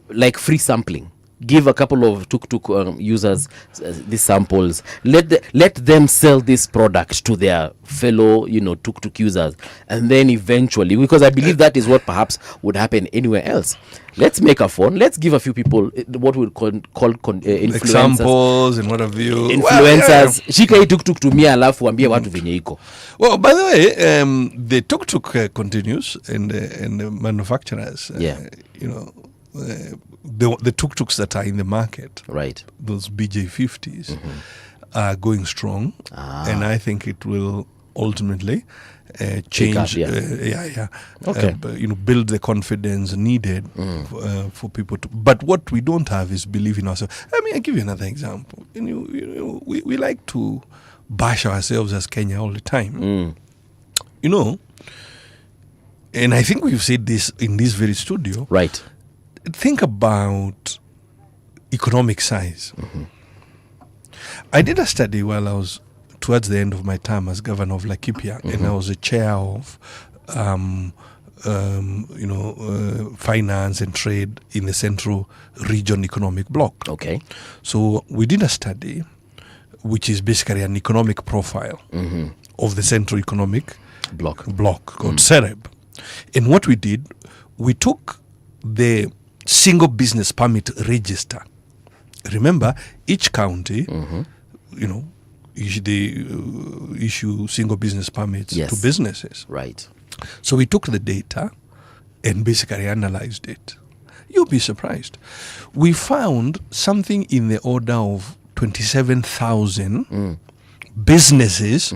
like free sampling? Give a couple of tuk-tuk users these samples. Let them sell this product to their fellow, tuk-tuk users, and then eventually, because I believe that is what perhaps would happen anywhere else. Let's make a phone. Let's give a few people what we call influencers. Examples and what have you. Influencers. Shika hii tuk-tuk tumia alafu wambie watu venye iko. Well, by the way, the tuk-tuk continues, and the manufacturers, the tuk-tuks that are in the market, right? Those BJ50s are going strong, and I think it will ultimately change. Build the confidence needed for people to. But what we don't have is belief in ourselves. I mean, I give you another example. We like to bash ourselves as Kenya all the time. And I think we've said this in this very studio, right? Think about economic size. I did a study while I was towards the end of my term as governor of Laikipia, and I was a chair of finance and trade in the Central Region Economic Bloc. Okay. So we did a study, which is basically an economic profile of the Central Economic Bloc called CEREB. And what we did, we took the single business permit register. Remember, each county, issue single business permits to businesses. Right. So we took the data and basically analyzed it. You'll be surprised. We found something in the order of 27,000 businesses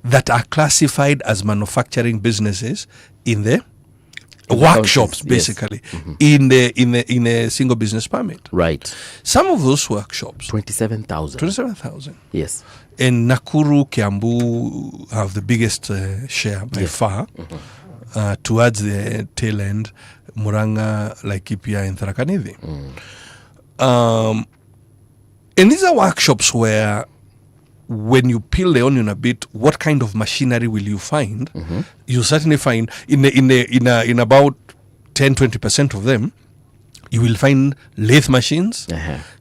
that are classified as manufacturing businesses in the workshops, basically, in a single business permit. Right. Some of those workshops, 27,000. Yes. And Nakuru, Kiambu have the biggest share by far. Towards the tail end, Muranga, Laikipia, and Tharaka Nithi. And these are workshops where when you peel the onion a bit, what kind of machinery will you find? You certainly find in about 10-20% of them, you will find lathe machines.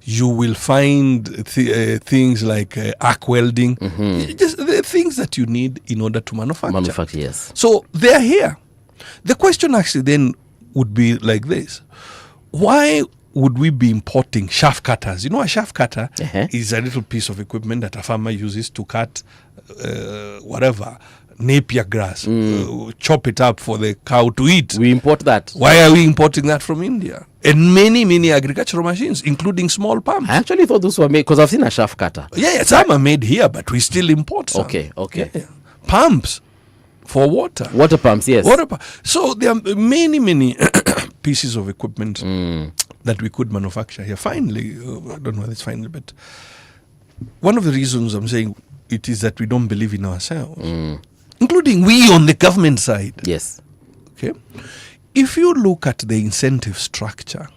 You will find things like arc welding, just the things that you need in order to manufacture. Yes. So they are here. The question actually then would be like this: why would we be importing shaft cutters? You know, a shaft cutter is a little piece of equipment that a farmer uses to cut whatever, napier grass, chop it up for the cow to eat. We import that. Why are we importing that from India? And many agricultural machines, including small pumps. I actually thought those were made, because I've seen a shaft cutter. Yeah, some are made here, but we still import some. Okay. Yeah. Pumps for water. Water pumps, yes. So there are many pieces of equipment that we could manufacture here. Finally, I don't know whether it's finally, but one of the reasons I'm saying it is that we don't believe in ourselves, including we on the government side. Yes. Okay. If you look at the incentive structure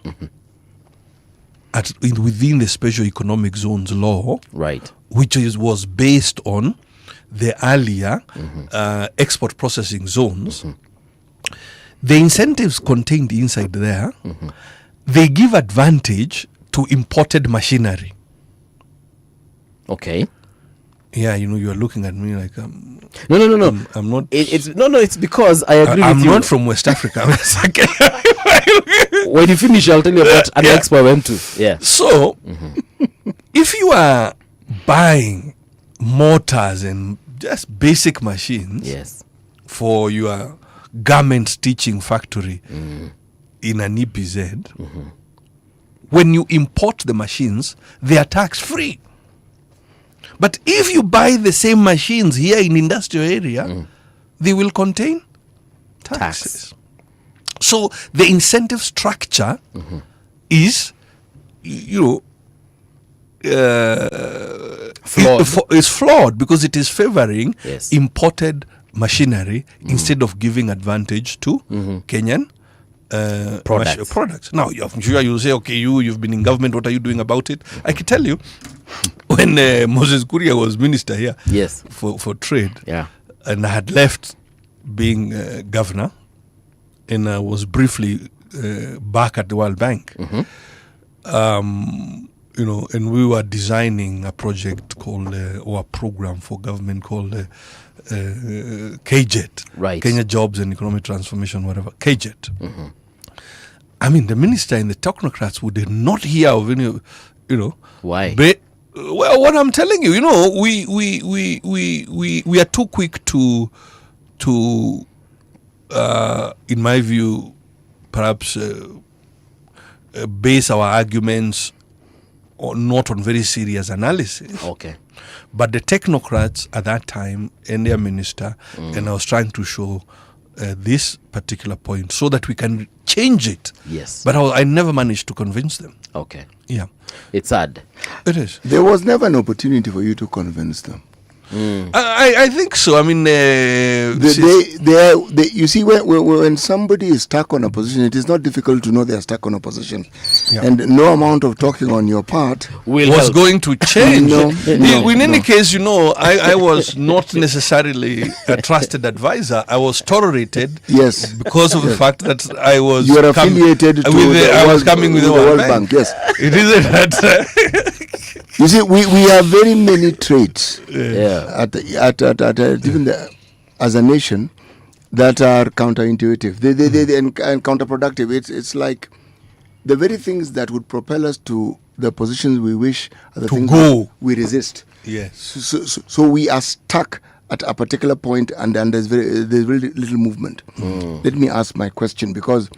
within the special economic zones law, right, which was based on the earlier export processing zones, the incentives contained inside there, they give advantage to imported machinery. Okay. Yeah, you know, you are looking at me like No. I'm not. It's because I agree with you. I'm not from West Africa. When you finish, I'll tell you about an expo I went to. Yeah. So, if you are buying mortars and just basic machines, yes, for your garment stitching factory in an EPZ, when you import the machines, they are tax free. But if you buy the same machines here in industrial area, they will contain taxes. So the incentive structure is, flawed because it is favoring imported machinery instead of giving advantage to Kenyan products. Now, I'm sure you'll say, okay, you've been in government, what are you doing about it? I can tell you, when Moses Kuria was minister here for trade, and I had left being governor, and I was briefly back at the World Bank, and we were designing a project called, or a program for government called KJET, right? Kenya Jobs and Economic Transformation, whatever, KJET. I mean, the minister and the technocrats would not hear of any, Why? Well, what I'm telling you, we are too quick to in my view, perhaps base our arguments not on very serious analysis. Okay. But the technocrats at that time and their minister, and I was trying to show this particular point so that we can change it. Yes. But I never managed to convince them. Okay. Yeah. It's sad. It is. There was never an opportunity for you to convince them. I think so. I mean, you see, when somebody is stuck on a position, it is not difficult to know they are stuck on a position, and no amount of talking on your part was going to change. In any case, I was not necessarily a trusted advisor. I was tolerated, because of the fact that I was. You are affiliated I was coming with the World Bank. Yes, it isn't that. You see, we have very many traits even as a nation that are counterintuitive. They and counterproductive. It's like the very things that would propel us to the positions we wish are the things we resist. Yes. So we are stuck at a particular point, and there's very little movement. Let me ask my question, because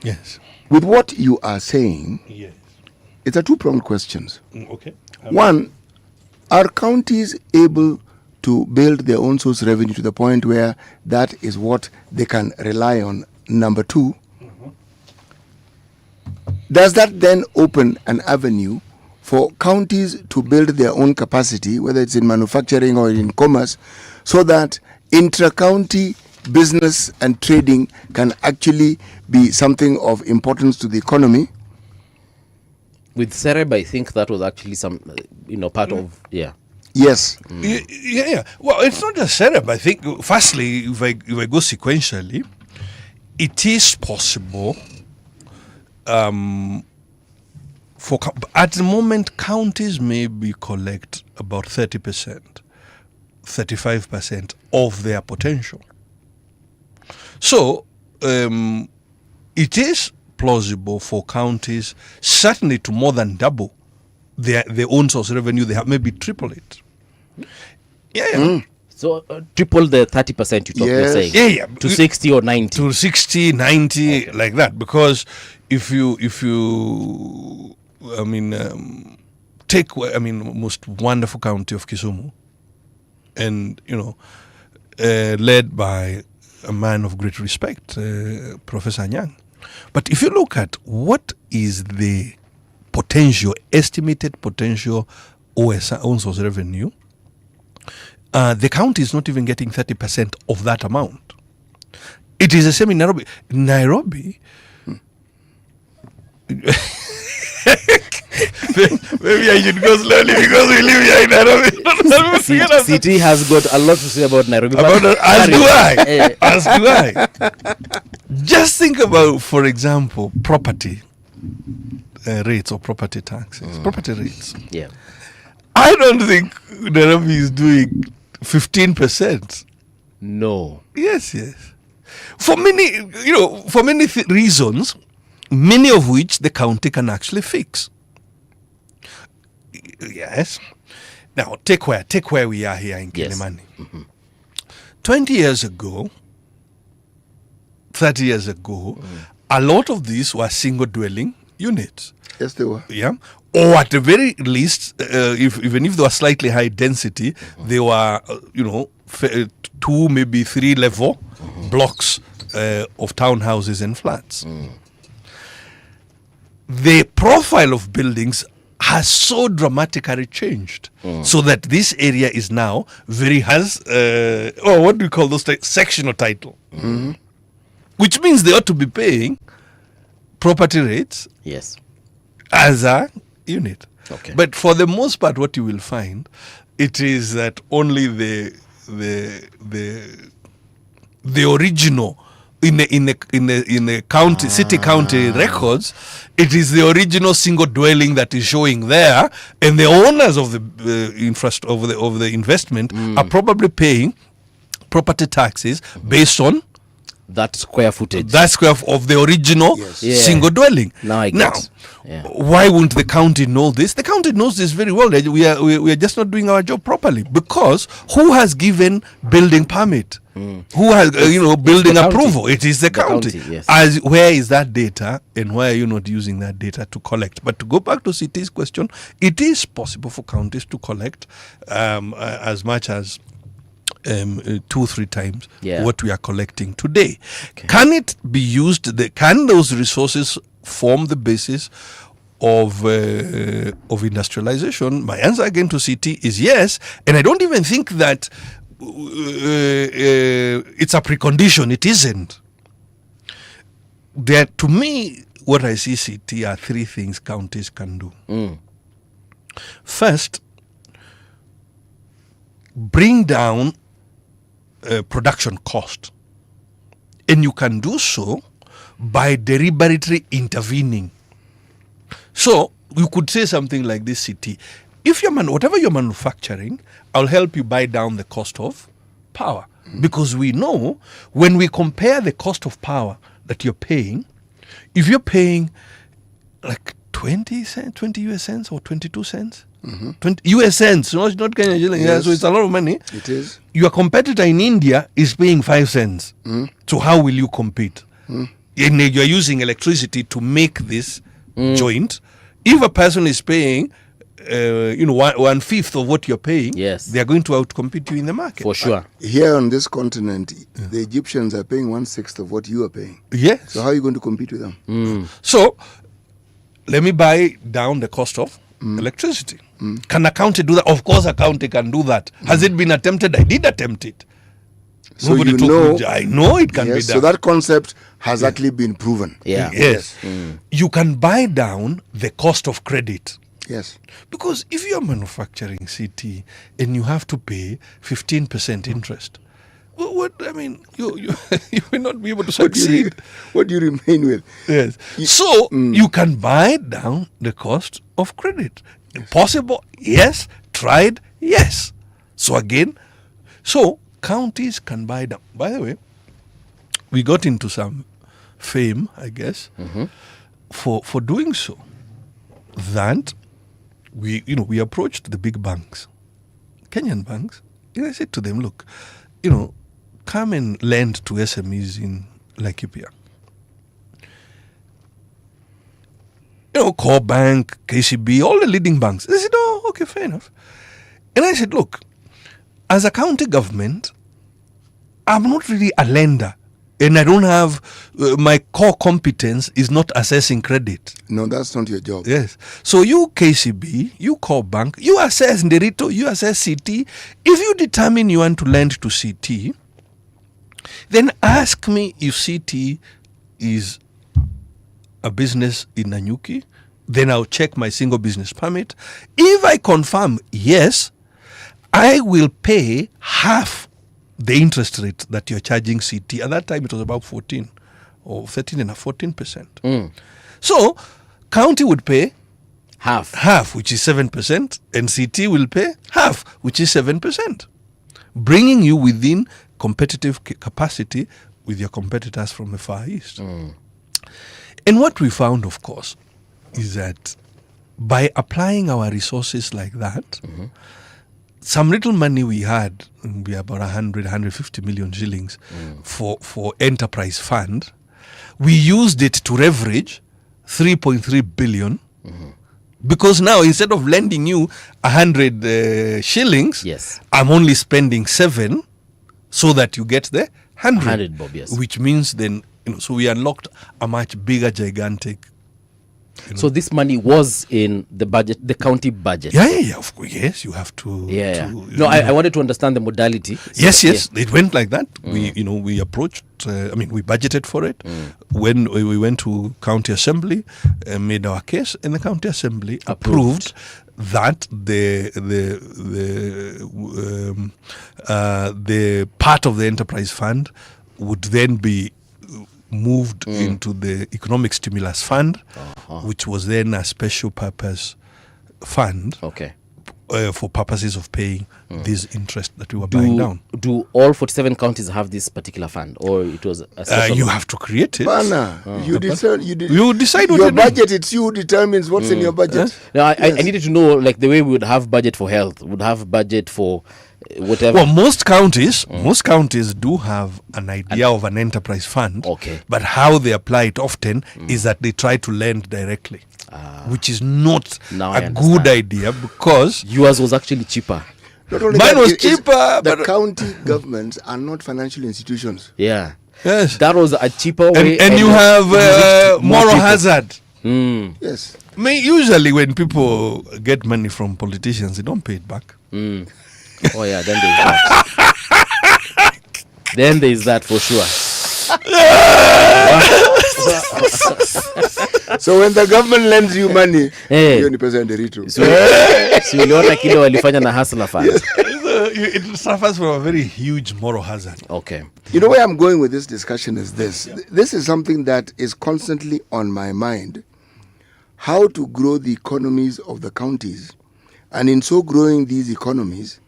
with what you are saying, it's a two-pronged question. Okay. One, are counties able to build their own source revenue to the point where that is what they can rely on? Number two, does that then open an avenue for counties to build their own capacity, whether it's in manufacturing or in commerce, so that intra-county business and trading can actually be something of importance to the economy? With Sereb, I think that was actually some, part of, Yes. Yeah. Well, it's not just setup. I think, firstly, if I go sequentially, it is possible. At the moment, counties maybe collect about 30%, 35% of their potential. So, it is plausible for counties certainly to more than double their own source revenue. They have maybe triple it. Yeah. So triple the 30% you're saying. Yeah. To 60 or 90. To 60, 90, like that. Because if you take most wonderful county of Kisumu, and led by a man of great respect, Professor Nyang. But if you look at what is the estimated potential own source revenue, the county is not even getting 30% of that amount. It is the same in Nairobi. Maybe I should go slowly because we live here in Nairobi. CT has got a lot to say about Nairobi. As do I. Just think about, for example, property rates or property taxes. Property rates. Yeah. I don't think Nairobi is doing 15%. No. Yes. For many, reasons, many of which the county can actually fix. Yes. Now, take where we are here in Kilimani. Yes. 20 years ago, 30 years ago, a lot of these were single dwelling units. Yes, they were. Yeah. Or at the very least, even if they were slightly high density, they were, 2, maybe 3 level blocks of townhouses and flats. The profile of buildings has so dramatically changed, so that this area is now what do we call those sectional title, which means they ought to be paying property rates, yes, as a unit. Okay. But for the most part, what you will find, it is that only the original in the county, city county records, it is the original single dwelling that is showing there, and the owners of the of the investment are probably paying property taxes based on that square footage. That square of the original single dwelling. Now, why won't the county know this? The county knows this very well. We are just not doing our job properly, because who has given building permit? Who has building approval? It is the county. Yes. Where is that data, and why are you not using that data to collect? But to go back to CT's question, it is possible for counties to collect as much as 2-3 times what we are collecting today. Okay. Can it be used? Can those resources form the basis of industrialization? My answer again to CT is yes, and I don't even think that it's a precondition. It isn't. To me, what I see, CT, are 3 things counties can do. First, bring down production cost, and you can do so by deliberately intervening. So you could say something like this, CT: if whatever you're manufacturing, I'll help you buy down the cost of power, because we know when we compare the cost of power that you're paying, if you're paying like 20 US cents or 22 cents. 20 US cents, not Kenya shilling. Yes. So it's a lot of money. It is. Your competitor in India is paying 5 cents. So how will you compete? And you're using electricity to make this joint. If a person is paying 1/5 of what you're paying, they are going to outcompete you in the market. For sure. Here on this continent, the Egyptians are paying 1/6 of what you are paying. Yes. So how are you going to compete with them? So let me buy down the cost of electricity. Can a county do that? Of course a county can do that. Has it been attempted? I did attempt it. So I know it can be done. So that concept has actually been proven. Yeah. Yes. You can buy down the cost of credit. Yes. Because if you're manufacturing CT and you have to pay 15% interest, what I mean, you will not be able to succeed. What do you remain with? Yes. So you can buy down the cost of credit. Possible? Yes. Tried? Yes. So again, counties can buy down. By the way, we got into some fame, I guess, for doing so. That we approached the big banks, Kenyan banks, and I said to them, look, come and lend to SMEs in Laikipia. Core Bank, KCB, all the leading banks. They said, oh, okay, fair enough. And I said, look, as a county government, I'm not really a lender. And I don't have, my core competence is not assessing credit. No, that's not your job. Yes. So you KCB, you Core Bank, you assess Nderito, you assess CT. If you determine you want to lend to CT, then ask me if CT is a business in Nanyuki. Then I'll check my single business permit. If I confirm yes, I will pay half the interest rate that you're charging CT. At that time, it was about 14 or 13 and a 14%. So, county would pay half, which is 7%, and CT will pay half, which is 7%, bringing you within competitive capacity with your competitors from the Far East. And what we found, of course, is that by applying our resources like that, some little money we had, we about 150 million shillings for enterprise fund, we used it to leverage 3.3 billion. Because now instead of lending you 100 shillings, I'm only spending 7 so that you get the 100 Bob, yes. Which means then, so we unlocked a much bigger, gigantic. So this money was in the budget, the county budget. Yeah. Of course, yes, you have to. No, I wanted to understand the modality. So yes, it went like that. We approached. We budgeted for it. When we went to county assembly, made our case, and the county assembly approved that the part of the enterprise fund would then be moved into the economic stimulus fund, which was then a special purpose fund for purposes of paying this interest that we were buying down. Do all 47 counties have this particular fund, or it was a you have to create it. You decide what your budget. It's you who determines what's in your budget. No, I needed to know, like the way we would have budget for health, would have budget for whatever. Well, most counties do have an idea of an enterprise fund. But how they apply it often is that they try to lend directly, which is not a good idea, because yours was actually cheaper. Not only mine that, was cheaper. The county governments are not financial institutions. Yeah. Yes. That was a cheaper way. And you have moral hazard. Yes. Usually when people get money from politicians, they don't pay it back. Oh yeah, then there's that. Then there's that for sure. So when the government lends you money, hiyo ni pesa ya Nderito. So uliona kile walifanya na hustler fund. It suffers from a very huge moral hazard. Okay. You know where I'm going with this discussion is this. This is something that is constantly on my mind. How to grow the economies of the counties, and in so growing these economies,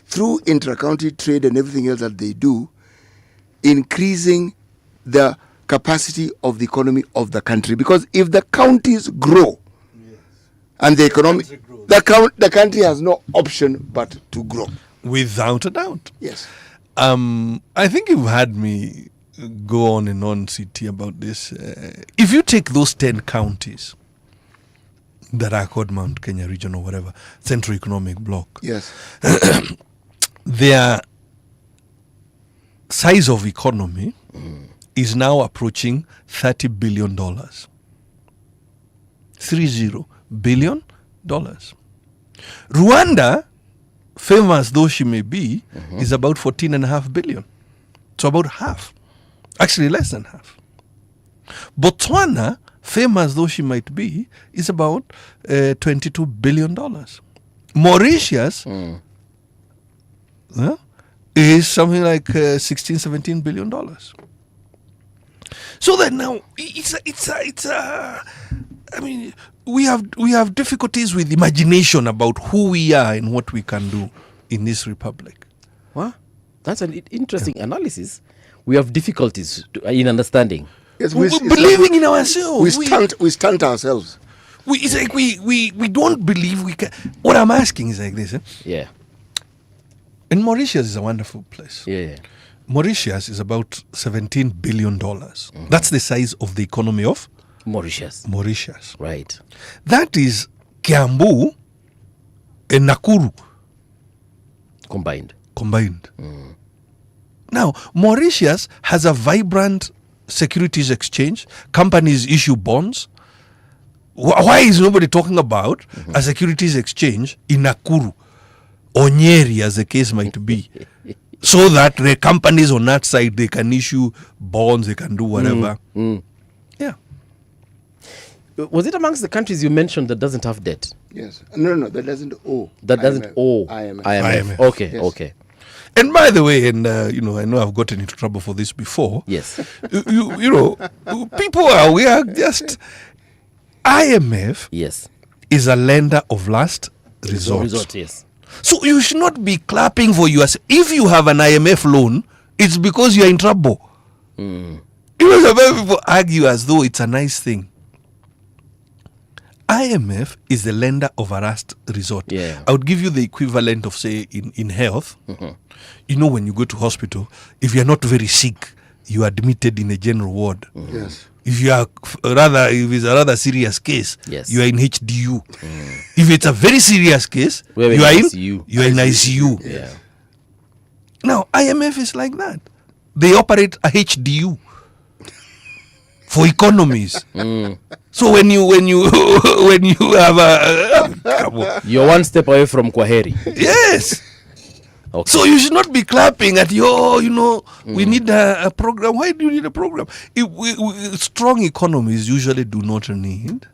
through intra-county trade and everything else that they do, increasing the capacity of the economy of the country. Because if the counties grow, and the economy, the country has no option but to grow. Without a doubt. Yes. I think you've had me go on and on, CT, about this. If you take those 10 counties that are called Mount Kenya region or whatever, Central Economic Bloc. Yes. Their size of economy is now approaching $30 billion. $30 billion. Rwanda, famous though she may be, is about 14.5 billion. So about half. Actually less than half. Botswana famous though she might be, is about $22 billion. Mauritius is something like $16-17 billion. So that now it's I mean, we have difficulties with imagination about who we are and what we can do in this republic. What? That's an interesting analysis. We have difficulties in understanding. Yes, believing in ourselves. We stunt ourselves. It's like we don't believe we can. What I'm asking is like this. Yeah. And Mauritius is a wonderful place. Yeah. Mauritius is about $17 billion. That's the size of the economy of Mauritius. Right. That is Kiambu and Nakuru combined. Now, Mauritius has a vibrant securities exchange. Companies issue bonds. Why is nobody talking about a securities exchange in Nakuru or Nyeri, as the case might be? So that the companies on that side, they can issue bonds, they can do whatever. Yeah. Was it amongst the countries you mentioned that doesn't have debt? Yes. No, that doesn't owe. That doesn't owe. IMF. Okay, Yes. okay. And by the way, and I know I've gotten into trouble for this before. Yes. People we are just IMF. Yes. Is a lender of last resort. Yes. So you should not be clapping for yourself. If you have an IMF loan, it's because you are in trouble. Some people argue as though it's a nice thing. IMF is the lender of a last resort. Yeah. I would give you the equivalent of, say, in health. When you go to hospital, if you're not very sick, you are admitted in a general ward. Yes. If it's a rather serious case, yes, you are in HDU. If it's a very serious case, you are in ICU. Yeah. Now, IMF is like that. They operate a HDU for economies. So when you have you're one step away from Kwaheri. Yes. Okay. So you should not be clapping at we need a program. Why do you need a program? Strong economies usually do not need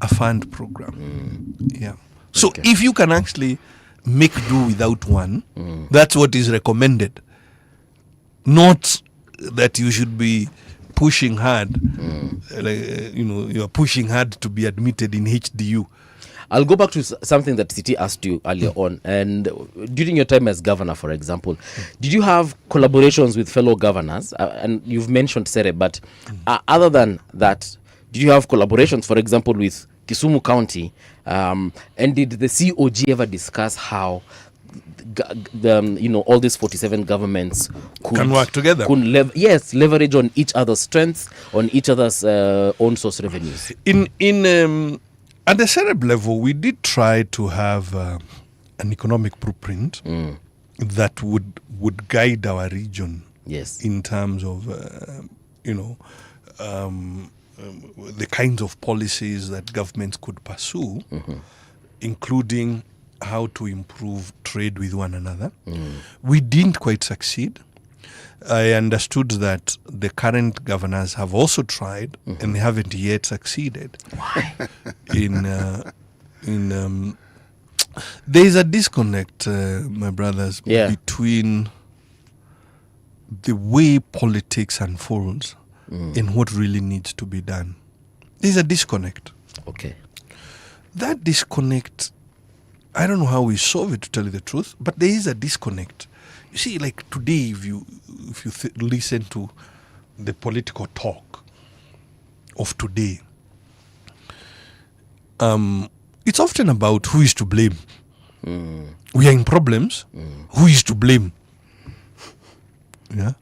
a fund program. Yeah. So if you can actually make do without one, that's what is recommended. Not that you should be pushing hard, you're pushing hard to be admitted in HDU. I'll go back to something that Siti asked you earlier on. And during your time as governor, for example, did you have collaborations with fellow governors? And you've mentioned Sere, but other than that, did you have collaborations, for example, with Kisumu County? And did the COG ever discuss how all these 47 governments can work together? Leverage on each other's strengths, on each other's own source revenues. At the CEREB level, we did try to have an economic blueprint that would guide our region. Yes. In terms of the kinds of policies that governments could pursue, including how to improve trade with one another. We didn't quite succeed. I understood that the current governors have also tried, and they haven't yet succeeded. Why? There is a disconnect, my brothers, between the way politics unfolds and what really needs to be done. There's a disconnect. Okay. That disconnect, I don't know how we solve it, to tell you the truth, but there is a disconnect. You see, like today, if you listen to the political talk of today, it's often about who is to blame. We are in problems. Who is to blame? Yeah,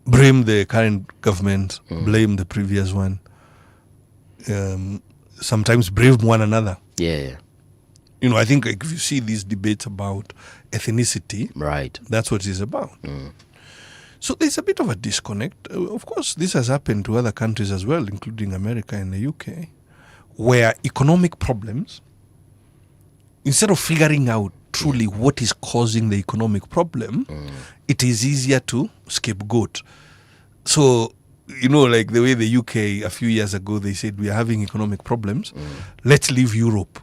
blame the current government. Blame the previous one. Sometimes blame one another. Yeah. I think if you see these debates about ethnicity, right, that's what it is about. So there's a bit of a disconnect. Of course, this has happened to other countries as well, including America and the UK, where economic problems, instead of figuring out truly what is causing the economic problem, it is easier to scapegoat. So you know, like the way the UK a few years ago, they said we are having economic problems. Let's leave Europe.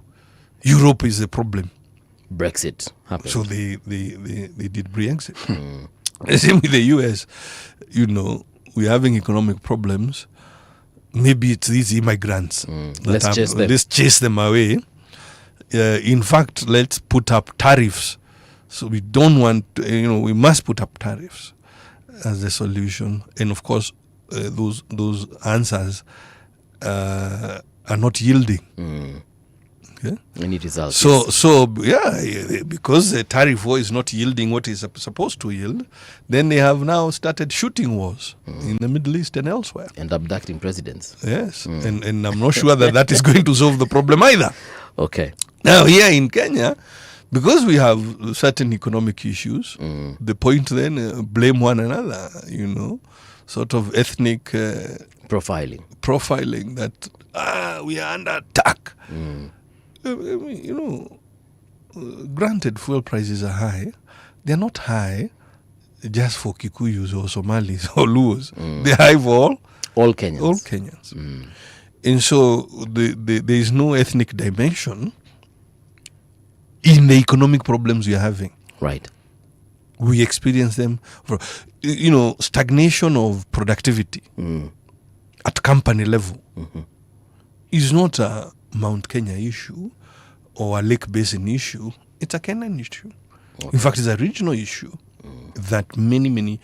Europe is the problem. Brexit happened. So they did Brexit. Same with the US. You know, we're having economic problems. Maybe it's these immigrants. Let's chase them away. In fact, let's put up tariffs. So we don't want, we must put up tariffs as the solution. And of course, those answers are not yielding. Okay? Any results? So because the tariff war is not yielding what is supposed to yield, then they have now started shooting wars in the Middle East and elsewhere. And abducting presidents. Yes, and I'm not sure that is going to solve the problem either. Okay. Now here in Kenya, because we have certain economic issues, the point then blame one another, sort of ethnic profiling that we are under attack. Granted, fuel prices are high. They're not high just for Kikuyus or Somalis or Luos. They're high for all Kenyans. All Kenyans. And so there is no ethnic dimension in the economic problems we are having. Right. We experience them for, stagnation of productivity at company level is not a Mount Kenya issue or a Lake Basin issue. It's a Kenyan issue. Okay. In fact, it's a regional issue that many,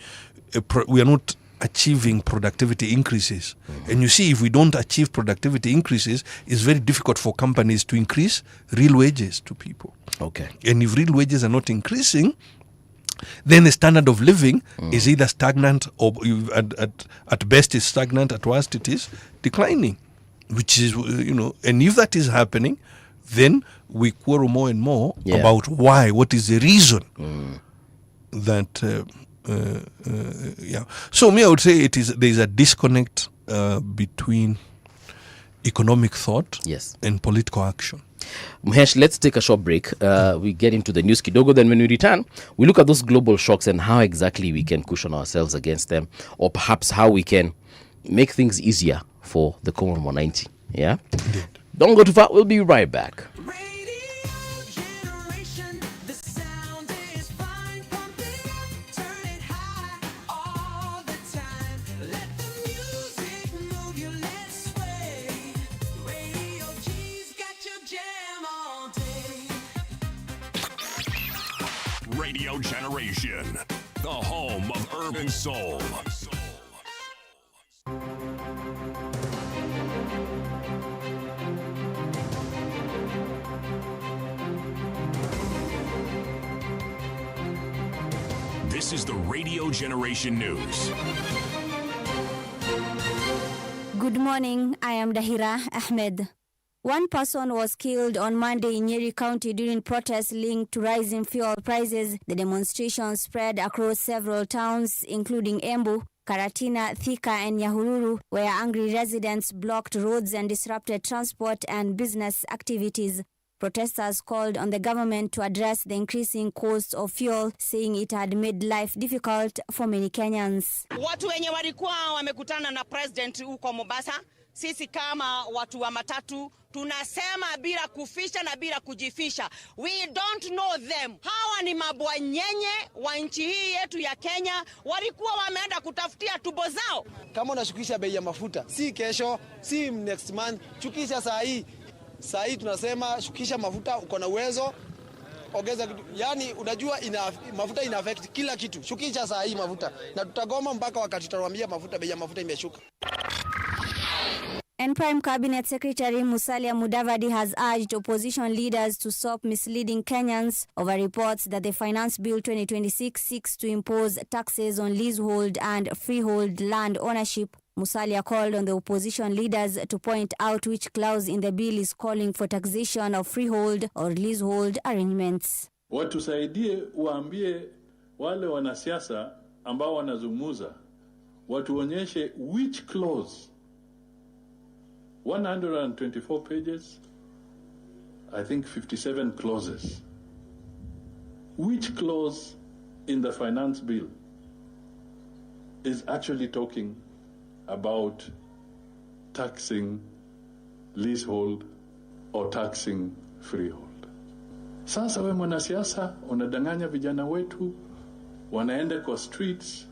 we are not achieving productivity increases. And you see, if we don't achieve productivity increases, it's very difficult for companies to increase real wages to people. Okay. And if real wages are not increasing, then the standard of living is either stagnant or at best is stagnant, at worst it is declining. Which is, and if that is happening, then we quarrel more and more about why, what is the reason that, So me, I would say there is a disconnect between economic thought and political action. Mhesh, let's take a short break. We get into the news kidogo. Then when we return, we look at those global shocks and how exactly we can cushion ourselves against them, or perhaps how we can make things easier for the common 190. Yeah? Indeed. Don't go too far. We'll be right back. Radio Generation, the home of urban soul. This is the Radio Generation News. Good morning, I am Dahira Ahmed. One person was killed on Monday in Nyeri County during protests linked to rising fuel prices. The demonstrations spread across several towns, including Embu, Karatina, Thika, and Nyahururu, where angry residents blocked roads and disrupted transport and business activities. Protesters called on the government to address the increasing cost of fuel, saying it had made life difficult for many Kenyans. Watu wenye walikuwa wamekutana na president huko Mombasa, sisi kama watu wa matatu tunasema bila kufisha na bila kujifisha. We don't know them. Hawa ni mabwanyenye wa nchi hii yetu ya Kenya, walikuwa wameenda kutafutia tubo zao. Kama unashukisha bei ya mafuta, si kesho, si next month, shukisha saa hii. Saa hii tunasema shukisha mafuta, uko na uwezo, ongeza kitu. Yani unajua mafuta ina affect kila kitu. Shukisha saa hii mafuta. Na tutagoma mpaka wakati tutawaambia bei ya mafuta imeshuka. And Prime Cabinet Secretary Musalia Mudavadi has urged opposition leaders to stop misleading Kenyans over reports that the Finance Bill 2026 seeks to impose taxes on leasehold and freehold land ownership. Musalia called on the opposition leaders to point out which clause in the bill is calling for taxation of freehold or leasehold arrangements. Watusaidie waambie wale wanasiasa ambao wanazungumza, watuonyeshe which clause. 124 pages, I think 57 clauses. Which clause in the finance bill is actually talking about taxing leasehold or taxing freehold. Sasa we mwanasiasa unadanganya vijana wetu, wanaenda kwa streets,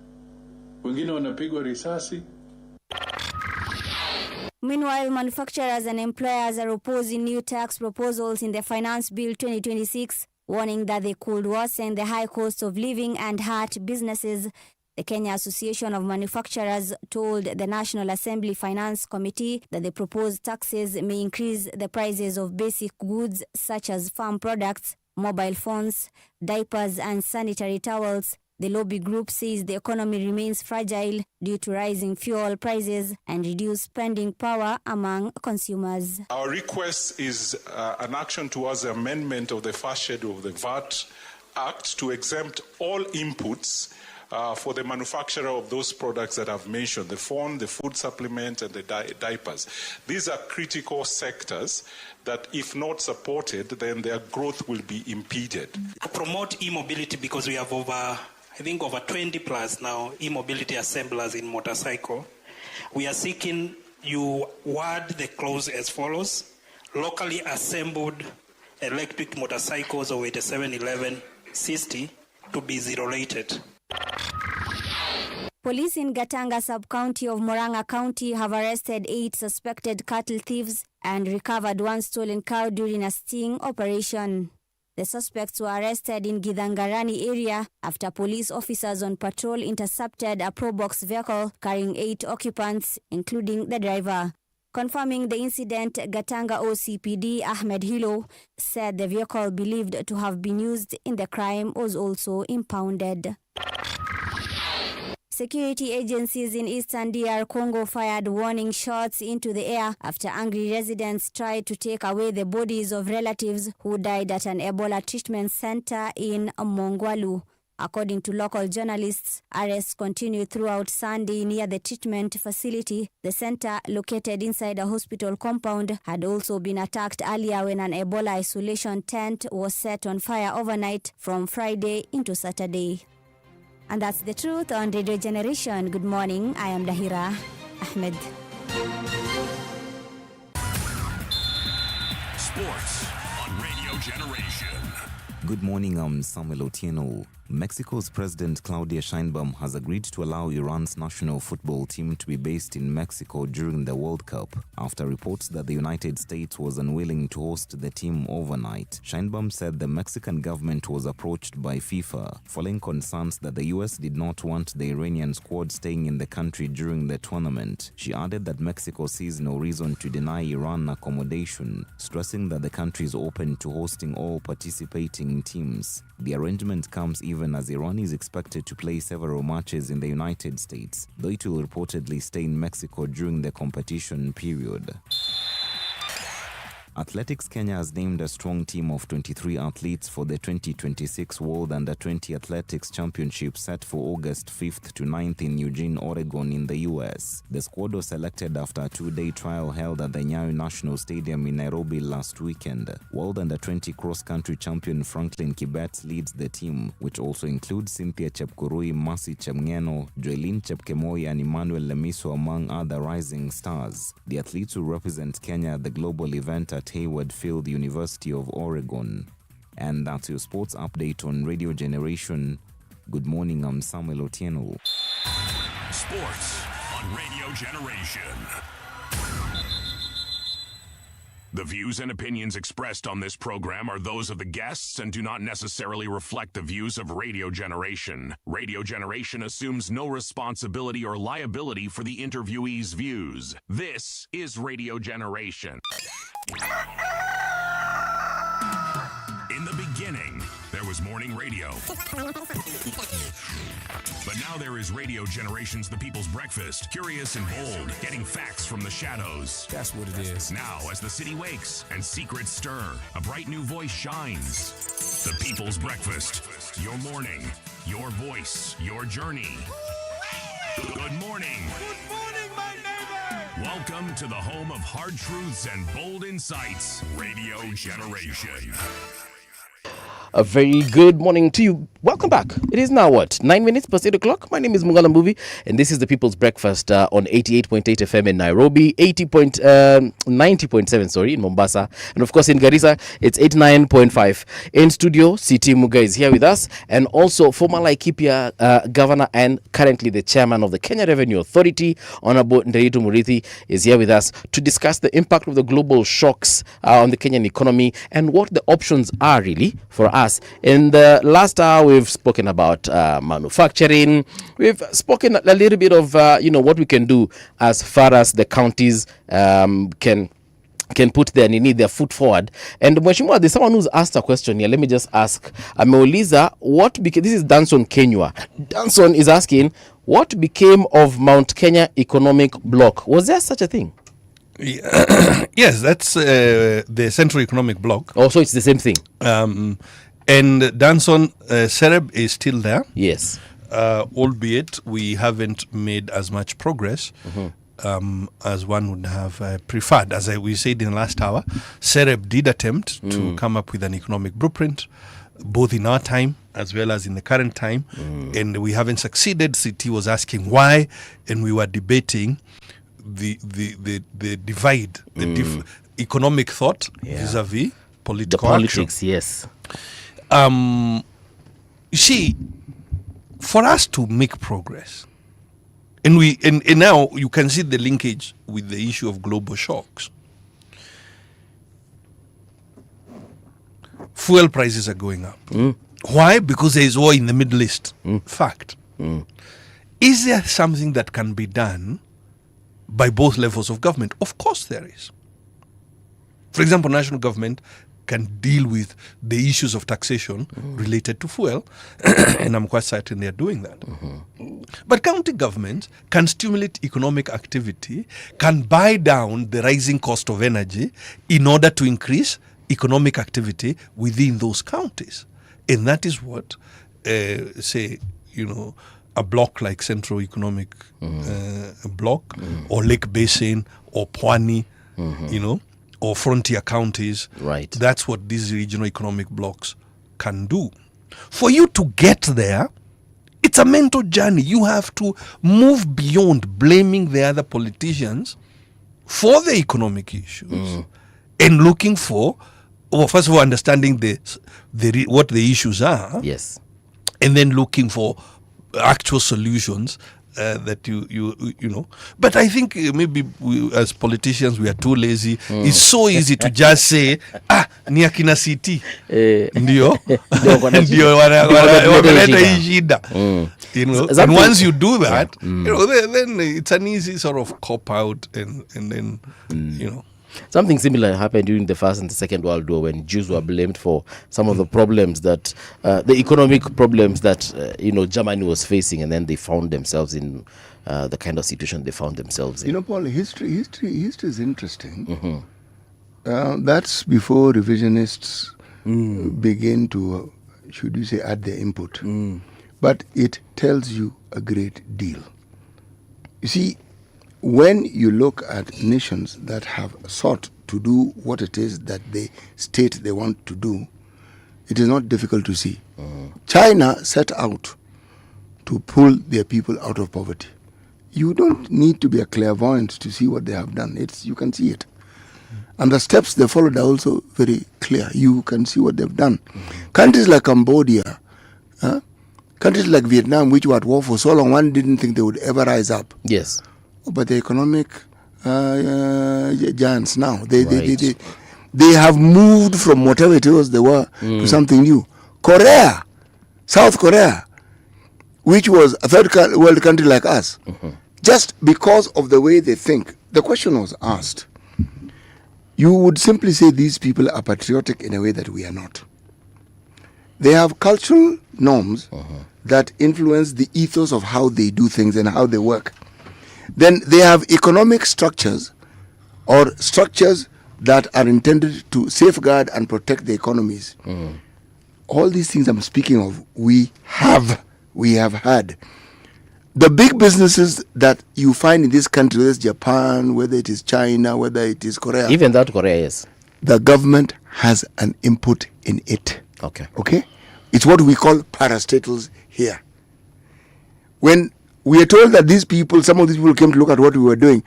wengine wanapigwa risasi. Meanwhile, manufacturers and employers are opposing new tax proposals in the Finance Bill 2026, warning that they could worsen the high cost of living and hurt businesses. The Kenya Association of Manufacturers told the National Assembly Finance Committee that the proposed taxes may increase the prices of basic goods such as farm products, mobile phones, diapers and sanitary towels. The lobby group says the economy remains fragile due to rising fuel prices and reduced spending power among consumers. Our request is an action towards the amendment of the first schedule of the VAT Act to exempt all inputs for the manufacturer of those products that I've mentioned, the phone, the food supplement, and the diapers. These are critical sectors that if not supported, then their growth will be impeded. To promote e-mobility, because we have over 20 plus now e-mobility assemblers in motorcycle, we are seeking you word the clause as follows: locally assembled electric motorcycles of 8711 60 to be zero-rated. Police in Gatanga sub-county of Murang'a County have arrested 8 suspected cattle thieves and recovered 1 stolen cow during a sting operation. The suspects were arrested in Githangarani area after police officers on patrol intercepted a Probox vehicle carrying 8 occupants, including the driver. Confirming the incident, Gatanga OCPD Ahmed Hilo said the vehicle believed to have been used in the crime was also impounded. Security agencies in eastern DR Congo fired warning shots into the air after angry residents tried to take away the bodies of relatives who died at an Ebola treatment center in Mongwalu. According to local journalists, arrests continued throughout Sunday near the treatment facility. The center, located inside a hospital compound, had also been attacked earlier when an Ebola isolation tent was set on fire overnight from Friday into Saturday. And that's the truth on Radio Generation. Good morning. I am Dahira Ahmed. Sports on Radio Generation. Good morning, I'm Samuel Otieno. Mexico's President Claudia Sheinbaum has agreed to allow Iran's national football team to be based in Mexico during the World Cup, after reports that the United States was unwilling to host the team overnight. Sheinbaum said the Mexican government was approached by FIFA, following concerns that the US did not want the Iranian squad staying in the country during the tournament. She added that Mexico sees no reason to deny Iran accommodation, stressing that the country is open to hosting all participating teams. The arrangement comes even as Iran is expected to play several matches in the United States, though it will reportedly stay in Mexico during the competition period. Athletics Kenya has named a strong team of 23 athletes for the 2026 World Under-20 Athletics Championship set for August 5th to 9th in Eugene, Oregon in the US. The squad was selected after a 2-day trial held at the Nyayo National Stadium in Nairobi last weekend. World Under-20 cross-country champion Franklin Kibet leads the team, which also includes Cynthia Chepkurui, Mercy Chemngeno, Joylene Chepkemoi and Emmanuel Lemiso among other rising stars. The athletes will represent Kenya at the global event at Hayward Field, University of Oregon. And that's your sports update on Radio Generation. Good morning, I'm Samuel Otieno. Sports on Radio Generation. The views and opinions expressed on this program are those of the guests and do not necessarily reflect the views of Radio Generation. Radio Generation assumes no responsibility or liability for the interviewee's views. This is Radio Generation. In the beginning, there was morning radio. But now there is Radio Generation's The People's Breakfast, curious and bold, getting facts from the shadows. That's what it is. Now, as the city wakes and secrets stir, a bright new voice shines. The People's Breakfast, your morning, your voice, your journey. Good morning. Good morning, my neighbor. Welcome to the home of hard truths and bold insights, Radio Generation. A very good morning to you. Welcome back. It is now what? 9 minutes past 8 o'clock. My name is Mungala Mbuvi, and this is the People's Breakfast on 88.8 FM in Nairobi, 90.7 in Mombasa, and of course in Garissa, it's 89.5. In studio, CT Muga is here with us, and also former Laikipia governor and currently the chairman of the Kenya Revenue Authority, Honorable Nderitu Murithi, is here with us to discuss the impact of the global shocks on the Kenyan economy and what the options are really for us. In the last hour, we've spoken about manufacturing. We've spoken a little bit of what we can do as far as the counties can put their foot forward. And Mheshimiwa, there's someone who's asked a question here. Let me just ask. Ameuliza, this is Danson Kenywa. Danson is asking, what became of Mount Kenya Economic Bloc? Was there such a thing? Yes, that's the Central Economic Bloc. Oh, so it's the same thing. And Danson, Sereb is still there. Yes. Albeit we haven't made as much progress as one would have preferred. As we said in the last hour, Sereb did attempt to come up with an economic blueprint, both in our time as well as in the current time, and we haven't succeeded. City was asking why, and we were debating the divide, the economic thought vis-a-vis political politics, action. Yes. You see, for us to make progress, and now you can see the linkage with the issue of global shocks. Fuel prices are going up. Why? Because there is war in the Middle East. Fact. Is there something that can be done by both levels of government? Of course there is. For example, national government can deal with the issues of taxation related to fuel, and I'm quite certain they're doing that. But county governments can stimulate economic activity, can buy down the rising cost of energy in order to increase economic activity within those counties. And that is what, a block like Central Economic Block or Lake Basin or Pwani, or frontier counties. Right. That's what these regional economic blocks can do. For you to get there, it's a mental journey. You have to move beyond blaming the other politicians for the economic issues and looking for, first of all, understanding what the issues are. Yes. And then looking for actual solutions that you know. But I think maybe we, as politicians, we are too lazy. It's so easy to just say, ni akina CT ndio ndio wanaleta hii shida. You know, and once you do that, then it's an easy sort of cop out, and then Something similar happened during the First and the Second World War when Jews were blamed for some of the problems that, the economic problems that, Germany was facing, and then they found themselves in the kind of situation they found themselves in. Paul, history is interesting. That's before revisionists begin to, should you say, add their input. But it tells you a great deal. You see, when you look at nations that have sought to do what it is that they state they want to do, it is not difficult to see. China set out to pull their people out of poverty. You don't need to be a clairvoyant to see what they have done. You can see it. And the steps they followed are also very clear. You can see what they've done. Countries like Cambodia, countries like Vietnam, which were at war for so long, one didn't think they would ever rise up. Yes. But the economic giants now, they have moved from whatever it was they were to something new. Korea, South Korea, which was a third world country like us, just because of the way they think. The question was asked. You would simply say these people are patriotic in a way that we are not. They have cultural norms that influence the ethos of how they do things and how they work. Then they have economic structures or structures that are intended to safeguard and protect the economies. All these things I'm speaking of, we have had. The big businesses that you find in this country, whether it's Japan, whether it is China, whether it is Korea. Even that Korea, yes. The government has an input in it. Okay. Okay? It's what we call parastatals here. When we are told that these people, some of these people came to look at what we were doing,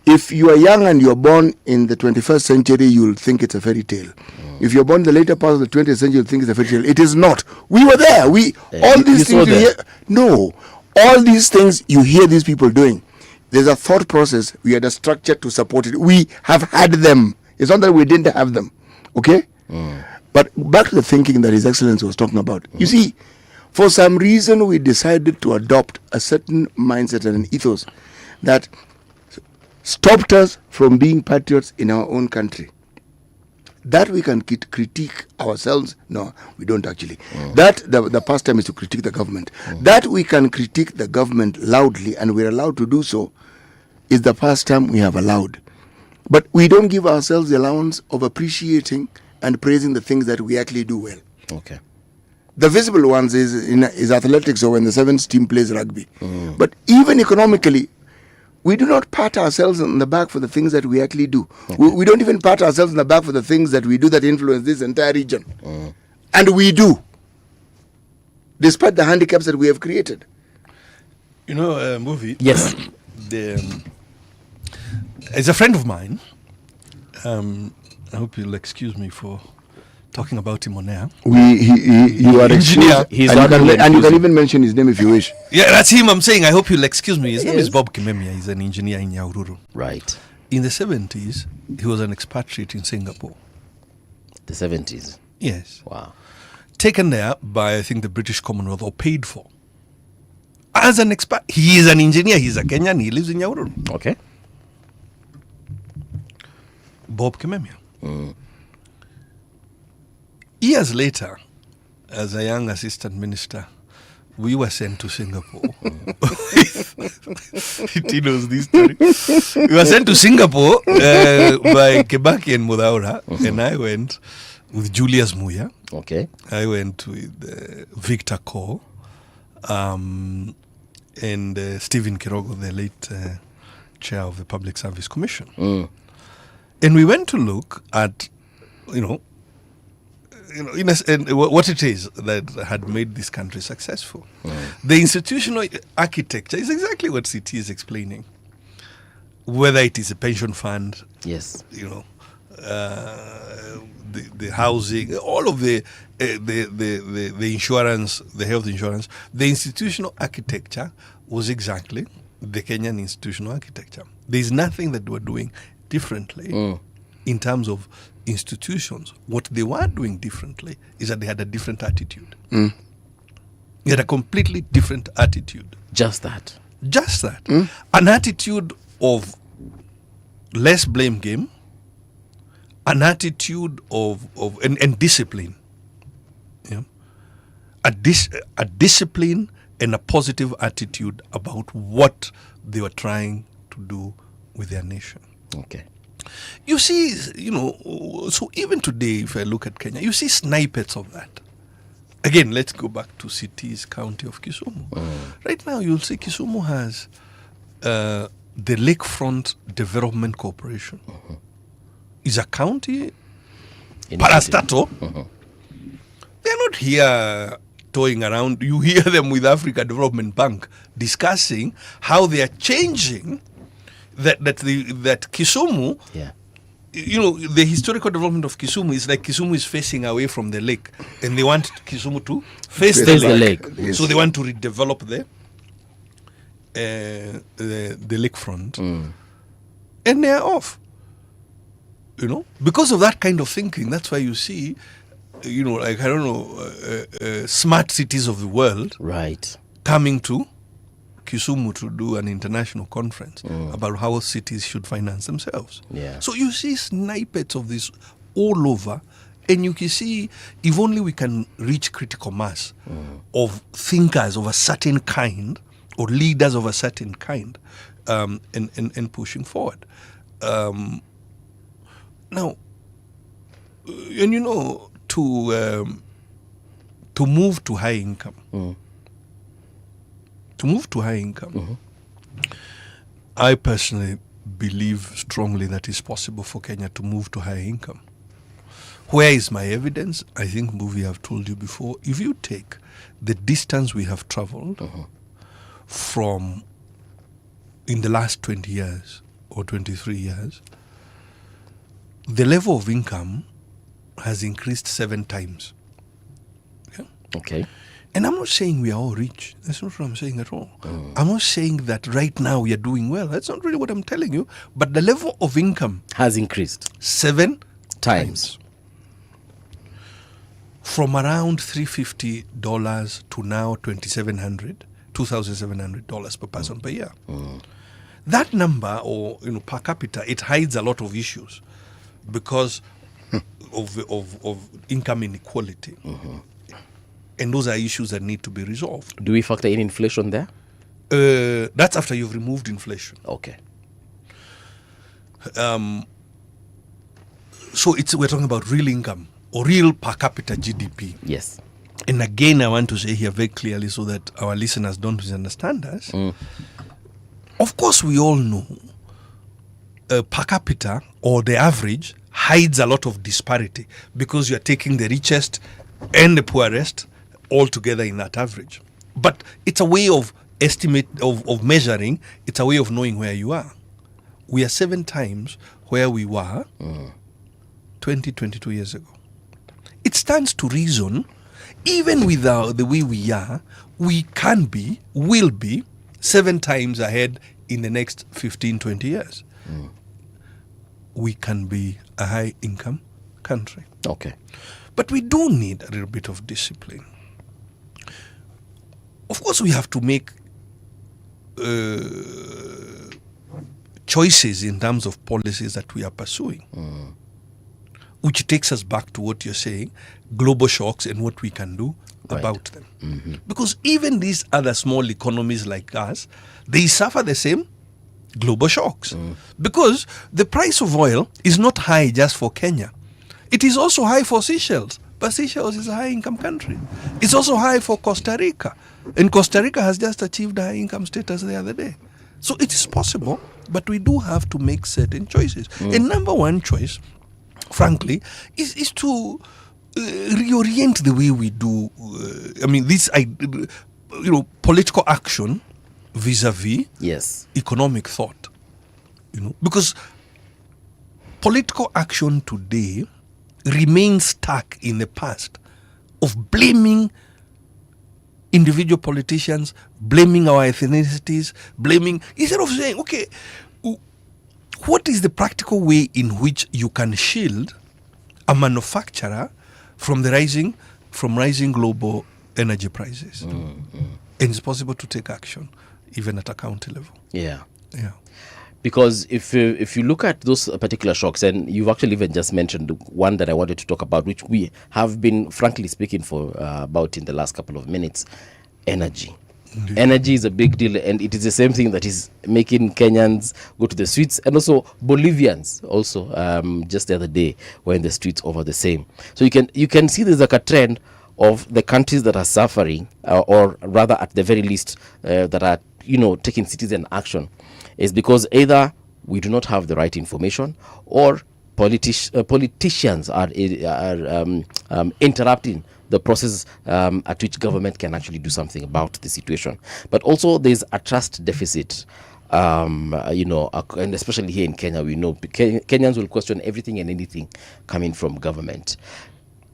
if you are young and you're born in the 21st century, you'll think it's a fairy tale. If you're born in the later part of the 20th century, you'll think it's a fairy tale. It is not. We were there. All these things you hear. No. All these things you hear these people doing, there's a thought process. We had a structure to support it. We have had them. It's not that we didn't have them. Okay? But back to the thinking that His Excellency was talking about. You see, for some reason, we decided to adopt a certain mindset and an ethos that stopped us from being patriots in our own country. That we can critique ourselves. No, we don't actually. That the pastime is to critique the government. That we can critique the government loudly, and we're allowed to do so, is the pastime we have allowed. But we don't give ourselves the allowance of appreciating and praising the things that we actually do well. Okay. The visible ones is athletics, or when the 7th team plays rugby. But even economically, we do not pat ourselves on the back for the things that we actually do. We don't even pat ourselves on the back for the things that we do that influence this entire region. And we do, despite the handicaps that we have created. You know, movie. Yes. It's a friend of mine. I hope you'll excuse me for talking about him on air. You are engineer. And you can even mention his name if you wish. Yeah, that's him. I'm saying. I hope you'll excuse me. His name is Bob Kimemia. He's an engineer in Nyahururu. Right. In the 70s, he was an expatriate in Singapore. The 70s? Yes. Wow. Taken there by, I think, the British Commonwealth, or paid for. As an expat, he is an engineer. He's a Kenyan. He lives in Nyahururu. Okay. Bob Kimemia. Years later, as a young assistant minister, we were sent to Singapore. He knows this story. We were sent to Singapore by Kebaki and Mudaura, and I went with Julius Muya. Okay. I went with Victor Ko, and Stephen Kirogo, the late chair of the Public Service Commission. And we went to look at, what it is that had made this country successful. The institutional architecture is exactly what CT is explaining. Whether it is a pension fund, yes, the housing, all of the insurance, the health insurance, the institutional architecture was exactly the Kenyan institutional architecture. There is nothing that we're doing differently in terms of institutions. What they were doing differently is that they had a different attitude. They had a completely different attitude. Just that. An attitude of less blame game, an attitude of discipline. Yeah? A discipline and a positive attitude about what they were trying to do with their nation. Okay. You see, so even today, if I look at Kenya, you see snippets of that. Again, let's go back to cities, county of Kisumu. Right now, you'll see Kisumu has the Lakefront Development Corporation. Is a county parastatal. They're not here toying around. You hear them with Africa Development Bank discussing how they are changing that Kisumu, the historical development of Kisumu is like Kisumu is facing away from the lake, and they want Kisumu to face the lake. Yes. So they want to redevelop the lakefront, and they are off. Because of that kind of thinking. That's why you see, smart cities of the world, right, coming to Kisumu to do an international conference about how cities should finance themselves. Yeah. So you see snippets of this all over, and you can see if only we can reach critical mass of thinkers of a certain kind or leaders of a certain kind, and pushing forward. Now, and to move to high income. To move to high income, I personally believe strongly that it's possible for Kenya to move to high income. Where is my evidence? I think, Mbuvi, I've told you before. If you take the distance we have traveled from in the last 20 years or 23 years, the level of income has increased 7 times. Yeah? Okay. And I'm not saying we are all rich. That's not what I'm saying at all. I'm not saying that right now we are doing well. That's not really what I'm telling you. But the level of income has increased 7 times. From around $350 to now $2,700 per person per year. That number, or per capita, it hides a lot of issues because of income inequality. And those are issues that need to be resolved. Do we factor in inflation there? That's after you've removed inflation. Okay. So we're talking about real income or real per capita GDP. Yes. And again, I want to say here very clearly so that our listeners don't misunderstand us. Of course, we all know per capita or the average hides a lot of disparity because you're taking the richest and the poorest all together in that average. But it's a way of of measuring, it's a way of knowing where you are. We are 7 times where we were 22 years ago. It stands to reason, even without the way we are, we will be 7 times ahead in the next 15, 20 years. We can be a high income country. Okay. But we do need a little bit of discipline. Of course, we have to make choices in terms of policies that we are pursuing, which takes us back to what you're saying, global shocks and what we can do about them. Because even these other small economies like us, they suffer the same global shocks. Because the price of oil is not high just for Kenya. It is also high for Seychelles. But Seychelles is a high-income country. It's also high for Costa Rica. And Costa Rica has just achieved a high-income status the other day. So it is possible, but we do have to make certain choices. And number one choice, frankly, is to reorient the way we do, political action vis-a-vis economic thought. Because political action today remains stuck in the past of blaming individual politicians, blaming our ethnicities, instead of saying, okay, what is the practical way in which you can shield a manufacturer from rising global energy prices? And it's possible to take action even at a county level. Yeah. Because if you look at those particular shocks, and you've actually even just mentioned one that I wanted to talk about, which we have been frankly speaking for about in the last couple of minutes, energy. Indeed. Energy is a big deal, and it is the same thing that is making Kenyans go to the streets, and also Bolivians also just the other day were in the streets over the same. So you can see there's like a trend of the countries that are suffering, or rather at the very least that are taking citizen action, is because either we do not have the right information, or politicians are interrupting the process at which government can actually do something about the situation. But also there's a trust deficit, and especially here in Kenya, we know Kenyans will question everything and anything coming from government.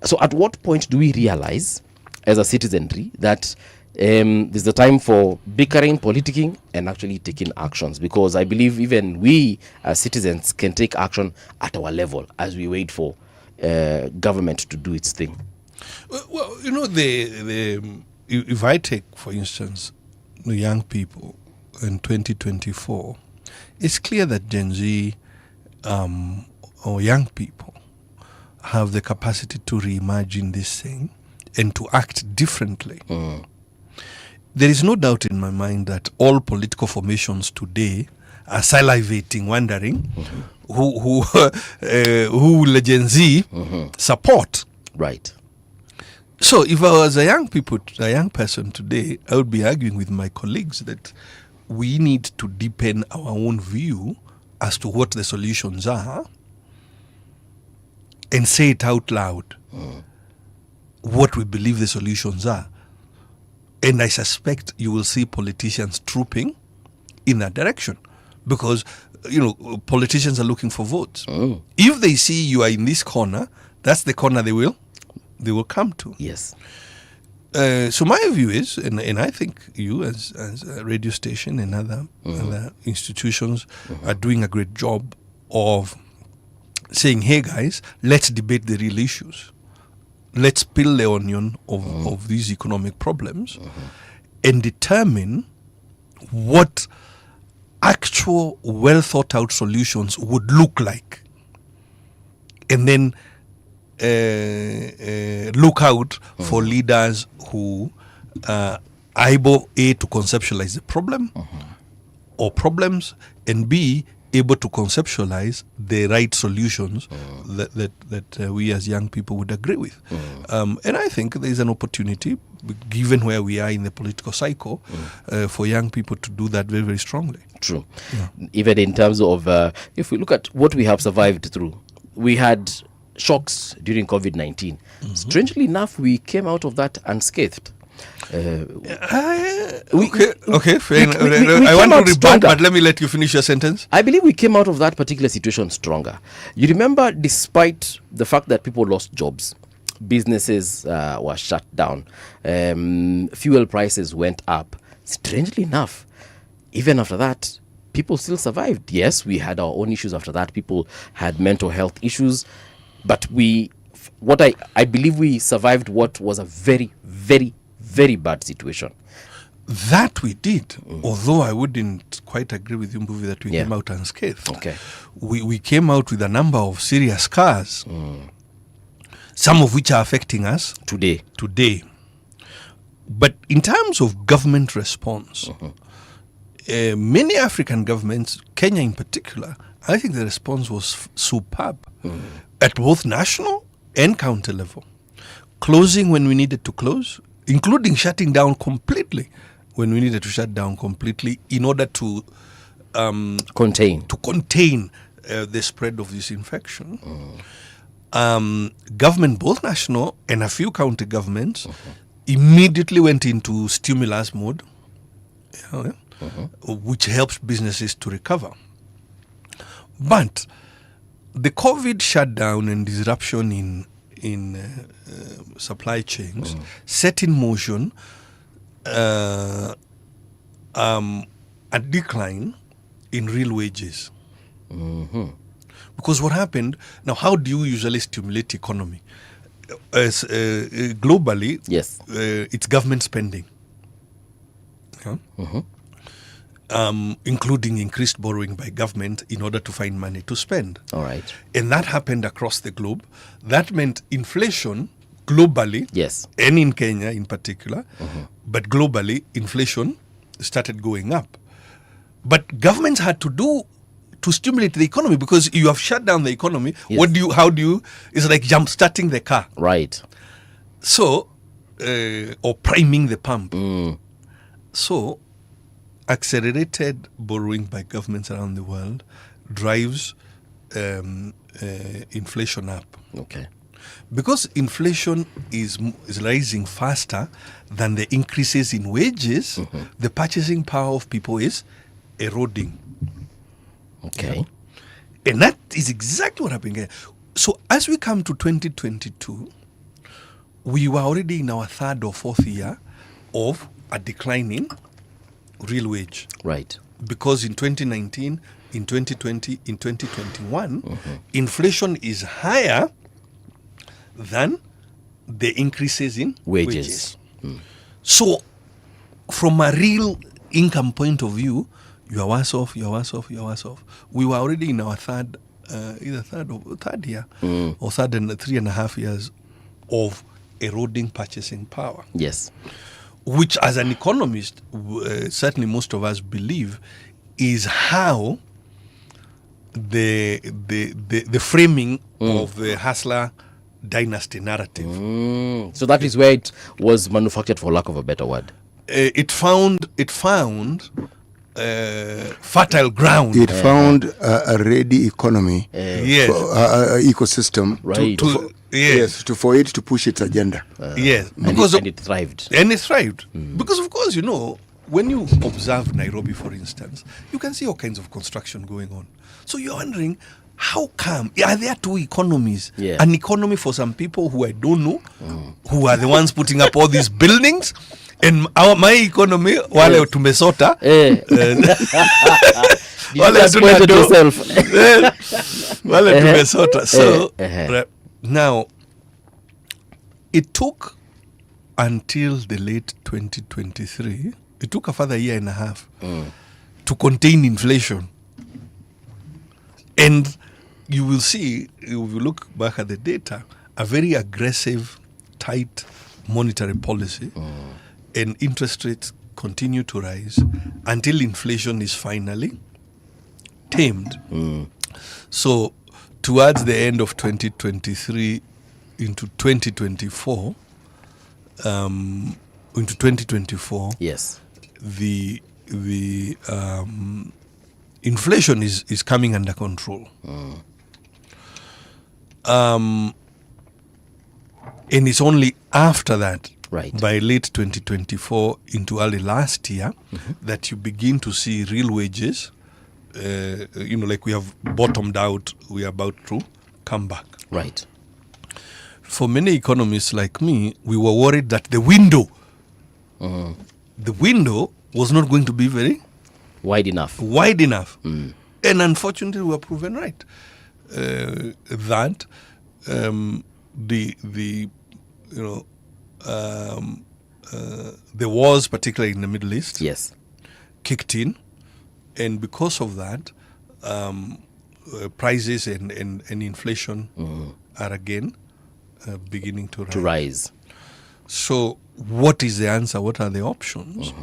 So at what point do we realize as a citizenry that there's the time for bickering, politicking, and actually taking actions? Because I believe even we as citizens can take action at our level as we wait for government to do its thing. Well, if I take, for instance, the young people in 2024, it's clear that Gen Z or young people have the capacity to reimagine this thing and to act differently. There is no doubt in my mind that all political formations today are salivating, wondering who will Gen Z support. Right. So if I was a young person today, I would be arguing with my colleagues that we need to deepen our own view as to what the solutions are and say it out loud what we believe the solutions are. And I suspect you will see politicians trooping in that direction because, politicians are looking for votes. If they see you are in this corner, that's the corner they will come to. Yes. So my view is, and I think you as a radio station and other institutions are doing a great job of saying, hey guys, let's debate the real issues. Let's peel the onion of these economic problems and determine what actual well thought out solutions would look like. And then look out for leaders who are able, A, to conceptualize the problem or problems, and B, able to conceptualize the right solutions that we as young people would agree with. And I think there is an opportunity, given where we are in the political cycle, for young people to do that very, very strongly. True. Yeah. Even in terms of, if we look at what we have survived through, we had shocks during COVID-19. Strangely enough, we came out of that unscathed. Okay, fair enough. I want to rebut, but let me let you finish your sentence. I believe we came out of that particular situation stronger. You remember, despite the fact that people lost jobs, businesses were shut down, fuel prices went up. Strangely enough, even after that, people still survived. Yes, we had our own issues after that. People had mental health issues, but I believe we survived what was a very, very, very bad situation. That we did, although I wouldn't quite agree with you, Mbuvi, that we came out unscathed. Okay. We came out with a number of serious scars, some of which are affecting us today. But in terms of government response, many African governments, Kenya in particular, I think the response was superb at both national and county level. Closing when we needed to close, including shutting down completely when we needed to shut down completely in order to contain the spread of this infection. Government, both national and a few county governments, immediately went into stimulus mode, which helps businesses to recover. But the COVID shutdown and disruption in supply chains set in motion a decline in real wages. Because what happened, now how do you usually stimulate economy? As globally, yes, it's government spending. Including increased borrowing by government in order to find money to spend. All right. And that happened across the globe. That meant inflation globally, yes, and in Kenya in particular, but globally, inflation started going up. But governments had to stimulate the economy because you have shut down the economy. Yes. It's like jump-starting the car. Right. So, or priming the pump. So, accelerated borrowing by governments around the world drives inflation up. Okay. Because inflation is rising faster than the increases in wages, the purchasing power of people is eroding. Okay. And that is exactly what happened here. So as we come to 2022, we were already in our third or fourth year of a decline in real wage. Right. Because in 2019, in 2020, in 2021, inflation is higher than the increases in wages. So from a real income point of view, you are worse off. We were already in our third year or third and 3.5 years of eroding purchasing power. Yes. Which, as an economist, certainly most of us believe is how the framing of the hustler dynasty narrative. So that is where it was manufactured, for lack of a better word. It found fertile ground. It found a ready economy, Yes. ecosystem, Right. for it to push its agenda. Yes, And it thrived. And it thrived. Because, of course, when you observe Nairobi, for instance, you can see all kinds of construction going on. So you're wondering, how come? Are there two economies? Yeah. An economy for some people who I don't know, who are the ones putting up all these buildings, and my economy, wale tumesota. Wale exploited yourself. Wale tumesota. So, now, it took until the late 2023, it took a further year and a half to contain inflation. And you will see, if you look back at the data, a very aggressive, tight monetary policy, and interest rates continue to rise until inflation is finally tamed. So, towards the end of 2023 into 2024, yes, the inflation is coming under control. And it's only after that, by late 2024 into early last year, that you begin to see real wages, like we have bottomed out, we are about to come back. Right. For many economists like me, we were worried that the window was not going to be very wide enough. And unfortunately, we were proven right. That the wars, particularly in the Middle East, kicked in, and because of that, prices and inflation are again beginning to rise. So, what is the answer? What are the options?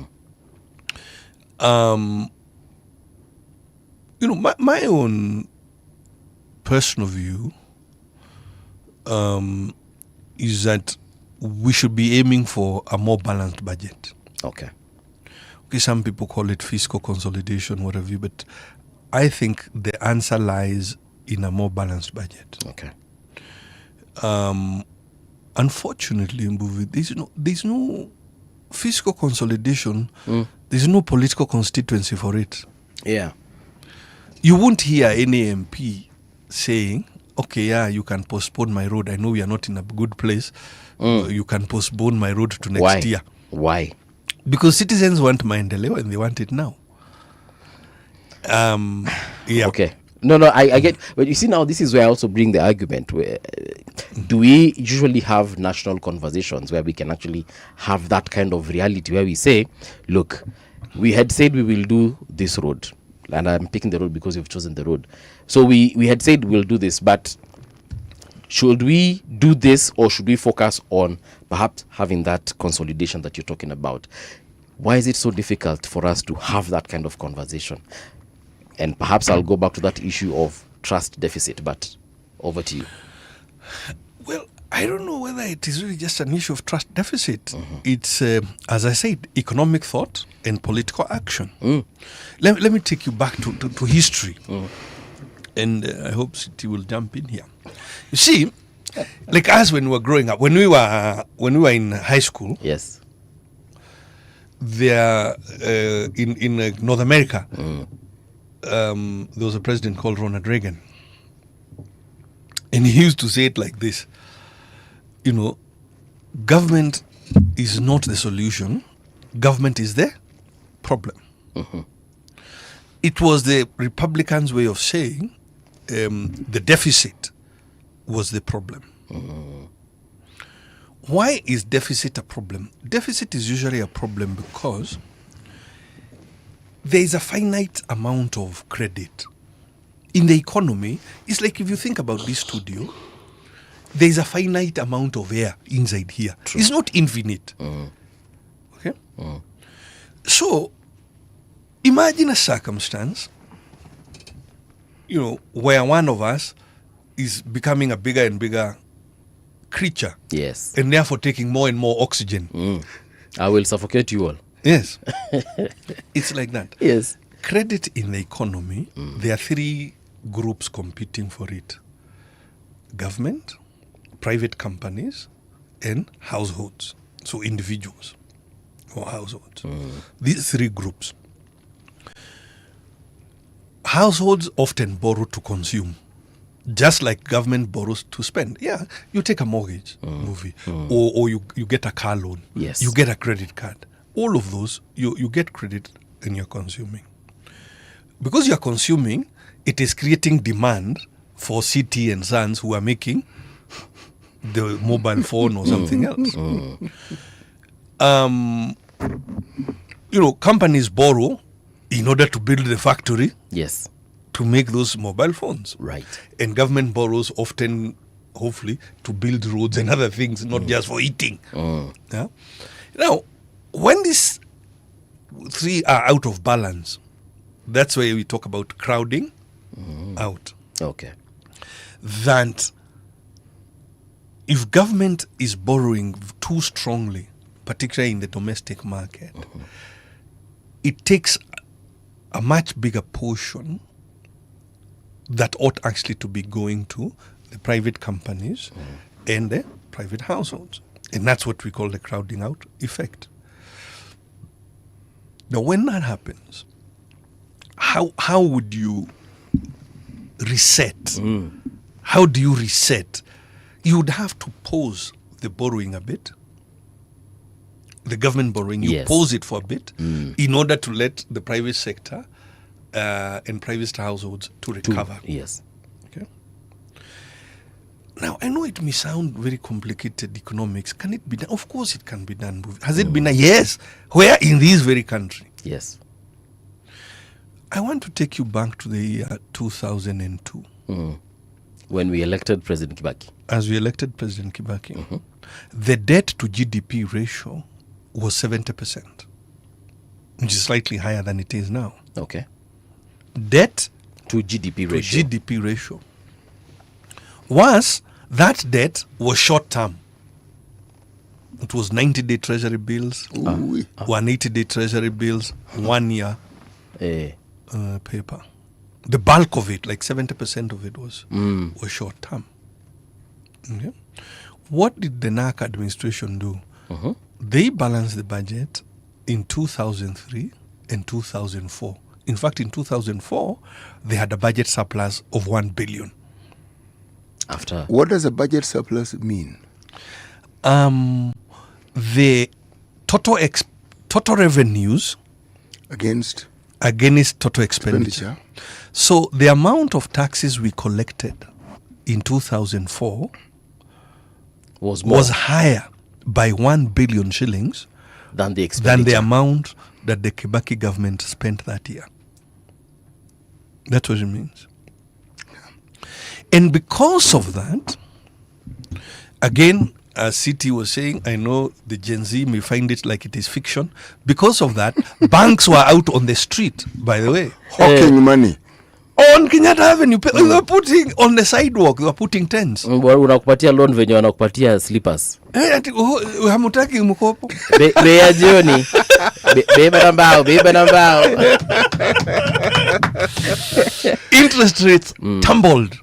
My own personal view is that we should be aiming for a more balanced budget. Okay, some people call it fiscal consolidation, whatever, but I think the answer lies in a more balanced budget. Okay. Unfortunately, there's no fiscal consolidation. There's no political constituency for it. Yeah. You won't hear any MP saying, okay, you can postpone my road. I know we are not in a good place. You can postpone my road to next year. Why? Because citizens want maendeleo and they want it now. Yeah. Okay. No, I get. But you see, now this is where I also bring the argument. Where, do we usually have national conversations where we can actually have that kind of reality where we say, look, we had said we will do this road, and I'm picking the road because you've chosen the road. So we had said we'll do this, but should we do this, or should we focus on perhaps having that consolidation that you're talking about? Why is it so difficult for us to have that kind of conversation? And perhaps I'll go back to that issue of trust deficit, but over to you. Well, I don't know whether it is really just an issue of trust deficit. It's, as I said, economic thought and political action. Let me take you back to history. And I hope City will jump in here. You see, like us when we were growing up, when we were in high school, yes, there in North America, there was a president called Ronald Reagan, and he used to say it like this: government is not the solution, government is the problem. It was the Republicans' way of saying the deficit was the problem. Why is deficit a problem? Deficit is usually a problem because there is a finite amount of credit. In the economy, it's like if you think about this studio, there is a finite amount of air inside here. True. It's not infinite. Okay? So, imagine a circumstance, where one of us is becoming a bigger and bigger creature. Yes. And therefore taking more and more oxygen. I will suffocate you all. Yes. It's like that. Yes. credit in the economy, there are three groups competing for it: government, private companies, and households. So individuals or households. These three groups. Households often borrow to consume, just like government borrows to spend. Yeah, you take a mortgage, or you get a car loan. Yes. You get a credit card. All of those, you get credit and you're consuming. Because you're consuming, it is creating demand for CT and Sons who are making the mobile phone or something else. Companies borrow in order to build the factory. Yes. To make those mobile phones. Right. And government borrows often, hopefully, to build roads and other things, not just for eating. Yeah? Now, when these three are out of balance, that's why we talk about crowding out. Okay. That if government is borrowing too strongly, particularly in the domestic market, it takes a much bigger portion that ought actually to be going to the private companies and the private households. And that's what we call the crowding out effect. Now, when that happens, how would you reset? How do you reset? You would have to pause the borrowing a bit. The government borrowing, you pause it for a bit in order to let the private sector and private households to recover. Yes. Okay. Now, I know it may sound very complicated economics. Can it be done? Of course it can be done. Has it been done? Yes. Where? In this very country. Yes. I want to take you back to the year 2002. When we elected President Kibaki. As we elected President Kibaki, the debt to GDP ratio was 70%, which is slightly higher than it is now. Okay. Debt to GDP ratio. That debt was short term. It was 90-day treasury bills, 180-day treasury bills, 1 year paper. The bulk of it, like 70% of it was short term. Okay. What did the NAC administration do? They balanced the budget in 2003 and 2004. In fact, in 2004, they had a budget surplus of 1 billion. After what does a budget surplus mean? The total revenues against total expenditure. So the amount of taxes we collected in 2004 was higher by 1 billion shillings than the amount that the Kibaki government spent that year. That's what it means. And because of that, again, as CT was saying, I know the Gen Z may find it like it is fiction. Because of that, banks were out on the street, by the way. Hawking money. On Kenyatta Avenue. They were putting on the sidewalk, they were putting tents. Unakupatia loan venye wanakupatia slippers. Hamutaki mkopo. Bei ya jioni. Beba na mbao. Interest rates tumbled.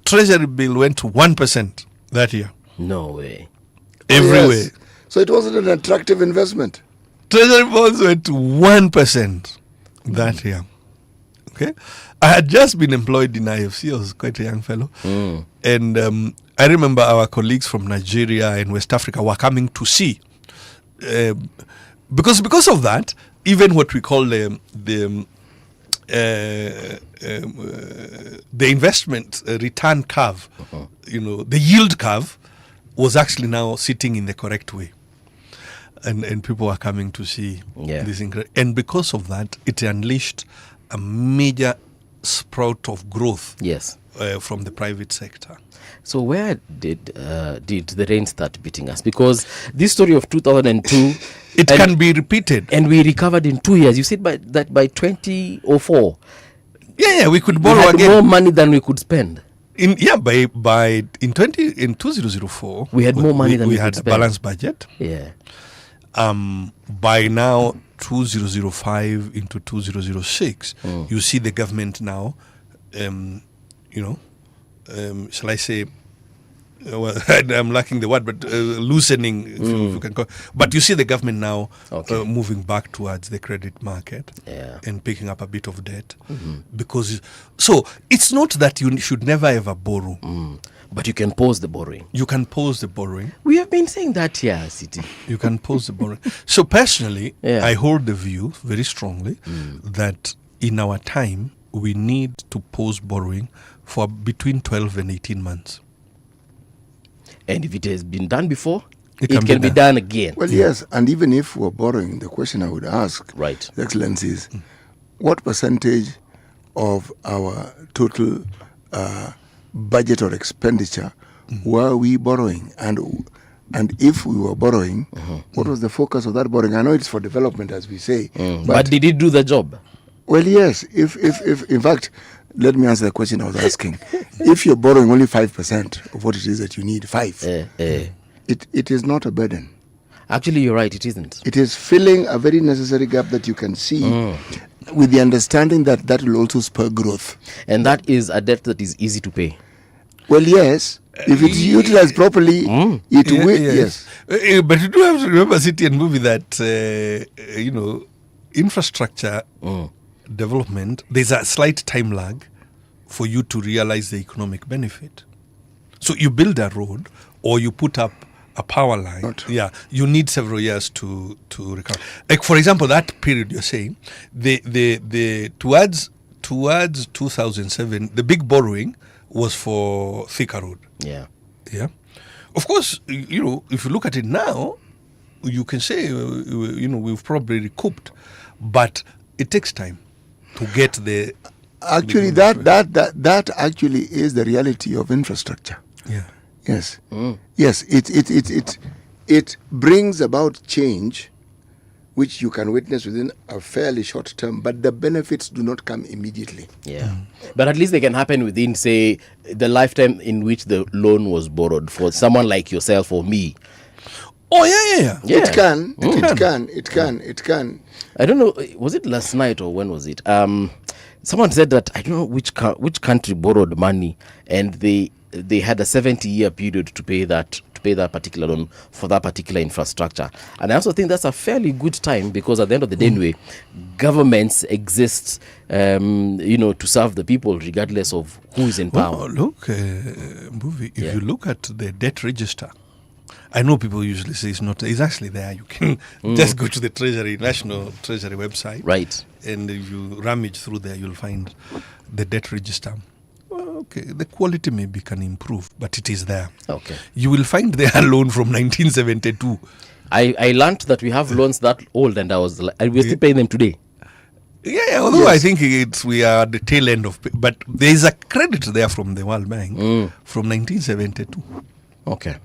Treasury bill went to 1% that year. No way. Everywhere. Yes. So it wasn't an attractive investment. Treasury bonds went to 1% that year. Okay. I had just been employed in IFC. I was quite a young fellow. And I remember our colleagues from Nigeria and West Africa were coming to see. Because of that, even what we call the investment return curve, the yield curve, was actually now sitting in the correct way. And people were coming to see this. And because of that, it unleashed a major sprout of growth from the private sector. So where did the rain start beating us? Because this story of 2002... it can be repeated. And we recovered in 2 years. You said that by 2004... Yeah, we could borrow again. More money than we could spend. In 2004... We had more money than we could had spend. A balanced budget. Yeah. By now, 2005 into 2006, you see the government now, shall I say, well, I'm lacking the word, but loosening, if you can call. But you see the government now moving back towards the credit market and picking up a bit of debt. Because, so it's not that you should never ever borrow. But you can pause the borrowing. You can pause the borrowing. We have been saying that here, City. You can pause the borrowing. So personally, I hold the view very strongly that in our time, we need to pause borrowing for between 12 and 18 months. And if it has been done before, it can be done again. Well, yes, and even if we're borrowing, the question I would ask, His Excellency, is what percentage of our total budget or expenditure were we borrowing? And if we were borrowing, what was the focus of that borrowing? I know it's for development, as we say. But did it do the job? Well, yes. If in fact, let me answer the question I was asking. If you're borrowing only 5% of what it is that you need, it is not a burden. Actually, you're right, it isn't. It is filling a very necessary gap that you can see with the understanding that that will also spur growth. And that is a debt that is easy to pay. Well, yes. If it's utilized properly, it will. Yes. But you do have to remember, City and Movie, that, infrastructure development, there's a slight time lag for you to realize the economic benefit. So you build a road or you put up a power line. You need several years to recover. Like, for example, that period you're saying, the towards 2007, the big borrowing was for Thika Road. Yeah. Of course, if you look at it now, you can say, we've probably recouped, but it takes time to get the. Actually, that actually is the reality of infrastructure. Yeah. Yes. Yes. It brings about change, which you can witness within a fairly short term, but the benefits do not come immediately. Yeah. But at least they can happen within, say, the lifetime in which the loan was borrowed for someone like yourself or me. Oh, yeah. It can. It can. I don't know. Was it last night or when was it? Someone said that, I don't know which country borrowed money, and they had a 70-year period to pay that particular loan for that particular infrastructure. And I also think that's a fairly good time, because at the end of the day, anyway, governments exist, to serve the people regardless of who is in power. Look, Mbuvi, if you look at the debt register, I know people usually say it's not. It's actually there. You can just go to the National Treasury website. Right. And if you rummage through there, you'll find the debt register. Okay, the quality maybe can improve, but it is there. Okay. You will find there a loan from 1972. I learned that we have loans that old, and we're still paying them today. Yeah, although I think we are at the tail end of, but there is a credit there from the World Bank from 1972. Okay.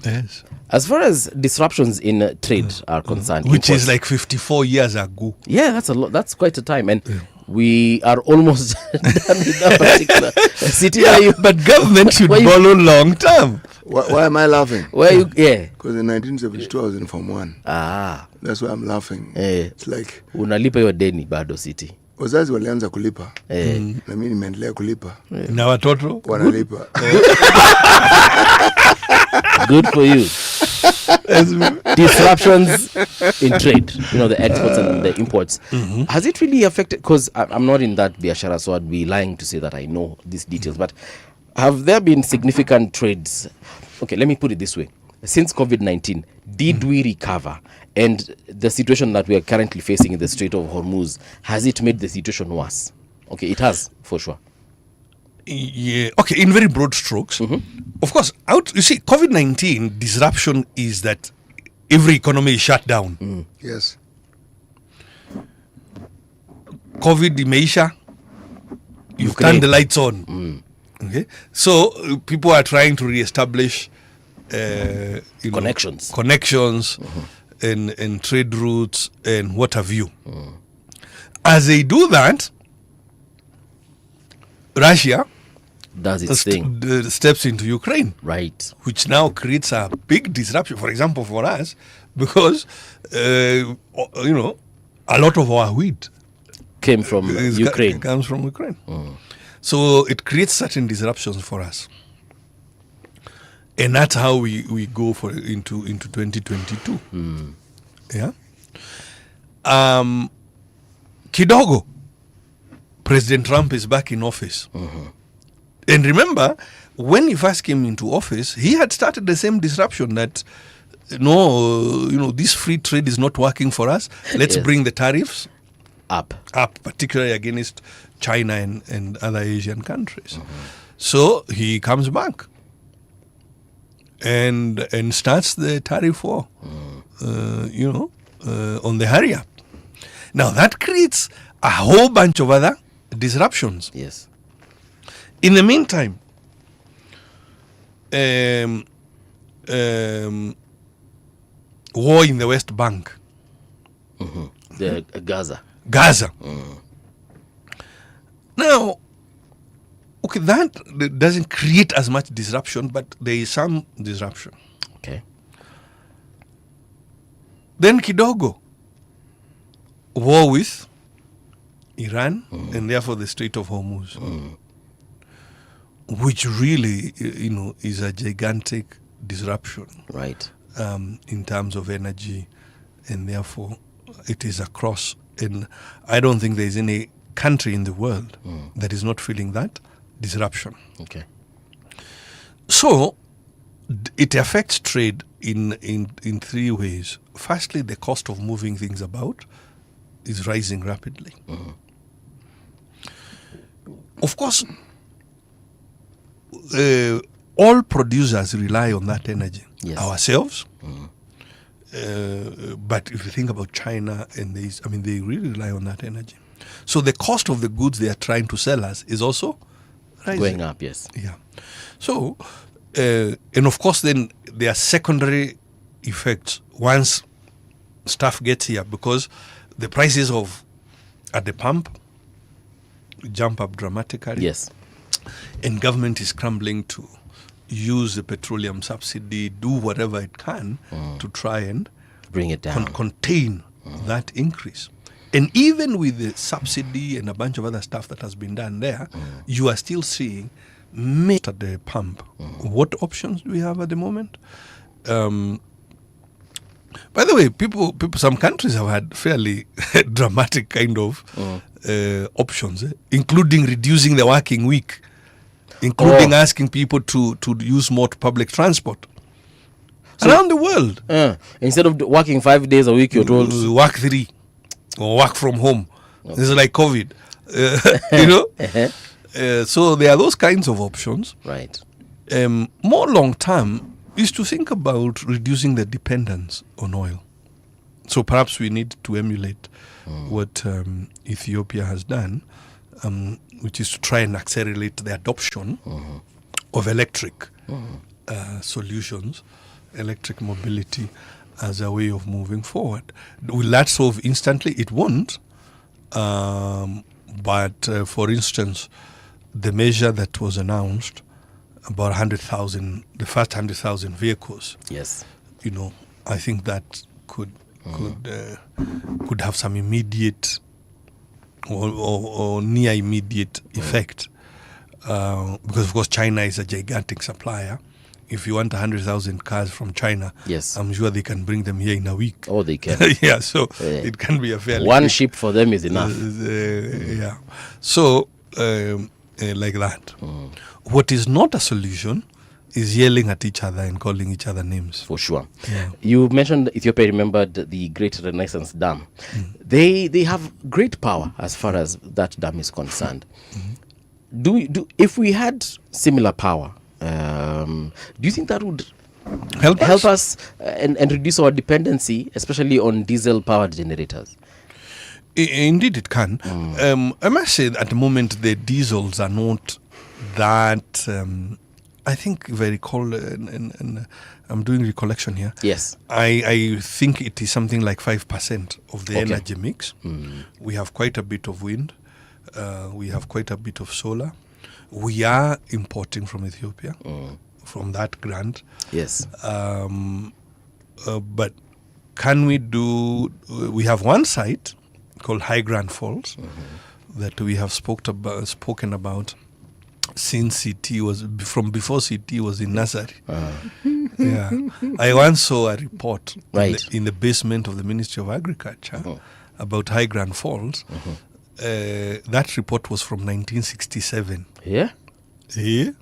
Yes. As far as disruptions in trade are concerned, which is like 54 years ago. Yeah, that's a lot. That's quite a time, and we are almost done with that particular city. But government should follow long term. Why am I laughing? Because in 1972 I was in Form 1. That's why I'm laughing. It's like unalipa hiyo deni bado City. Wazazi walianza kulipa na mimi nimeendelea kulipa na watoto wanalipa. Good for you. Disruptions in trade, the exports and the imports. Has it really affected? Because I'm not in that biashara, so I'd be lying to say that I know these details. But have there been significant trades? Okay, let me put it this way. Since COVID-19, did we recover? And the situation that we are currently facing in the Strait of Hormuz, has it made the situation worse? Okay, it has, for sure. Yeah. Okay, in very broad strokes. Of course, you see, COVID-19 disruption is that every economy is shut down. Yes. COVID imeisha, you've turned the lights on. Okay, so people are trying to reestablish connections and trade routes and what have you. As they do that, Russia does its thing. Steps into Ukraine, right? Which now creates a big disruption. For example, for us, because, a lot of our wheat came from Ukraine. Comes from Ukraine. So it creates certain disruptions for us. And that's how we go into 2022. Yeah. Kidogo, President Trump is back in office. And remember, when he first came into office, he had started the same disruption that, this free trade is not working for us. Let's bring the tariffs up, particularly against China and other Asian countries. So he comes back and starts the tariff war, on the hurry up. Now that creates a whole bunch of other disruptions. Yes. In the meantime, war in the West Bank. The Gaza. Now, okay, that doesn't create as much disruption, but there is some disruption. Okay. Then Kidogo, war with Iran and therefore the Strait of Hormuz, which really, is a gigantic disruption. Right. In terms of energy, and therefore it is across. And I don't think there is any country in the world that is not feeling that disruption. Okay. So it affects trade in three ways. Firstly, the cost of moving things about is rising rapidly. Of course, all producers rely on that energy. Yes. Ourselves. But if you think about China and they really rely on that energy. So the cost of the goods they are trying to sell us is also rising. Going up, yes. Yeah. So, and of course then there are secondary effects once stuff gets here, because the prices at the pump jump up dramatically. Yes. And government is scrambling to use the petroleum subsidy, do whatever it can to try and bring it down, contain that increase. And even with the subsidy and a bunch of other stuff that has been done there, you are still seeing at the pump. What options do we have at the moment? By the way, some countries have had fairly dramatic kind of options, including reducing the working week, including asking people to use more public transport. So, around the world. Instead of working 5 days a week, you're told work 3 or work from home. Okay. This is like COVID. So there are those kinds of options. Right. More long term is to think about reducing the dependence on oil. So perhaps we need to emulate what Ethiopia has done, which is to try and accelerate the adoption of electric solutions, electric mobility as a way of moving forward. Will that solve instantly? It won't. But for instance, the measure that was announced about 100,000, the first 100,000 vehicles. Yes. I think that could have some immediate or near immediate effect, because of course China is a gigantic supplier. If you want 100,000 cars from China, yes, I'm sure they can bring them here in a week. Oh, they can. Yeah, so it can be a fairly one ship for them is enough. Yeah, so like that. What is not a solution is yelling at each other and calling each other names. For sure. Yeah. You mentioned Ethiopia remembered the Great Renaissance Dam. They have great power as far as that dam is concerned. If we had similar power, do you think that would help us and reduce our dependency, especially on diesel-powered generators? Indeed, it can. I must say that at the moment the diesels are not that. I think, if I recall, and I'm doing recollection here. Yes. I think it is something like 5% of the energy mix. We have quite a bit of wind. We have quite a bit of solar. We are importing from Ethiopia, from that grant. Yes. But can we do? We have one site called High Grand Falls that we have spoken about since CT was from before CT was in nursery. Yeah, I once saw a report in the basement of the Ministry of Agriculture about High Grand Falls. That report was from 1967. Yeah. Here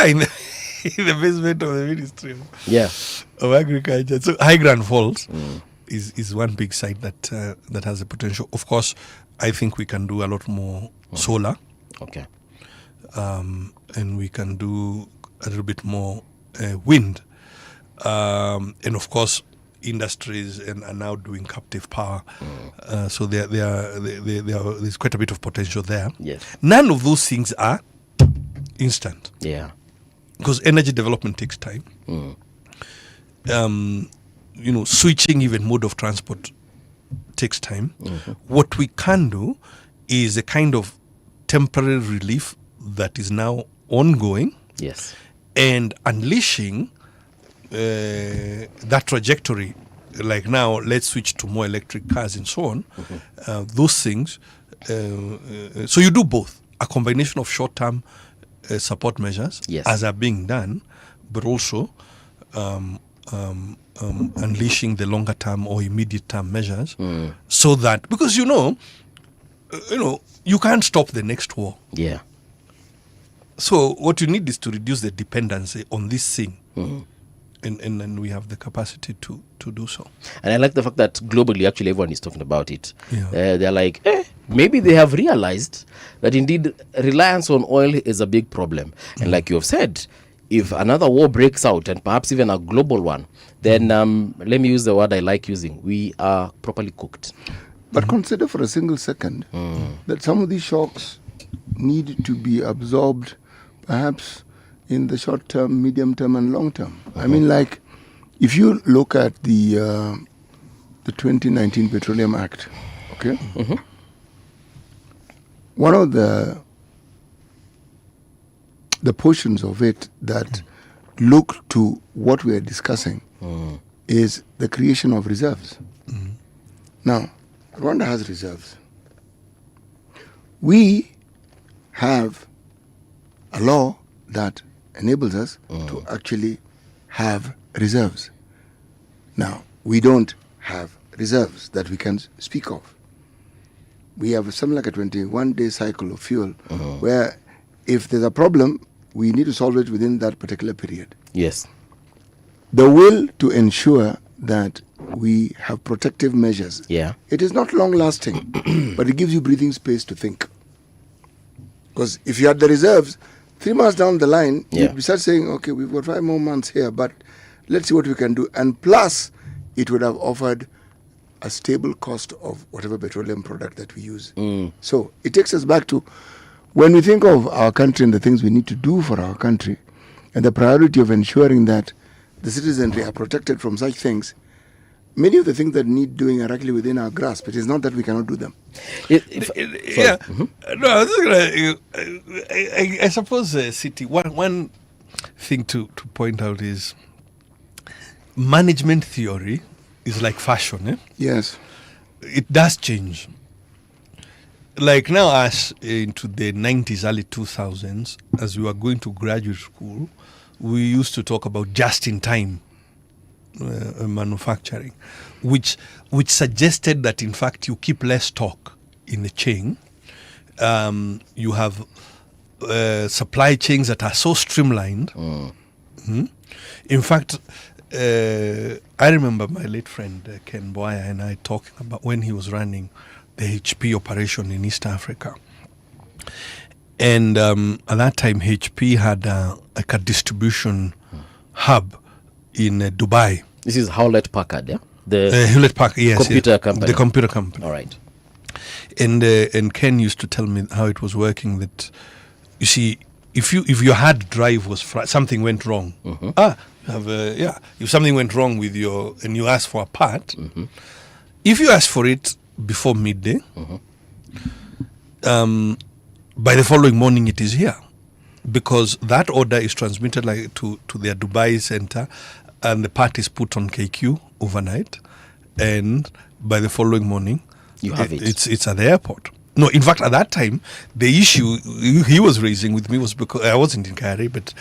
in the basement of the Ministry of Agriculture. So High Grand Falls is one big site that has the potential. Of course, I think we can do a lot more solar. Okay. And we can do a little bit more wind. And of course, industries are now doing captive power. So there's quite a bit of potential there. Yes. None of those things are instant. Yeah. Because energy development takes time. Switching even mode of transport takes time. What we can do is a kind of temporary relief that is now ongoing. Yes. And unleashing that trajectory, like now, let's switch to more electric cars and so on. Those things. So you do both, a combination of short-term support measures, as are being done, but also unleashing the longer-term or immediate-term measures, so that because you can't stop the next war. Yeah. So what you need is to reduce the dependency on this thing. And we have the capacity to do so. And I like the fact that globally, actually, everyone is talking about it. Yeah. They're like, maybe they have realized that indeed reliance on oil is a big problem. And like you have said, if another war breaks out, and perhaps even a global one, then let me use the word I like using, we are properly cooked. But consider for a single second that some of these shocks need to be absorbed perhaps in the short term, medium term, and long term. I mean, like, if you look at the 2019 Petroleum Act, okay, one of the portions of it that look to what we are discussing is the creation of reserves. Now, Rwanda has reserves. We have a law that enables us to actually have reserves. Now, we don't have reserves that we can speak of. We have something like a 21-day cycle of fuel where if there's a problem, we need to solve it within that particular period. Yes. The will to ensure that we have protective measures. Yeah. It is not long-lasting, but it gives you breathing space to think. Because if you had the reserves, 3 months down the line, you start saying, okay, we've got 5 more months here, but let's see what we can do. And plus, it would have offered a stable cost of whatever petroleum product that we use. So it takes us back to when we think of our country and the things we need to do for our country and the priority of ensuring that the citizenry are protected from such things. Many of the things that need doing are actually within our grasp. It is not that we cannot do them. No, I suppose, City, one thing to point out is management theory is like fashion. Yes. It does change. Like now, as into the 90s, early 2000s, as we were going to graduate school, we used to talk about just-in-time manufacturing, which suggested that in fact you keep less stock in the chain. You have supply chains that are so streamlined. In fact, I remember my late friend Ken Boya and I talking about when he was running the HP operation in East Africa. And at that time, HP had like a distribution hub in Dubai. This is Hewlett Packard, yeah? The Hewlett Packard, yes. Computer company. The computer company. All right. And Ken used to tell me how it was working, that, you see, if your hard drive was something went wrong. If something went wrong with and you ask for a part, if you ask for it before midday, by the following morning it is here, because that order is transmitted like to their Dubai center, and the part is put on KQ overnight, and by the following morning, you have it. It's at the airport. No, in fact, at that time, the issue he was raising with me was because I wasn't in Kari, but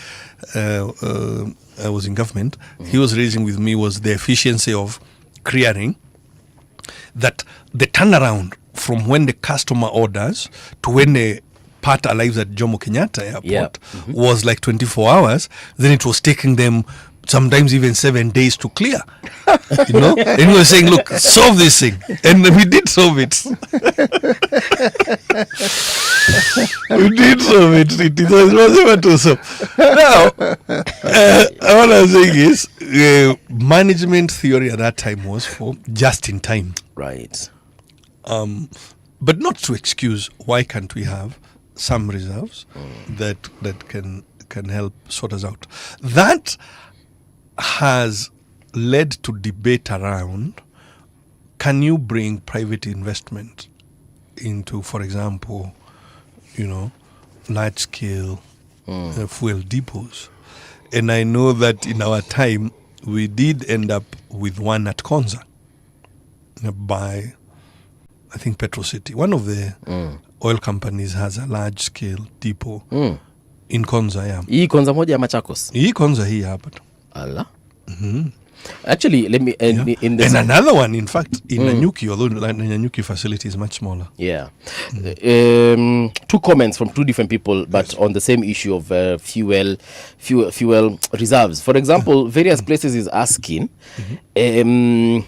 I was in government. He was raising with me was the efficiency of clearing, that the turnaround from when the customer orders to when the part arrives at Jomo Kenyatta Airport was like 24 hours. Then it was taking them sometimes even 7 days to clear. You know? And we were saying, look, solve this thing. And we did solve it. We did solve it. It was possible to solve. Now, what I'm saying is, management theory at that time was for just in time. Right. But not to excuse why can't we have some reserves that can help sort us out. That has led to debate around, can you bring private investment into, for example, large scale fuel depots? And I know that in our time we did end up with one at Konza by, I think, Petro City. One of the oil companies has a large scale depot in Konza. Yeah. Hii Konza moja ya Machakos. Hii Konza hii hapa. Allah. Actually, let me in this, and another one, in fact, in Nanyuki, although the Nanyuki facility is much smaller. Yeah. Two comments from two different people, but on the same issue of fuel reserves. For example, various places is asking, is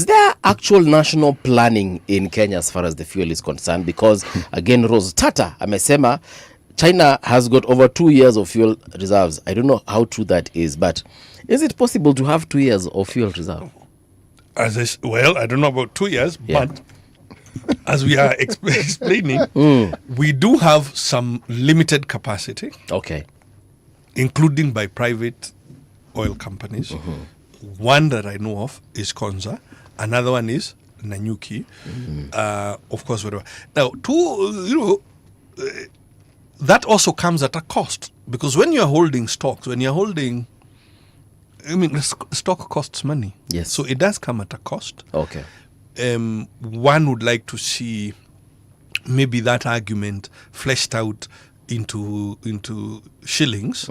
there actual national planning in Kenya as far as the fuel is concerned? Because again, Rose Tata amesema China has got over 2 years of fuel reserves. I don't know how true that is, but is it possible to have 2 years of fuel reserve? Well, I don't know about 2 years, but as we are explaining, we do have some limited capacity. Okay. Including by private oil companies. One that I know of is Konza. Another one is Nanyuki. Of course, whatever. Now, that also comes at a cost, because when you're holding stocks, stock costs money. Yes. So it does come at a cost. Okay. One would like to see maybe that argument fleshed out into shillings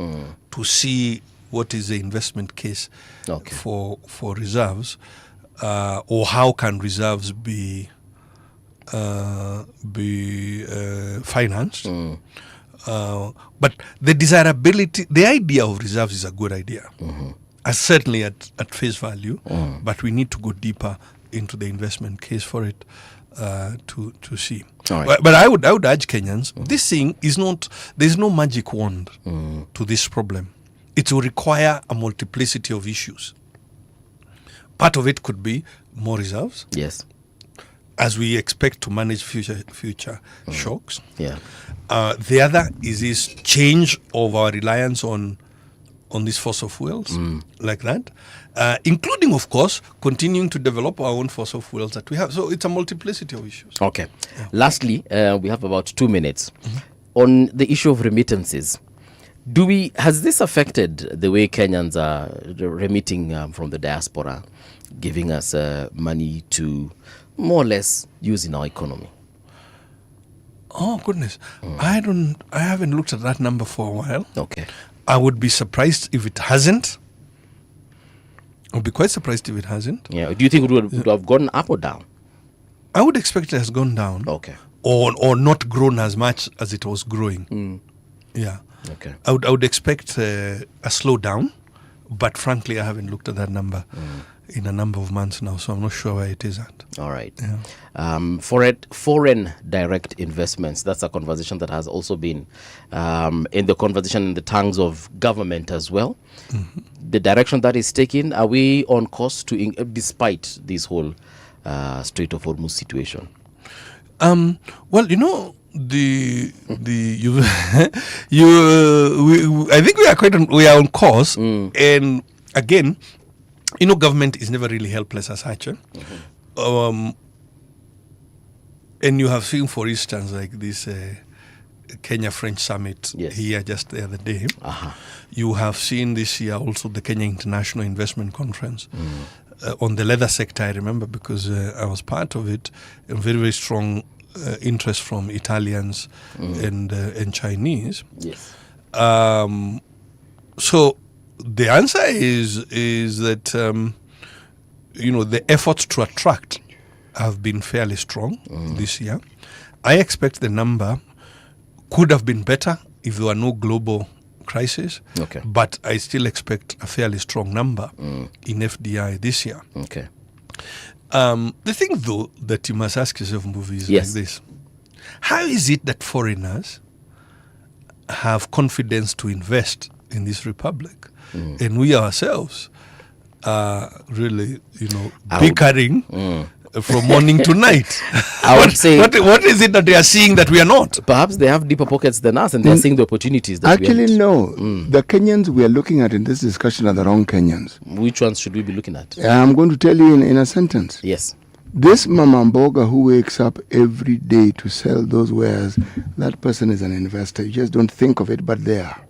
to see what is the investment case for reserves, or how can reserves be financed. But the desirability, the idea of reserves is a good idea, certainly at face value, but we need to go deeper into the investment case for it to see. Right. But I would urge Kenyans, this thing is not, there's no magic wand to this problem. It will require a multiplicity of issues. Part of it could be more reserves. Yes. As we expect to manage future shocks. Yeah. The other is this change of our reliance on these fossil fuels, like that, including, of course, continuing to develop our own fossil fuels that we have. So it's a multiplicity of issues. Okay. Yeah. Lastly, we have about 2 minutes. On the issue of remittances, has this affected the way Kenyans are remitting from the diaspora, giving us money to more or less use in our economy? Oh, goodness. I haven't looked at that number for a while. Okay. I would be surprised if it hasn't. I would be quite surprised if it hasn't. Yeah. Do you think it would have gone up or down? I would expect it has gone down. Okay. Or not grown as much as it was growing. Yeah. Okay. I would expect a slowdown, but frankly, I haven't looked at that number in a number of months now, so I'm not sure where it is at. All right. Yeah. Foreign direct investments, that's a conversation that has also been in the conversation in the tongues of government as well. The direction that is taken, are we on course to, despite this whole Strait of Hormuz situation? Well, I think we are on course, and again, government is never really helpless as such. And you have seen, for instance, like this Kenya-French summit here just the other day. You have seen this year also the Kenya International Investment Conference. on the leather sector, I remember, because I was part of it, a very, very strong interest from Italians and Chinese. Yes. So the answer is that the efforts to attract have been fairly strong this year. I expect the number could have been better if there were no global crisis. Okay. But I still expect a fairly strong number in FDI this year. Okay. The thing, though, that you must ask yourself, movies like this: how is it that foreigners have confidence to invest in this republic, and we ourselves are really, bickering from morning to night? I would say, what is it that they are seeing that we are not? Perhaps they have deeper pockets than us, and they are seeing the opportunities that Actually, we no. The Kenyans we are looking at in this discussion are the wrong Kenyans. Which ones should we be looking at? I'm going to tell you in a sentence. Yes. This Mama Mboga who wakes up every day to sell those wares, that person is an investor. You just don't think of it, but they are.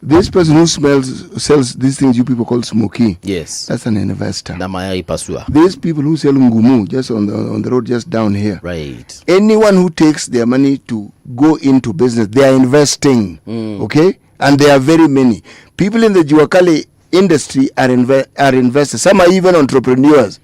This person who sells these things you people call smoky. Yes. That's an investor. Namayai Pasua. These people who sell ngumu just on the road just down here. Right. Anyone who takes their money to go into business, they are investing. Okay? And there are very many. People in the Juakali industry are investors. Some are even entrepreneurs.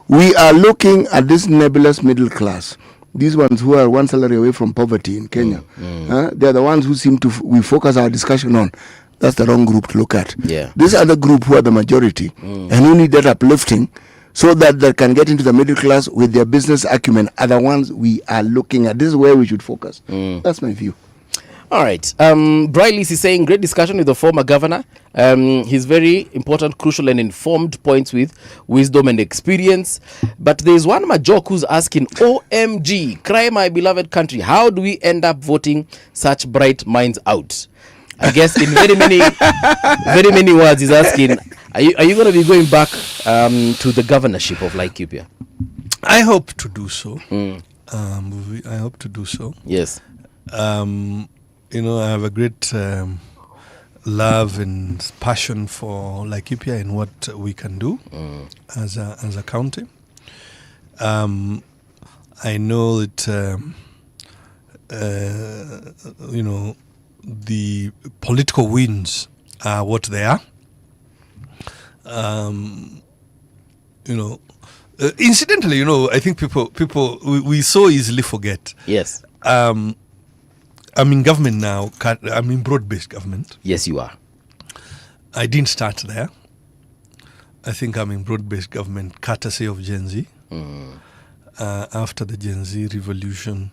We are looking at this nebulous middle class. These ones who are one salary away from poverty in Kenya. They are the ones who we focus our discussion on. That's the wrong group to look at. Yeah. This other group who are the majority and who need that uplifting so that they can get into the middle class with their business acumen are the ones we are looking at. This is where we should focus. That's my view. All right. Briley is saying, great discussion with the former governor. His very important, crucial, and informed points with wisdom and experience. But there's one Majok who's asking, OMG, cry my beloved country. How do we end up voting such bright minds out? I guess in very many words, he's asking, are you going to be going back to the governorship of Laikipia? I hope to do so. I hope to do so. Yes. I have a great love and passion for Laikipia and what we can do as a county. I know that the political winds are what they are. Incidentally, I think people we so easily forget. Yes. I'm in government now. I'm in broad-based government. Yes, you are. I didn't start there. I think I'm in broad-based government courtesy of Gen Z. After the Gen Z revolution,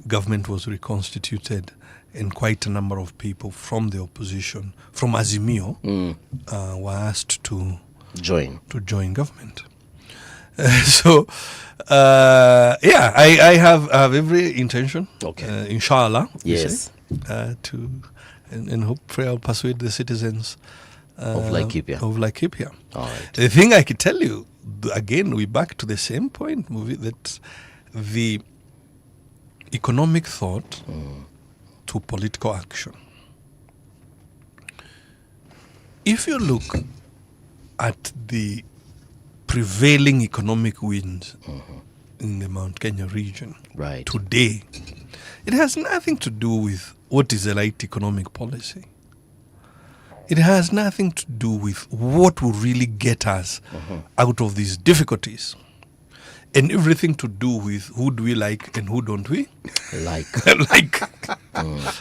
government was reconstituted, and quite a number of people from the opposition, from Azimio, were asked to join government. I have every intention, inshallah, yes, and hopefully I'll persuade the citizens of Laikipia. All right. The thing I can tell you, again, we're back to the same point, that the economic thought to political action. If you look at the prevailing economic winds in the Mount Kenya region today, it has nothing to do with what is the right economic policy. It has nothing to do with what will really get us out of these difficulties, and everything to do with who do we like and who don't we like.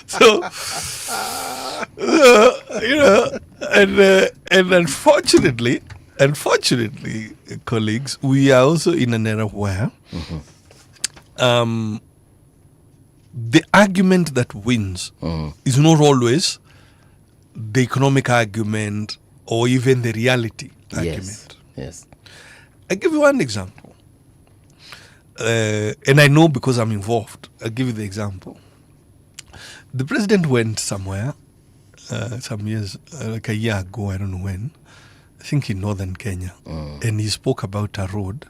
So and unfortunately, colleagues, we are also in an era where the argument that wins is not always the economic argument or even the reality argument. Yes. I give you one example. And I know because I'm involved. I'll give you the example. The president went somewhere some years, like a year ago, I don't know when, I think in northern Kenya, and he spoke about a road,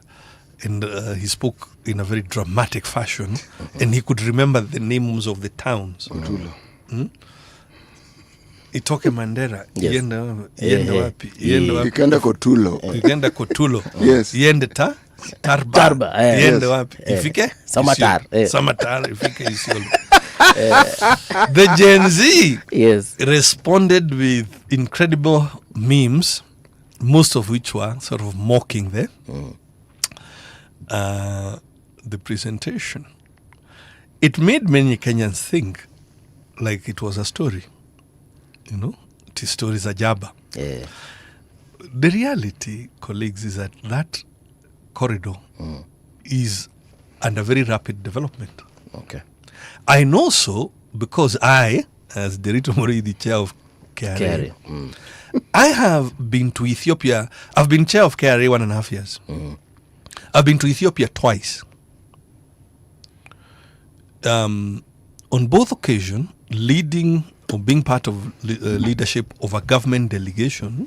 and he spoke in a very dramatic fashion, and he could remember the names of the towns. itoke Mandera Yes. iende wapi? Iende wapi? Ikaenda Kotulo. Ikaenda Kotulo. Yes. Iende Tarba. Iende Yes. wapi? Ifike Samatar. Samatar, ifike Isiolo. The Gen Z responded with incredible memes, most of which were sort of mocking the presentation. It made many Kenyans think like it was a story. You know, it is stories ajaba. Yeah. The reality, colleagues, is that corridor is under very rapid development. Okay. I know so because I, as Derito Mori, the chair of KRA, I have been to Ethiopia. I've been chair of KRA 1.5 years. I've been to Ethiopia twice. On both occasions, leading or being part of leadership of a government delegation,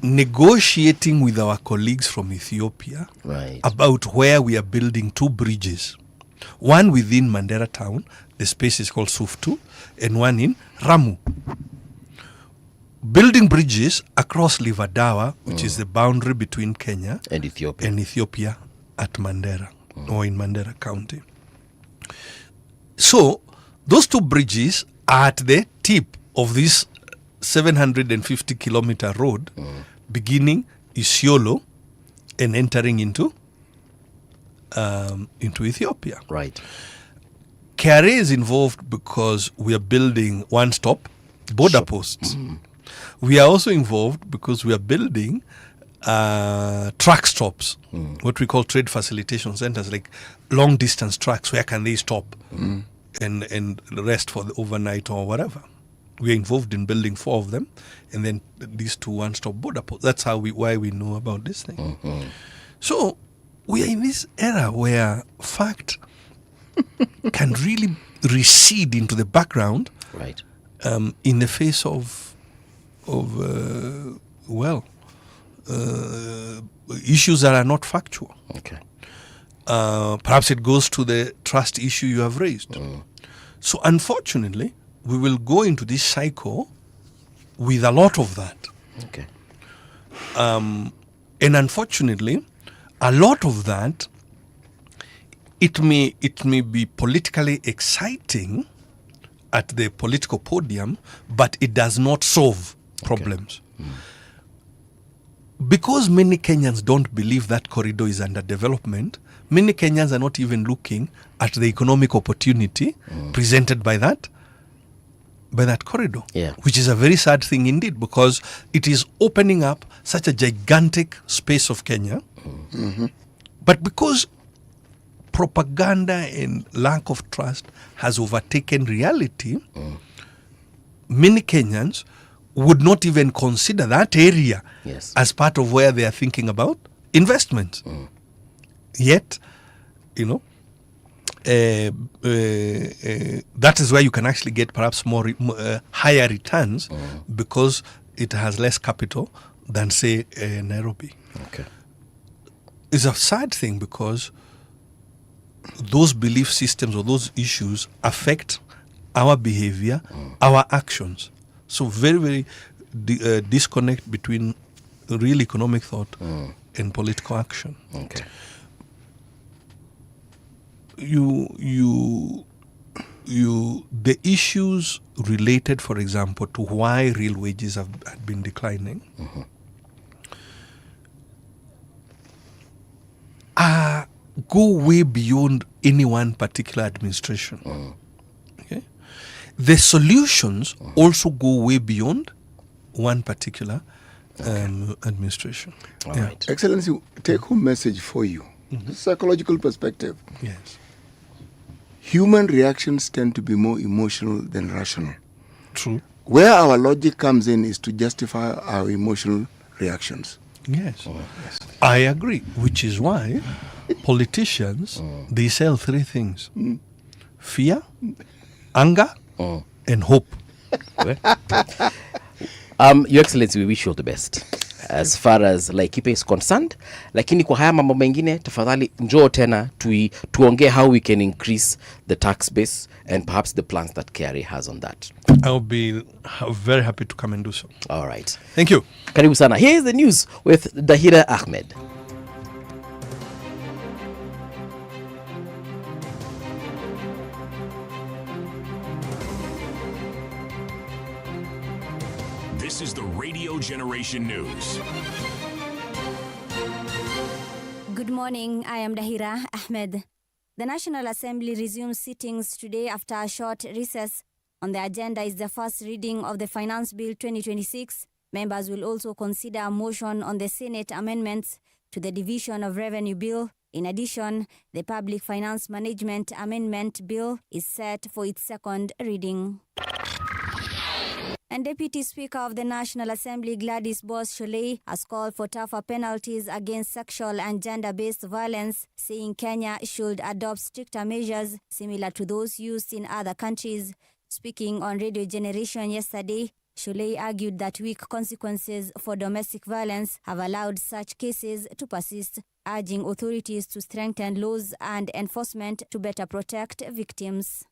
negotiating with our colleagues from Ethiopia about where we are building 2 bridges. One within Mandera town, the space is called Suftu, and one in Lamu. Building bridges across Livadawa, which is the boundary between Kenya and Ethiopia at Mandera, or in Mandera County. So, those 2 bridges are at the tip of this 750-kilometer road, beginning Isiolo and entering into Ethiopia. Right. KRA is involved because we are building one-stop border posts. We are also involved because we are building truck stops, what we call trade facilitation centers, like long-distance trucks. Where can they stop and rest for the overnight or whatever? We are involved in building 4 of them, and then these 2 one-stop border posts. That's why we know about this thing. So we are in this era where fact can really recede into the background, right? In the face of issues that are not factual. Okay. Perhaps it goes to the trust issue you have raised. So unfortunately, we will go into this cycle with a lot of that. Okay. And unfortunately, a lot of that, it may be politically exciting at the political podium, but it does not solve problems. Because many Kenyans don't believe that corridor is under development, many Kenyans are not even looking at the economic opportunity presented by that corridor, which is a very sad thing indeed, because it is opening up such a gigantic space of Kenya. But because propaganda and lack of trust has overtaken reality, many Kenyans would not even consider that area as part of where they are thinking about investments. Yet, that is where you can actually get perhaps more higher returns because it has less capital than, say, Nairobi. Okay. It's a sad thing because those belief systems or those issues affect our behavior, our actions. So very, very disconnect between real economic thought and political action. Okay. The issues related, for example, to why real wages have been declining go way beyond any one particular administration. Okay? The solutions also go way beyond one particular administration. All right. Excellency, take-home message for you. Psychological perspective. Yes. Human reactions tend to be more emotional than rational. True. Where our logic comes in is to justify our emotional reactions. Yes. I agree, which is why politicians, they sell 3 things. Fear, anger, and hope. Your Excellency, we wish you all the best as far as Laikipia is concerned, lakini kwa haya mambo mengine tafadhali njoo tena tuongee how we can increase the tax base and perhaps the plans that KRA has on that. I'll be very happy to come and do so. All right. Thank you. Karibu sana. Here is the news with Dahira Ahmed. This is the Radio Generation News. Good morning, I am Dahira Ahmed. The National Assembly resumes sittings today after a short recess. On the agenda is the first reading of the Finance Bill 2026. Members will also consider a motion on the Senate amendments to the Division of Revenue Bill. In addition, the Public Finance Management Amendment Bill is set for its second reading. And Deputy Speaker of the National Assembly Gladys Boss-Sholei has called for tougher penalties against sexual and gender-based violence, saying Kenya should adopt stricter measures similar to those used in other countries. Speaking on Radio Generation yesterday, Sholei argued that weak consequences for domestic violence have allowed such cases to persist, urging authorities to strengthen laws and enforcement to better protect victims.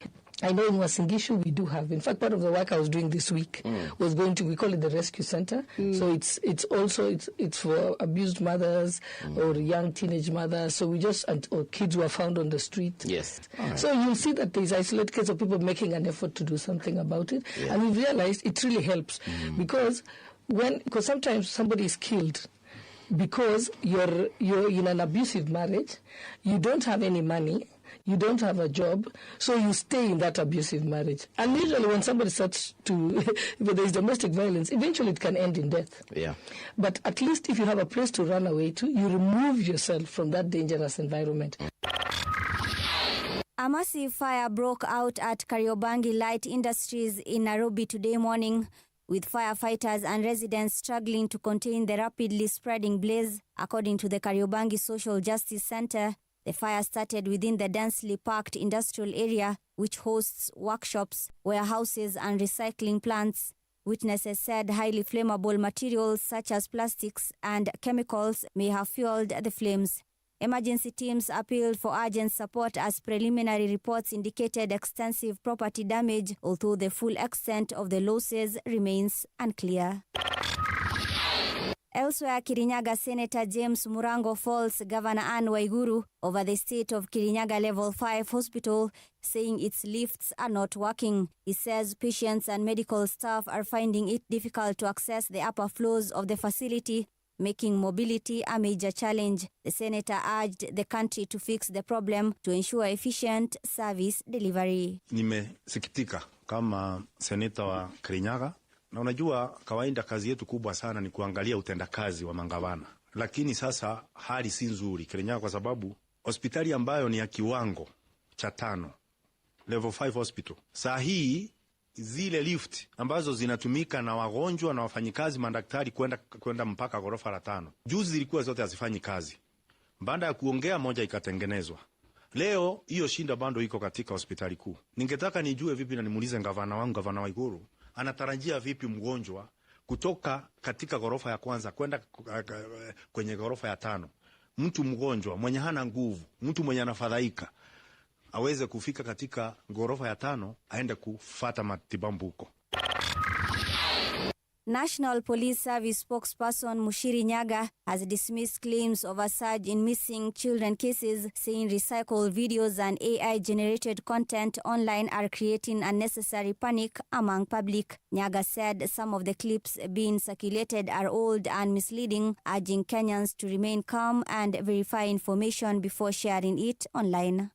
I know in Wasingishu we do have. In fact, part of the work I was doing this week was going to, we call it the rescue center. So it's also for abused mothers or young teenage mothers. So we just, or kids who are found on the street. Yes. Right. So you'll see that there's isolated cases of people making an effort to do something about it. Yeah. And we've realized it really helps because sometimes somebody is killed because you're in an abusive marriage, you don't have any money, you don't have a job, so you stay in that abusive marriage. And usually when somebody starts to, if there is domestic violence, eventually it can end in death. Yeah. But at least if you have a place to run away to, you remove yourself from that dangerous environment. A massive fire broke out at Kariobangi Light Industries in Nairobi today morning, with firefighters and residents struggling to contain the rapidly spreading blaze. According to the Kariobangi Social Justice Center, the fire started within the densely packed industrial area, which hosts workshops, warehouses, and recycling plants. Witnesses said highly flammable materials such as plastics and chemicals may have fueled the flames. Emergency teams appealed for urgent support as preliminary reports indicated extensive property damage, although the full extent of the losses remains unclear. Elsewhere, Kirinyaga Senator James Murango faults Governor Anne Waiguru over the state of Kirinyaga Level 5 Hospital, saying its lifts are not working. He says patients and medical staff are finding it difficult to access the upper floors of the facility, making mobility a major challenge. The senator urged the country to fix the problem to ensure efficient service delivery. Nimesikitika kama seneta wa Kirinyaga. Na unajua kawaida kazi yetu kubwa sana ni kuangalia utendakazi wa mangavana. Lakini sasa hali si nzuri Kirinyaga kwa sababu hospitali ambayo ni ya kiwango cha 5, level 5 hospital. Saa hii zile lift ambazo zinatumika na wagonjwa na wafanyikazi madaktari kwenda mpaka ghorofa la 5. Juzi zilikuwa zote hazifanyi kazi. Baada ya kuongea moja ikatengenezwa. Leo hiyo shinda bando iko katika hospitali kuu. Ningetaka nijue vipi na nimuulize gavana wangu, Gavana Waiguru, anatarajia vipi mgonjwa kutoka katika ghorofa ya kwanza kwenda kwenye ghorofa ya 5. Mtu mgonjwa mwenye hana nguvu, mtu mwenye anafadhaika aweze kufika katika ghorofa ya 5 aende kufuata matibabu huko. National Police Service spokesperson Mushiri Nyaga has dismissed claims of a surge in missing children cases, saying recycled videos and AI-generated content online are creating unnecessary panic among public. Nyaga said some of the clips being circulated are old and misleading, urging Kenyans to remain calm and verify information before sharing it online.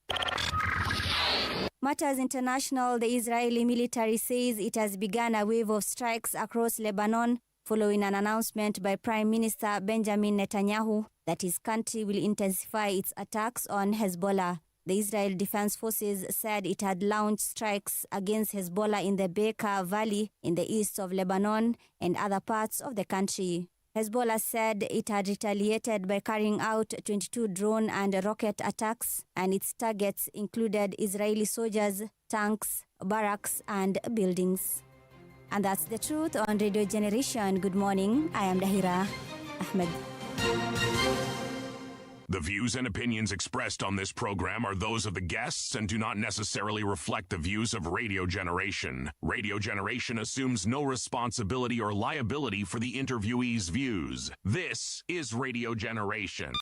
Matters International, the Israeli military says it has begun a wave of strikes across Lebanon following an announcement by Prime Minister Benjamin Netanyahu that his country will intensify its attacks on Hezbollah. The Israel Defense Forces said it had launched strikes against Hezbollah in the Bekaa Valley in the east of Lebanon and other parts of the country. Hezbollah said it had retaliated by carrying out 22 drone and rocket attacks, and its targets included Israeli soldiers, tanks, barracks, and buildings. And that's the truth on Radio Generation. Good morning. I am Dahira Ahmed. The views and opinions expressed on this program are those of the guests and do not necessarily reflect the views of Radio Generation. Radio Generation assumes no responsibility or liability for the interviewee's views. This is Radio Generation.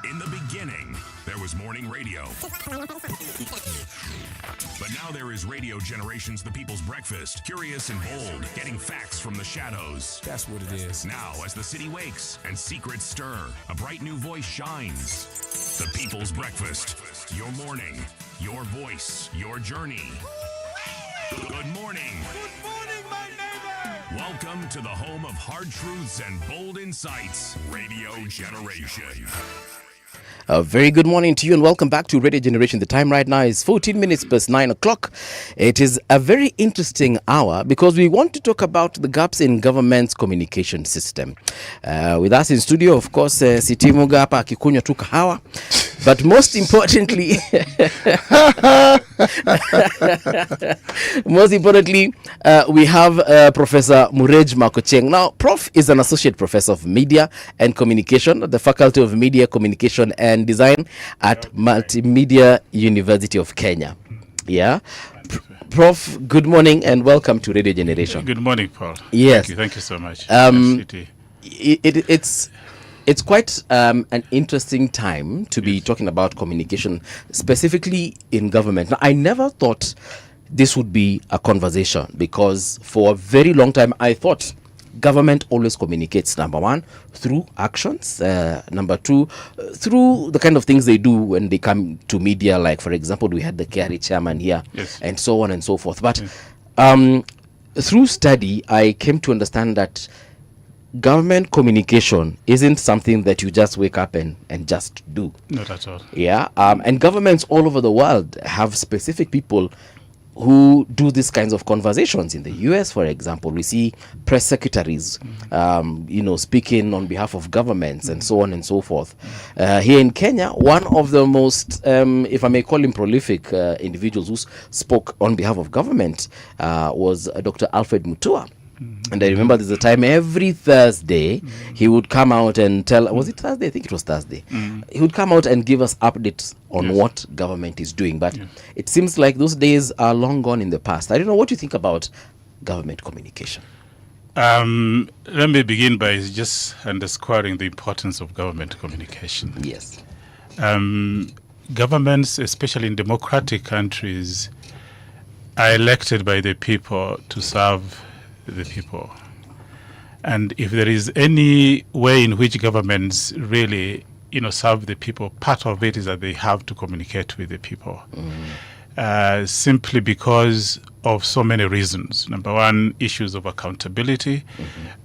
In the beginning, there was morning radio. But now there is Radio Generation's The People's Breakfast. Curious and bold, getting facts from the shadows. That's what it is. Now, as the city wakes and secrets stir, a bright new voice shines. The People's Breakfast. Your morning, your voice, your journey. Good morning. Good morning, my neighbor. Welcome to the home of hard truths and bold insights. Radio Generation. A very good morning to you and welcome back to Radio Generation. The time right now is 14 minutes past 9 o'clock. It is a very interesting hour because we want to talk about the gaps in government's communication system. With us in studio, of course, Siti Muga hapa akikunywa tu kahawa. But most importantly, we have Professor Murej Makocheng. Now, Prof is an associate professor of media and communication at the Faculty of Media, Communication and Design at Multimedia University of Kenya. Yeah. Prof, good morning and welcome to Radio Generation. Good morning, Paul. Yes. Thank you so much. It's quite an interesting time to be talking about communication, specifically in government. Now, I never thought this would be a conversation because for a very long time, I thought government always communicates, number one, through actions, number two, through the kind of things they do when they come to media, like, for example, we had the KRA chairman here, yes, and so on and so forth. But through study, I came to understand that government communication isn't something that you just wake up and just do. Not at all. Yeah. And governments all over the world have specific people who do these kinds of conversations. In the US, for example, we see press secretaries, speaking on behalf of governments and so on and so forth. Here in Kenya, one of the most, if I may call him prolific individuals who spoke on behalf of government was Dr. Alfred Mutua. And I remember there's a time every Thursday he would come out and tell, was it Thursday? I think it was Thursday. He would come out and give us updates on what government is doing. But it seems like those days are long gone in the past. I don't know what you think about government communication. Let me begin by just underscoring the importance of government communication. Yes. Governments, especially in democratic countries, are elected by the people to serve the people. And if there is any way in which governments really, serve the people, part of it is that they have to communicate with the people. Simply because of so many reasons. Number one, issues of accountability,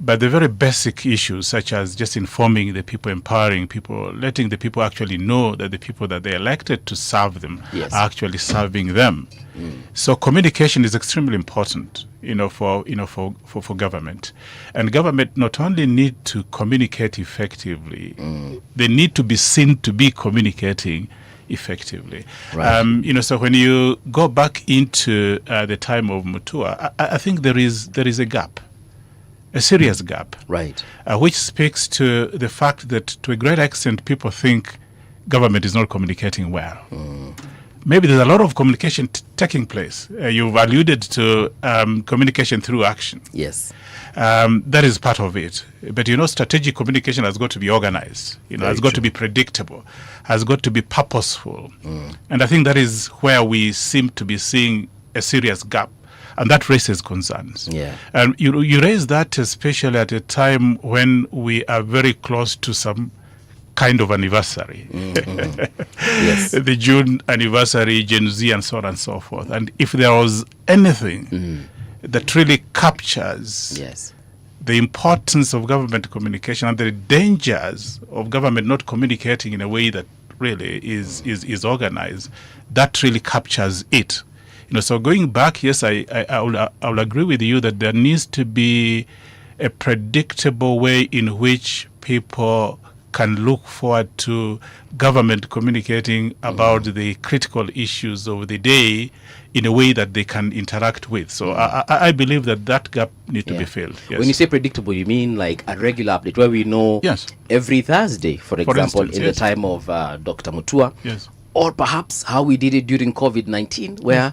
but the very basic issues such as just informing the people, empowering people, letting the people actually know that the people that they elected to serve them are actually serving them. So communication is extremely important, for government. And government not only need to communicate effectively, they need to be seen to be communicating effectively. Right. So when you go back into the time of Mutua, I think there is a gap, a serious gap, right, which speaks to the fact that to a great extent people think government is not communicating well. Maybe there's a lot of communication taking place. You've alluded to communication through action. Yes. That is part of it. But, strategic communication has got to be organized, has got to be predictable, has got to be purposeful. And I think that is where we seem to be seeing a serious gap. And that raises concerns. Yeah. And you raise that especially at a time when we are very close to some kind of anniversary. Yes. The June anniversary, Gen Z, and so on and so forth. And if there was anything that really captures the importance of government communication and the dangers of government not communicating in a way that really is organized, that really captures it. So going back, yes, I'll agree with you that there needs to be a predictable way in which people can look forward to government communicating about the critical issues of the day in a way that they can interact with. So I believe that gap needs to be filled. Yes. When you say predictable, you mean like a regular update where we know every Thursday, for example, instance, in the time of Dr. Mutua. Yes. Or perhaps how we did it during COVID-19, where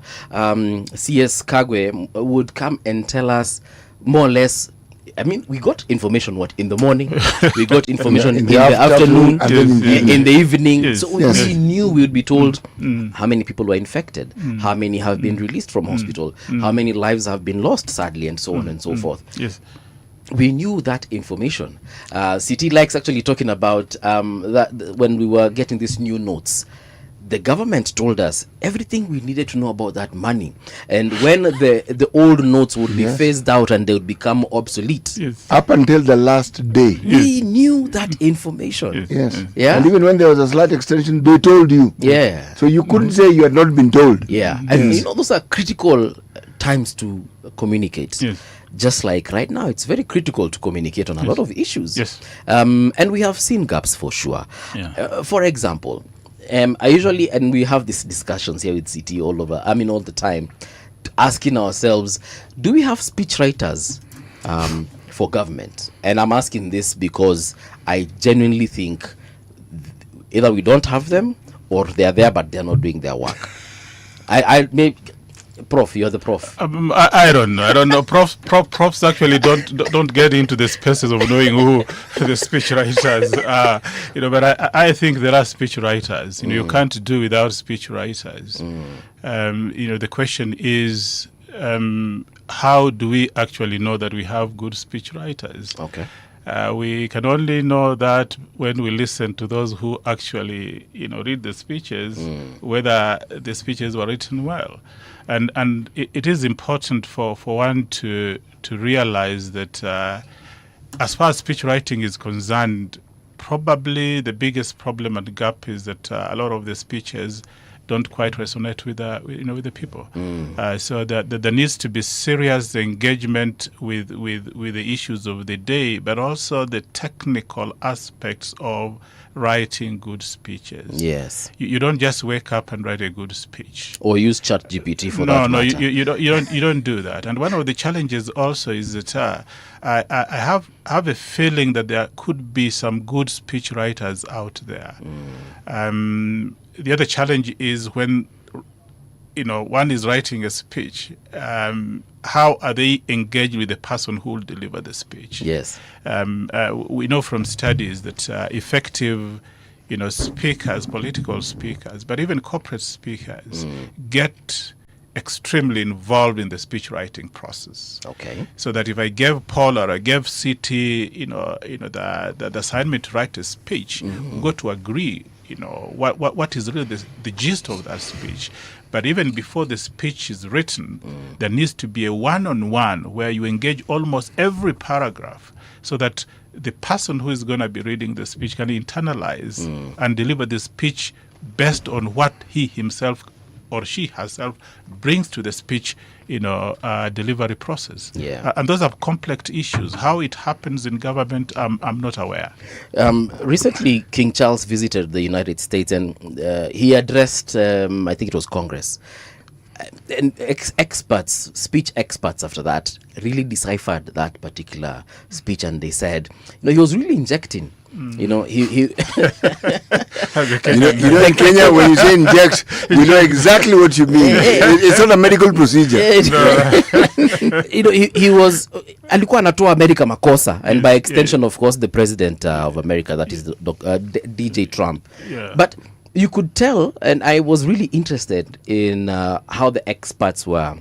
CS Kagwe would come and tell us more or less. I mean, we got information in the morning, we got information in the afternoon, in the evening. Yes. So we knew we would be told how many people were infected, how many have been released from hospital, how many lives have been lost, sadly, and so on and so forth. Yes. We knew that information. CT likes actually talking about that when we were getting these new notes. The government told us everything we needed to know about that money, and when the old notes would be phased out and they would become obsolete. Up until the last day, we knew that information. Yeah, and even when there was a slight extension, they told you. Yeah, so you couldn't say you had not been told. Yeah, and you know those are critical times to communicate. Just like right now, it's very critical to communicate on a lot of issues. And we have seen gaps for sure. For example. I usually, and we have these discussions here with CT all the time, asking ourselves, do we have speech writers for government? And I'm asking this because I genuinely think either we don't have them or they're there but they're not doing their work. I maybe Prof, you're the prof. I don't know. Profs actually don't get into the spaces of knowing who the speech writers are. But I think there are speech writers. You can't do without speech writers. The question is, how do we actually know that we have good speech writers? Okay. We can only know that when we listen to those who actually, read the speeches, whether the speeches were written well. And it is important for one to realize that as far as speech writing is concerned, probably the biggest problem and gap is that a lot of the speeches don't quite resonate with the people. So that there needs to be serious engagement with the issues of the day, but also the technical aspects of writing good speeches. Yes. You don't just wake up and write a good speech. Or use ChatGPT for that matter. No, you don't do that. And one of the challenges also is that I have a feeling that there could be some good speech writers out there. The other challenge is when one is writing a speech, how are they engaged with the person who will deliver the speech? Yes. We know from studies that effective speakers, political speakers, but even corporate speakers get extremely involved in the speech writing process. Okay. So that if I gave Paul or I gave CT, the assignment to write a speech, we got to agree, what is really the gist of that speech. But even before the speech is written, there needs to be a one-on-one where you engage almost every paragraph so that the person who is going to be reading the speech can internalize and deliver the speech based on what he himself or she herself brings to the speech, delivery process. Yeah. And those are complex issues. How it happens in government, I'm not aware. Recently, King Charles visited the United States and he addressed, I think it was Congress. And speech experts after that really deciphered that particular speech, and they said, he was really injecting. He in Kenya, when you say inject, we know exactly what you mean. It's not a medical procedure. He was alikuwa anatoa America makosa, and by extension, of course, the president of America, that is DJ Trump. But you could tell, and I was really interested in how the experts were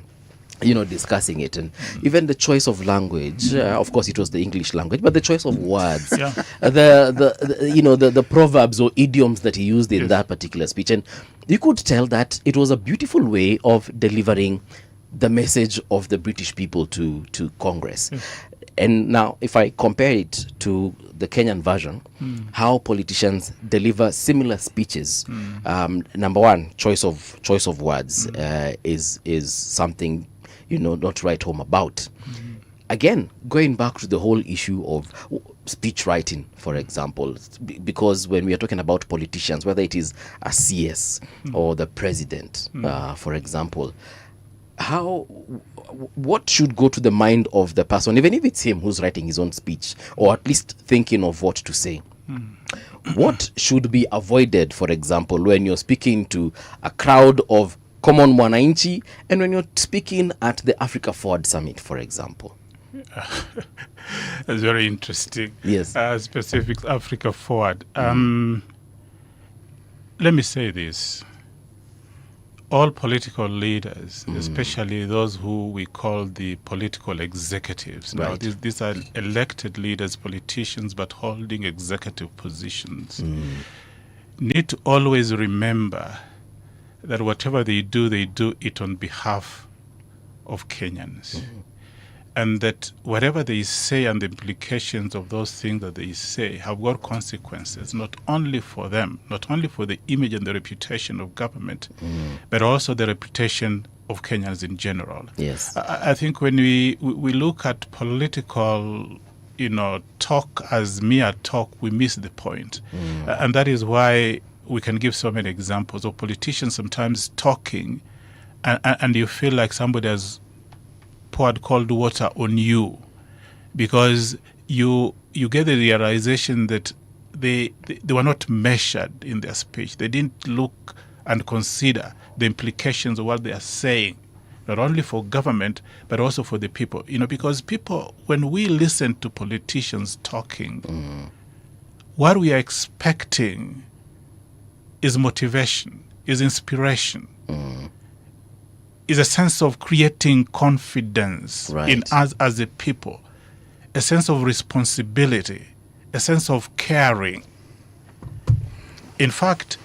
discussing it, and even the choice of language. Of course, it was the English language, but the choice of words, the proverbs or idioms that he used in that particular speech, and you could tell that it was a beautiful way of delivering the message of the British people to Congress. And now, if I compare it to the Kenyan version, how politicians deliver similar speeches, number one, choice of words is something not to write home about. again, going back to the whole issue of speech writing, for example, because when we are talking about politicians, whether it is a CS or the president, for example, what should go to the mind of the person, even if it's him who's writing his own speech, or at least thinking of what to say? What should be avoided, for example, when you're speaking to a crowd of common mwananchi and when you're speaking at the Africa Forward Summit, for example? That's very interesting. Yes. Specific Africa Forward. Let me say this. All political leaders, especially those who we call the political executives, now these are elected leaders, politicians, but holding executive positions, need to always remember that whatever they do it on behalf of Kenyans. And that whatever they say and the implications of those things that they say have got consequences, not only for them, not only for the image and the reputation of government, but also the reputation of Kenyans in general. Yes. I think when we look at political, talk as mere talk, we miss the point. And that is why we can give so many examples of politicians sometimes talking and you feel like somebody has poured cold water on you, because you get the realization that they were not measured in their speech. They didn't look and consider the implications of what they are saying, not only for government but also for the people. Because people, when we listen to politicians talking, what we are expecting is motivation, is inspiration. Is a sense of creating confidence in us as a people, a sense of responsibility, a sense of caring. In fact,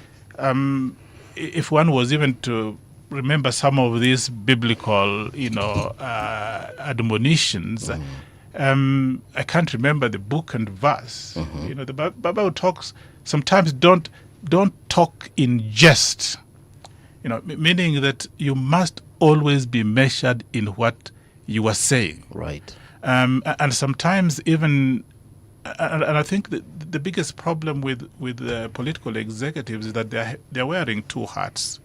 if one was even to remember some of these biblical, admonitions, I can't remember the book and verse. The Bible talks sometimes don't talk in jest. Meaning that you must always be measured in what you are saying. Right. And sometimes even, and I think the biggest problem with political executives is that they're wearing two hats.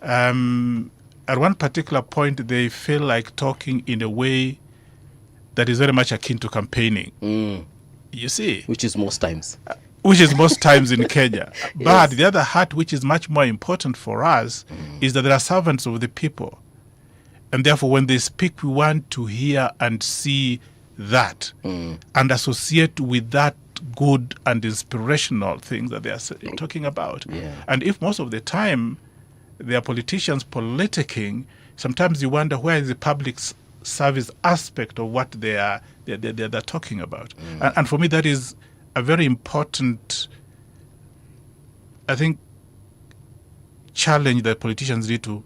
At one particular point, they feel like talking in a way that is very much akin to campaigning. You see? Which is most times. In Kenya. But the other hat, which is much more important for us, is that they are servants of the people. And therefore, when they speak, we want to hear and see that and associate with that good and inspirational things that they are talking about. And if most of the time they are politicians politicking, sometimes you wonder where is the public service aspect of what they're talking about. And for me, that is a very important, I think, challenge that politicians need to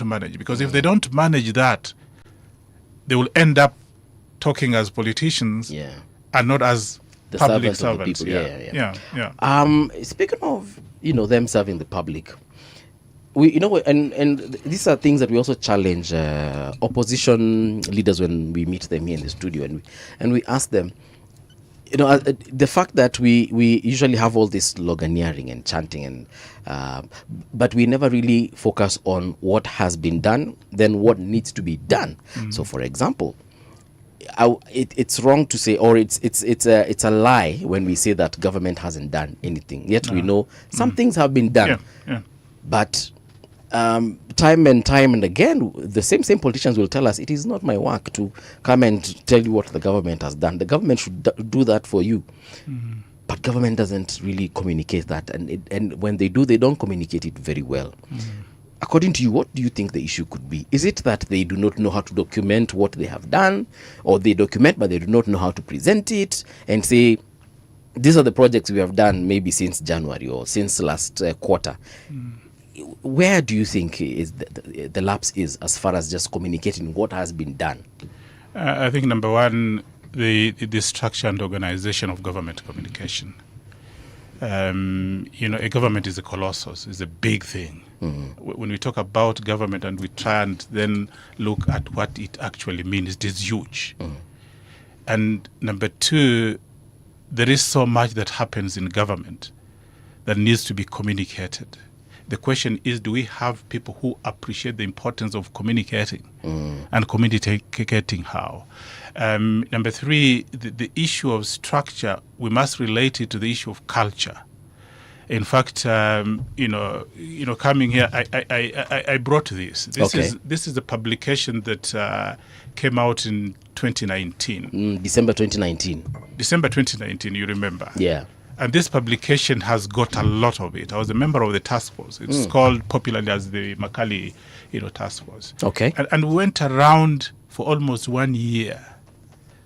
manage. Because if they don't manage that, they will end up talking as politicians and not as the public servants. servants. Speaking of, them serving the public, we, and these are things that we also challenge opposition leaders when we meet them here in the studio, and we ask them, the fact that we usually have all this sloganeering and chanting, and but we never really focus on what has been done, then what needs to be done. So, for example, it's wrong to say, or it's a lie when we say that government hasn't done anything. Yet we know some things have been done, but time and again, the same politicians will tell us it is not my work to come and tell you what the government has done. The government should do that for you. But government doesn't really communicate that, and when they do, they don't communicate it very well. According to you, what do you think the issue could be? Is it that they do not know how to document what they have done, or they document but they do not know how to present it and say, these are the projects we have done maybe since January or since last quarter? Where do you think is the lapse is as far as just communicating what has been done? I think number one, the structure and organization of government communication. a government is a colossus, is a big thing. When we talk about government and we try and then look at what it actually means, it is huge. And number two, there is so much that happens in government that needs to be communicated. The question is, do we have people who appreciate the importance of communicating and communicating how? Number three, the issue of structure, we must relate it to the issue of culture. In fact, coming here, I brought this. This is a publication that came out in 2019. December 2019. December 2019, you remember? Yeah. And this publication has got a lot of it. I was a member of the task force. It's called popularly as the Makali, task force. Okay. And we went around for almost 1 year,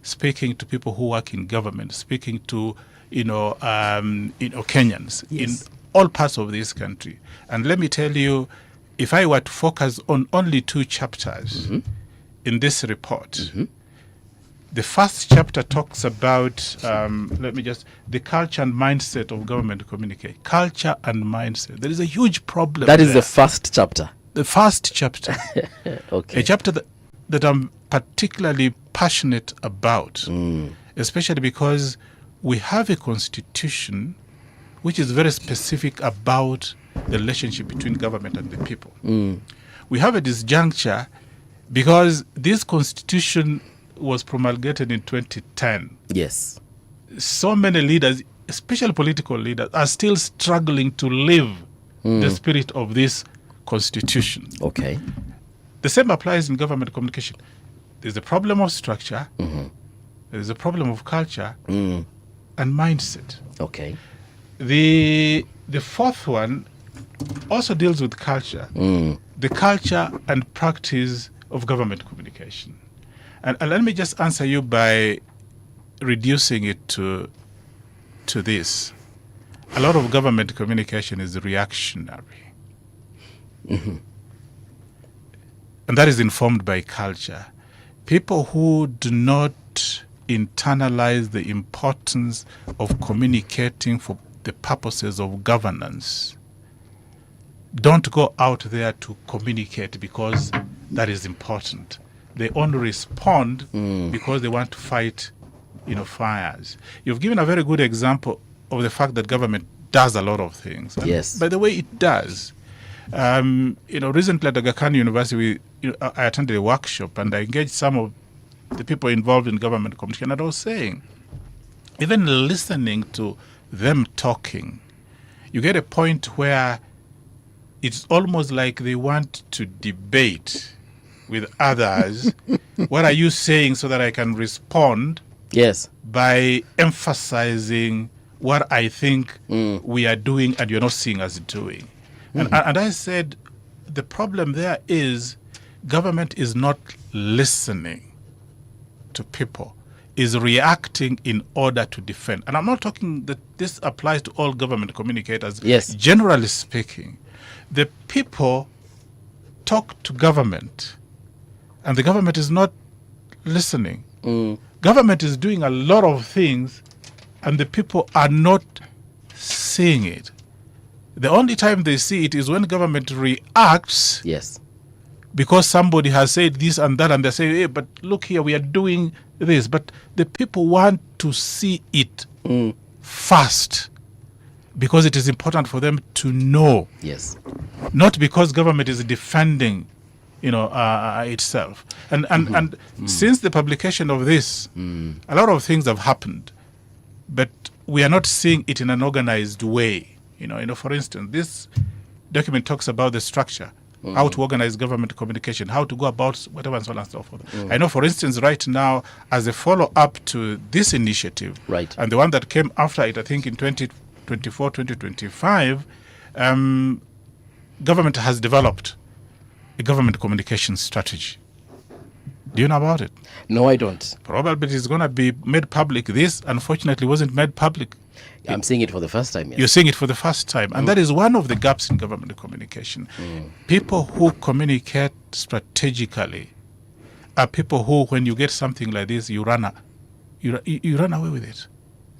speaking to people who work in government, speaking to Kenyans in all parts of this country. And let me tell you, if I were to focus on only 2 chapters in this report, the first chapter talks about, the culture and mindset of government communicate. Culture and mindset. There is a huge problem. That is the first chapter. The first chapter. Okay. A chapter that I'm particularly passionate about, especially because we have a constitution which is very specific about the relationship between government and the people. We have a disjuncture because this constitution was promulgated in 2010. Yes. So many leaders, especially political leaders, are still struggling to live the spirit of this constitution. Okay. The same applies in government communication. There's a problem of structure, there's a problem of culture, and mindset. Okay. The fourth one also deals with culture, the culture and practice of government communication. And let me just answer you by reducing it to this. A lot of government communication is reactionary. And that is informed by culture. People who do not internalize the importance of communicating for the purposes of governance don't go out there to communicate because that is important. They only respond because they want to fight, fires. You've given a very good example of the fact that government does a lot of things. And yes. By the way, it does. Recently at Aga Khan University, I attended a workshop and I engaged some of the people involved in government communication. And I was saying, even listening to them talking, you get a point where it's almost like they want to debate with others. What are you saying so that I can respond? Yes. By emphasizing what I think we are doing and you're not seeing us doing. And I said, the problem there is government is not listening to people, is reacting in order to defend. And I'm not talking that this applies to all government communicators. Yes. Generally speaking, the people talk to government and the government is not listening. Government is doing a lot of things and the people are not seeing it. The only time they see it is when government reacts. Yes. Because somebody has said this and that, and they say, hey, but look here, we are doing this. But the people want to see it first because it is important for them to know. Yes. Not because government is defending, itself. And since the publication of this, a lot of things have happened, but we are not seeing it in an organized way. For instance, this document talks about the structure, how to organize government communication, how to go about whatever and so on and so forth. I know, for instance, right now, as a follow-up to this initiative, right, and the one that came after it, I think in 2024, 2025, government has developed a government communication strategy. Do you know about it? No, I don't. Probably it's going to be made public. This, unfortunately, wasn't made public. I'm seeing it for the first time. Yes. You're seeing it for the first time. And that is one of the gaps in government communication. People who communicate strategically are people who, when you get something like this, you run away with it.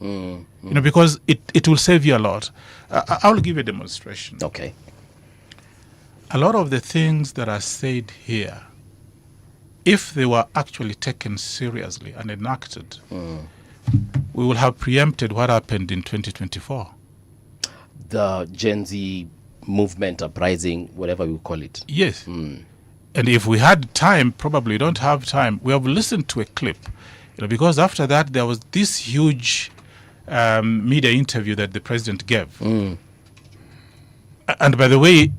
You know, because it will save you a lot. I'll give you a demonstration. Okay. A lot of the things that are said here, if they were actually taken seriously and enacted, we will have preempted what happened in 2024. The Gen Z movement, uprising, whatever we call it. Yes. And if we had time, probably we don't have time. We have listened to a clip, you know, because after that there was this huge media interview that the president gave. And by the way,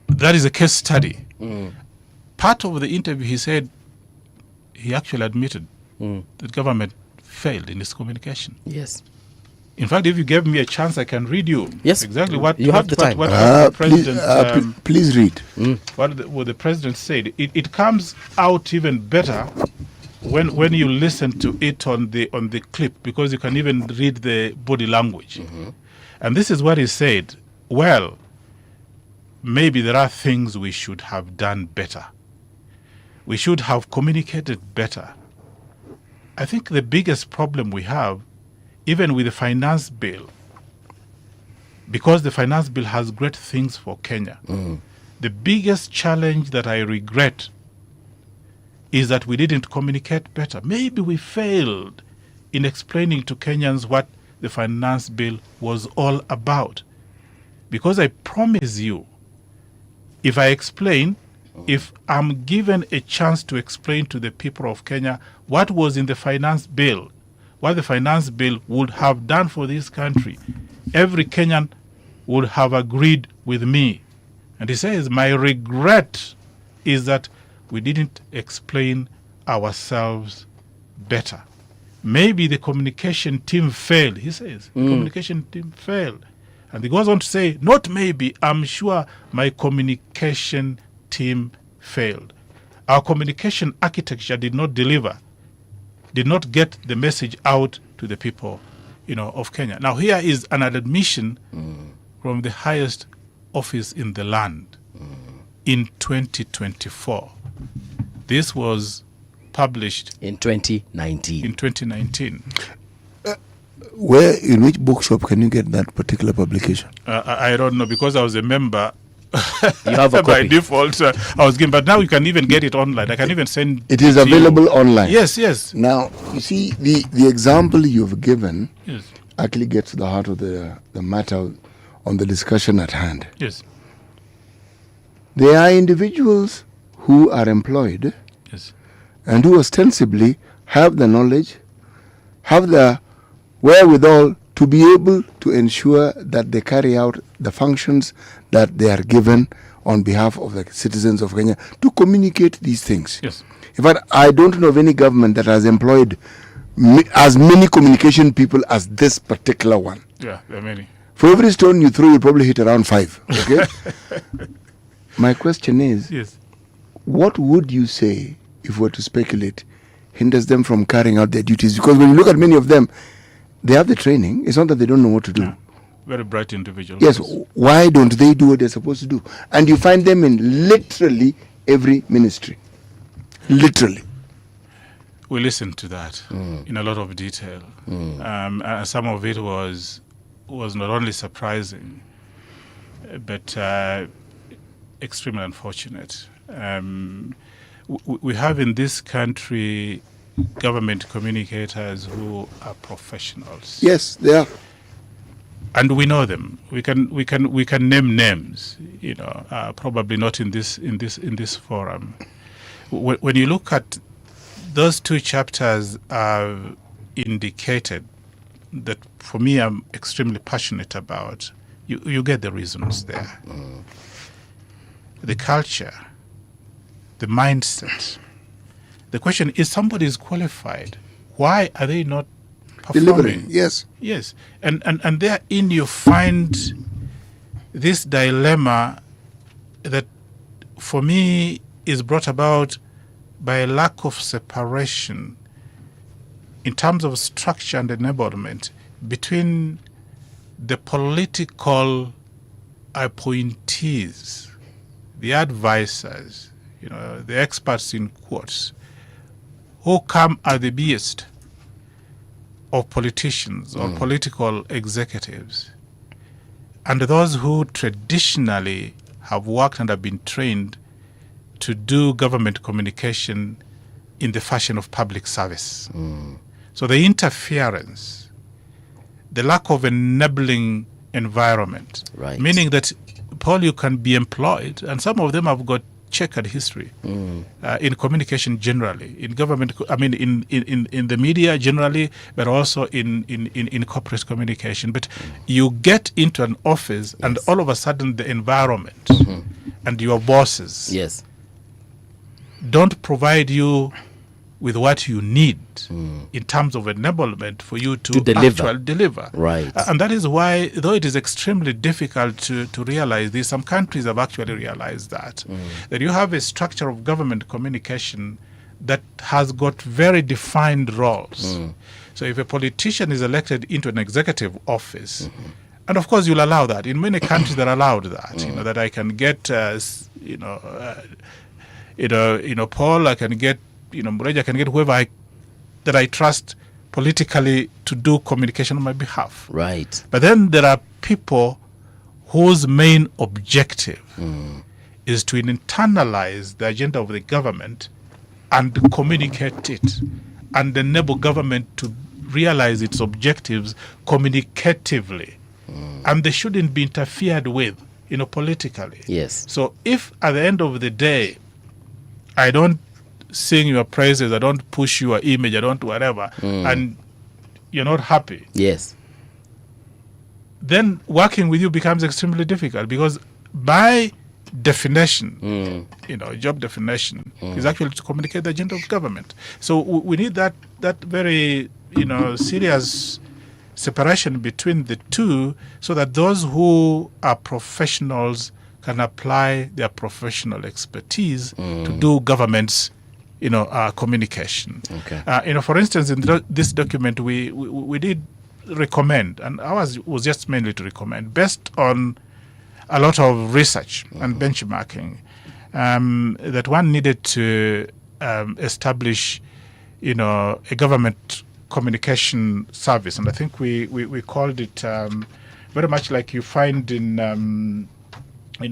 that is a case study. Part of the interview, he said he actually admitted that government failed in its communication. Yes. In fact, if you gave me a chance, I can read you exactly what you have the time. What the president. Please read. What the president said. It comes out even better when you listen to it on the clip, because you can even read the body language. And this is what he said. Well, maybe there are things we should have done better. We should have communicated better. I think the biggest problem we have, even with the finance bill, because the finance bill has great things for Kenya, the biggest challenge that I regret is that we didn't communicate better. Maybe we failed in explaining to Kenyans what the finance bill was all about. Because I promise you, if I explain, if I'm given a chance to explain to the people of Kenya what was in the finance bill, what the finance bill would have done for this country, every Kenyan would have agreed with me. And he says, my regret is that we didn't explain ourselves better. Maybe the communication team failed, he says. The communication team failed. And he goes on to say, not maybe, I'm sure my communication team failed. Our communication architecture did not deliver, did not get the message out to the people, you know, of Kenya. Now here is an admission from the highest office in the land in 2024. This was published in 2019. In 2019. Where, in which bookshop can you get that particular publication? I don't know, because I was a member. You have a by copy. default. I was given, but now you can even get it online. I can even send. It is to you. available online. Yes, yes. Now, you see, the example you've given Yes. actually gets to the heart of the matter on the discussion at hand. Yes. There are individuals who are employed Yes. and who ostensibly have the knowledge, have the wherewithal to be able to ensure that they carry out the functions that they are given on behalf of the citizens of Kenya to communicate these things. Yes. In fact, I don't know of any government that has employed as many communication people as this particular one. Yeah, there are many. For every stone you throw, you'll probably hit around 5. Okay? My question is, yes, what would you say, if we were to speculate, hinders them from carrying out their duties? Because when you look at many of them, they have the training. It's not that they don't know what to do. Yeah. Very bright individuals. Yes, why don't they do what they're supposed to do? And you find them in literally every ministry. Literally. We listened to that in a lot of detail. Some of it was not only surprising, but extremely unfortunate. We have in this country government communicators who are professionals. Yes, they are. And we know them. We can name names. You know, probably not in this forum. When you look at those two chapters, are indicated that for me I'm extremely passionate about. You get the reasons there. The culture, the mindset. The question is, somebody is qualified. Why are they not performing? Delivering, yes. Yes. And therein you find this dilemma that for me is brought about by a lack of separation in terms of structure and enablement between the political appointees, the advisors, you know, the experts in quotes, who come at the behest of politicians or political executives and those who traditionally have worked and have been trained to do government communication in the fashion of public service. So the interference, the lack of enabling environment, meaning that, Paul, you can be employed, and some of them have got checkered history in communication generally, in government, I mean, in the media generally, but also in corporate communication. But you get into an office and all of a sudden the environment and your bosses don't provide you with what you need in terms of enablement for you to actually deliver. Right. And that is why, though it is extremely difficult to realize this, some countries have actually realized that you have a structure of government communication that has got very defined roles. So if a politician is elected into an executive office, and of course you'll allow that. In many countries they're allowed that, that I can get, Paul, I can get, Mreja, I can get whoever that I trust politically to do communication on my behalf. Right. But then there are people whose main objective is to internalize the agenda of the government and communicate it and enable government to realize its objectives communicatively. And they shouldn't be interfered with, politically. Yes. So if at the end of the day, I don't sing your praises, I don't push your image, I don't whatever, and you're not happy. Yes. Then working with you becomes extremely difficult because by definition, job definition is actually to communicate the agenda of government. So we need that very, serious separation between the two so that those who are professionals can apply their professional expertise to do government's communication. Okay. For instance, in this document, we did recommend, and ours was just mainly to recommend, based on a lot of research and benchmarking, that one needed to establish, a government communication service, and I think we called it very much like you find in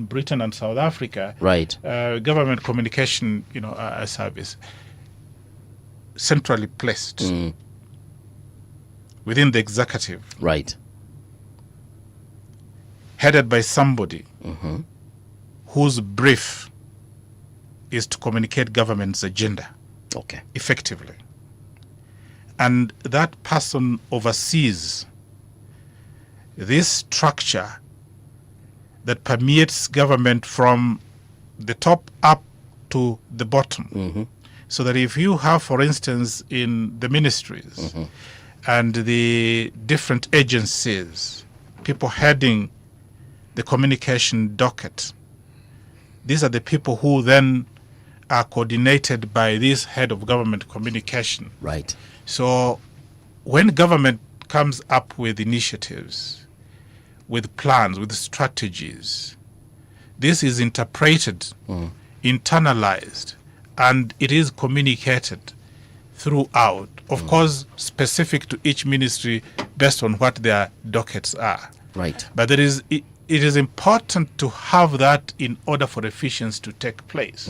Britain and South Africa, right? Government communication, a service centrally placed within the executive, right? Headed by somebody whose brief is to communicate government's agenda, effectively, and that person oversees this structure that permeates government from the top up to the bottom. So that if you have, for instance, in the ministries and the different agencies, people heading the communication docket, these are the people who then are coordinated by this head of government communication. Right. So when government comes up with initiatives, with plans, with strategies, this is interpreted, internalized, and it is communicated throughout. Of course, specific to each ministry based on what their dockets are. Right. But it is important to have that in order for efficiency to take place.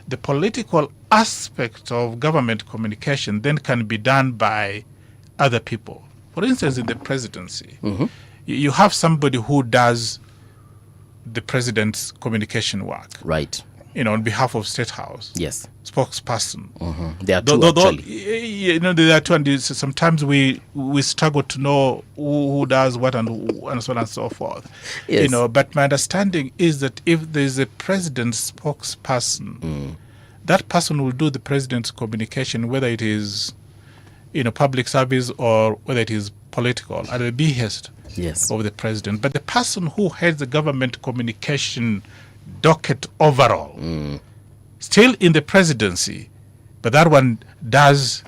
The political aspect of government communication then can be done by other people. For instance, in the presidency, you have somebody who does the president's communication work. Right. On behalf of State House. Yes. Spokesperson. There are two, actually. There are two, and sometimes we struggle to know who does what and so on and so forth. Yes. But my understanding is that if there is a president's spokesperson, that person will do the president's communication, whether it is public service or whether it is political, at the behest of the president. But the person who heads the government communication docket overall, still in the presidency, but that one does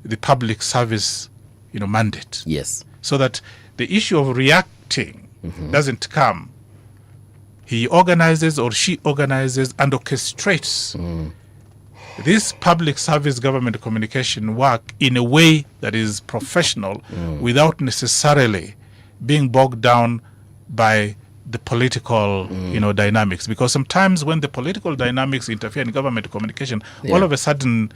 the public service, mandate. Yes. So that the issue of reacting doesn't come. He organizes or she organizes and orchestrates this public service government communication work in a way that is professional without necessarily being bogged down by the political dynamics, because sometimes when the political dynamics interfere in government communication, all of a sudden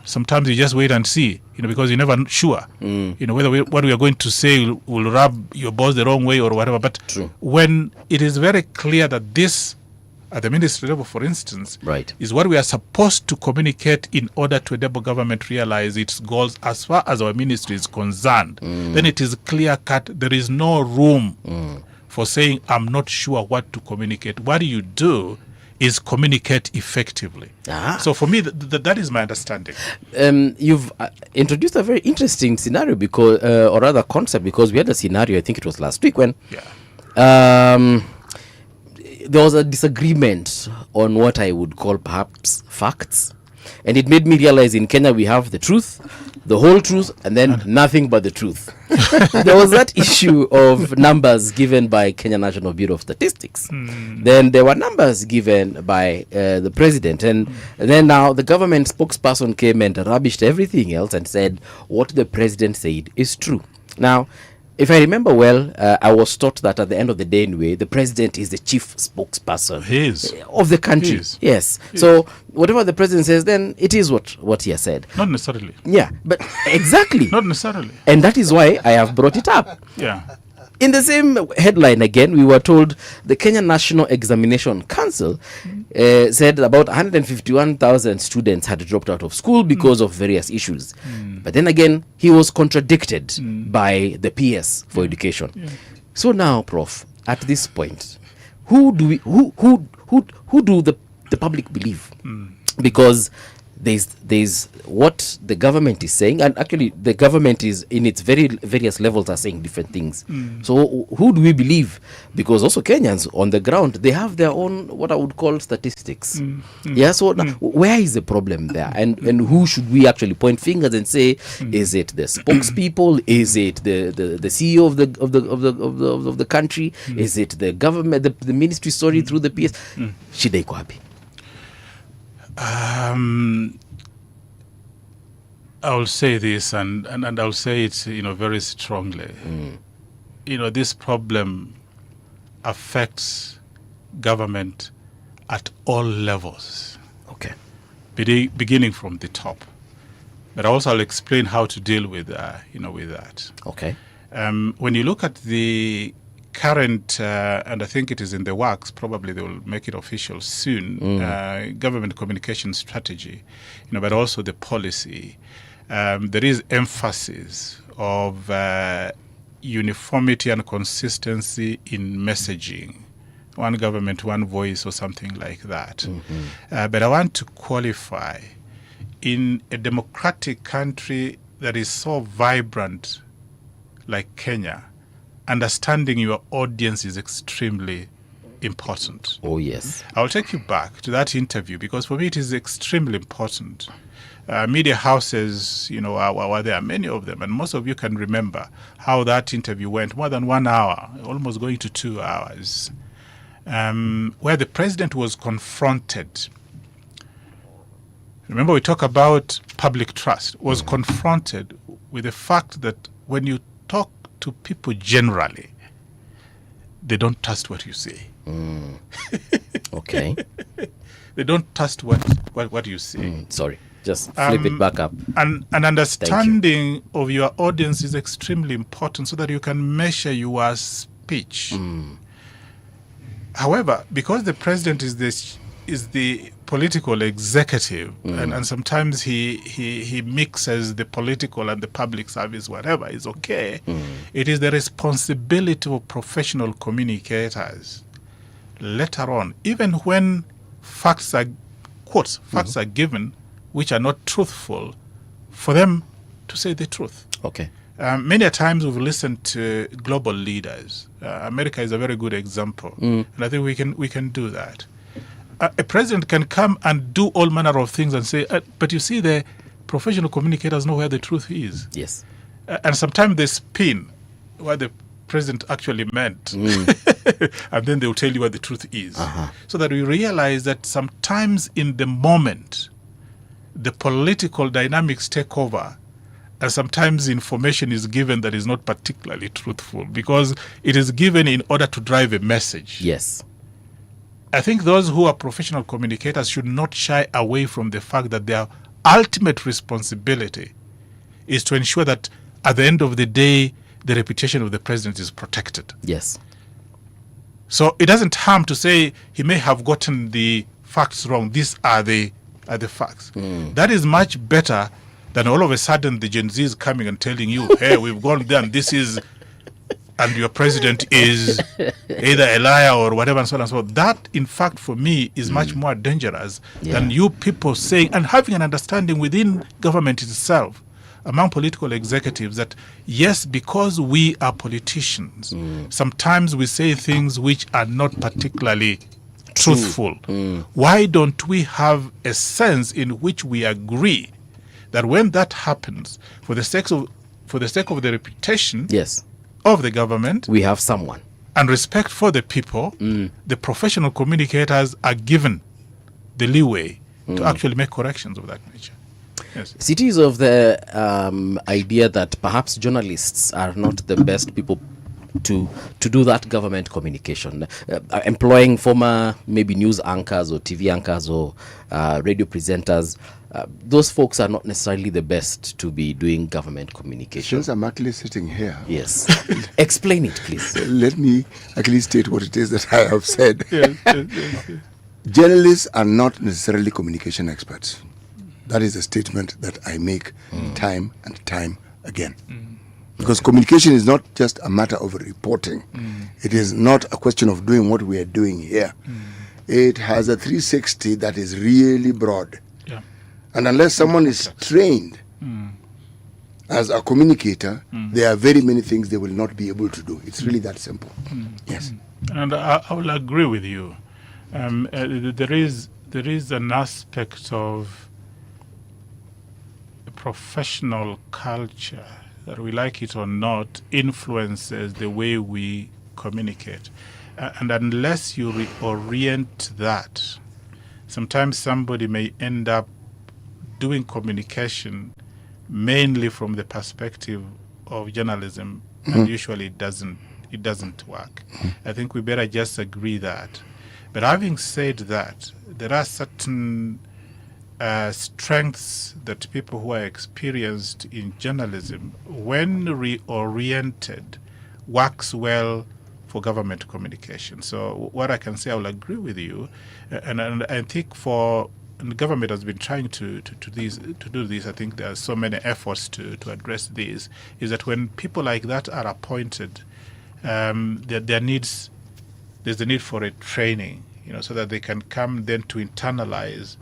sometimes you just wait and see, because you're never sure whether what we are going to say will rub your boss the wrong way or whatever. But when it is very clear that this at the ministry level, for instance, is what we are supposed to communicate in order to enable government realize its goals as far as our ministry is concerned, then it is clear cut. There is no room for saying, I'm not sure what to communicate. What you do is communicate effectively. So for me, that is my understanding. You've introduced a very interesting scenario, because, or rather concept, because we had a scenario, I think it was last week, when there was a disagreement on what I would call perhaps facts. And it made me realize in Kenya we have the truth, the whole truth, and then nothing but the truth. There was that issue of numbers given by Kenya National Bureau of Statistics. Then there were numbers given by the president. And then now the government spokesperson came and rubbished everything else and said what the president said is true. Now, if I remember well, I was taught that at the end of the day anyway, the president is the chief spokesperson of the country. Yes. So whatever the president says, then it is what he has said. Not necessarily. Yeah, but exactly. Not necessarily. And that is why I have brought it up. Yeah. In the same headline again, we were told the Kenya National Examination Council said about 151,000 students had dropped out of school because of various issues. But then again, he was contradicted by the PS for education. So now, Prof, at this point, who do the public believe? Because there's what the government is saying, and actually the government is in its various levels are saying different things. So who do we believe? Because also Kenyans on the ground, they have their own what I would call statistics. Yeah. So now, where is the problem there, and who should we actually point fingers and say, is it the spokespeople? Is it the CEO of the country? Is it the government, the ministry? Sorry, through the PS. Shida iko wapi? I'll say this, and I'll say it, very strongly. This problem affects government at all levels. Okay. Beginning from the top. But also I'll explain how to deal with, with that. Okay. When you look at the current, and I think it is in the works, probably they will make it official soon, government communication strategy, but also the policy. There is emphasis of uniformity and consistency in messaging. One government, one voice, or something like that. But I want to qualify, in a democratic country that is so vibrant like Kenya, understanding your audience is extremely important. Oh, yes. I'll take you back to that interview, because for me it is extremely important. Media houses, there are many of them, and most of you can remember how that interview went, more than 1 hour, almost going to 2 hours, where the president was confronted. Remember, we talk about public trust, was confronted with the fact that when you talk to people generally, they don't trust what you say. Okay. They don't trust what you say. Sorry, just flip it back up. And understanding of your audience is extremely important so that you can measure your speech. However, because the president is the political executive, and sometimes he mixes the political and the public service, whatever is okay. It is the responsibility of professional communicators later on, even when facts are given which are not truthful, for them to say the truth. Okay. Many a times we've listened to global leaders. America is a very good example, and I think we can do that. A president can come and do all manner of things and say, but you see, the professional communicators know where the truth is. Yes. And sometimes they spin what the president actually meant. And then they'll tell you what the truth is. So that we realize that sometimes in the moment, the political dynamics take over, and sometimes information is given that is not particularly truthful because it is given in order to drive a message. Yes. I think those who are professional communicators should not shy away from the fact that their ultimate responsibility is to ensure that at the end of the day, the reputation of the president is protected. Yes. So it doesn't harm to say he may have gotten the facts wrong. These are the facts. That is much better than all of a sudden the Gen Z is coming and telling you, hey, we've gone there and this is, and your president is either a liar or whatever and so on and so forth. That, in fact, for me, is much more dangerous than you people saying and having an understanding within government itself, among political executives, that yes, because we are politicians, sometimes we say things which are not particularly truthful. Why don't we have a sense in which we agree that when that happens, for the sake of the reputation of the government, we have someone, and respect for the people, the professional communicators are given the leeway to actually make corrections of that nature. Yes. Cities of the idea that perhaps journalists are not the best people to do that government communication, employing former maybe news anchors or TV anchors or radio presenters. Those folks are not necessarily the best to be doing government communication. Since I'm actually sitting here, yes, explain it, please. Let me actually state what it is that I have said. Yes. Journalists are not necessarily communication experts. That is a statement that I make time and time again. Because communication is not just a matter of reporting. It is not a question of doing what we are doing here. It has a 360 that is really broad. Yeah. And unless someone is trained as a communicator, there are very many things they will not be able to do. It's really that simple. Yes. And I will agree with you. There is an aspect of professional culture that, we like it or not, influences the way we communicate. And unless you reorient that, sometimes somebody may end up doing communication mainly from the perspective of journalism, and usually it doesn't work. I think we better just agree that. But having said that, there are certain strengths that people who are experienced in journalism, when reoriented, works well for government communication. So what I can say, I will agree with you, and I think and the government has been trying to do this. I think there are so many efforts to address this. Is that when people like that are appointed, there's the need for a training, so that they can come then to internalize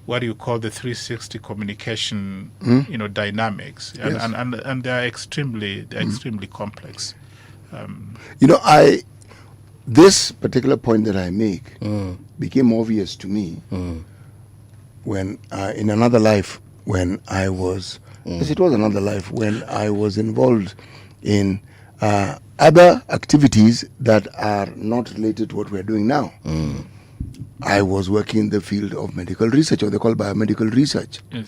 what you call the 360 communication, dynamics, and they are extremely complex. This particular point that I make became obvious to me when, in another life, when I was, yes, it was another life, when I was involved in other activities that are not related to what we're doing now. I was working in the field of medical research, or they call biomedical research. Yes.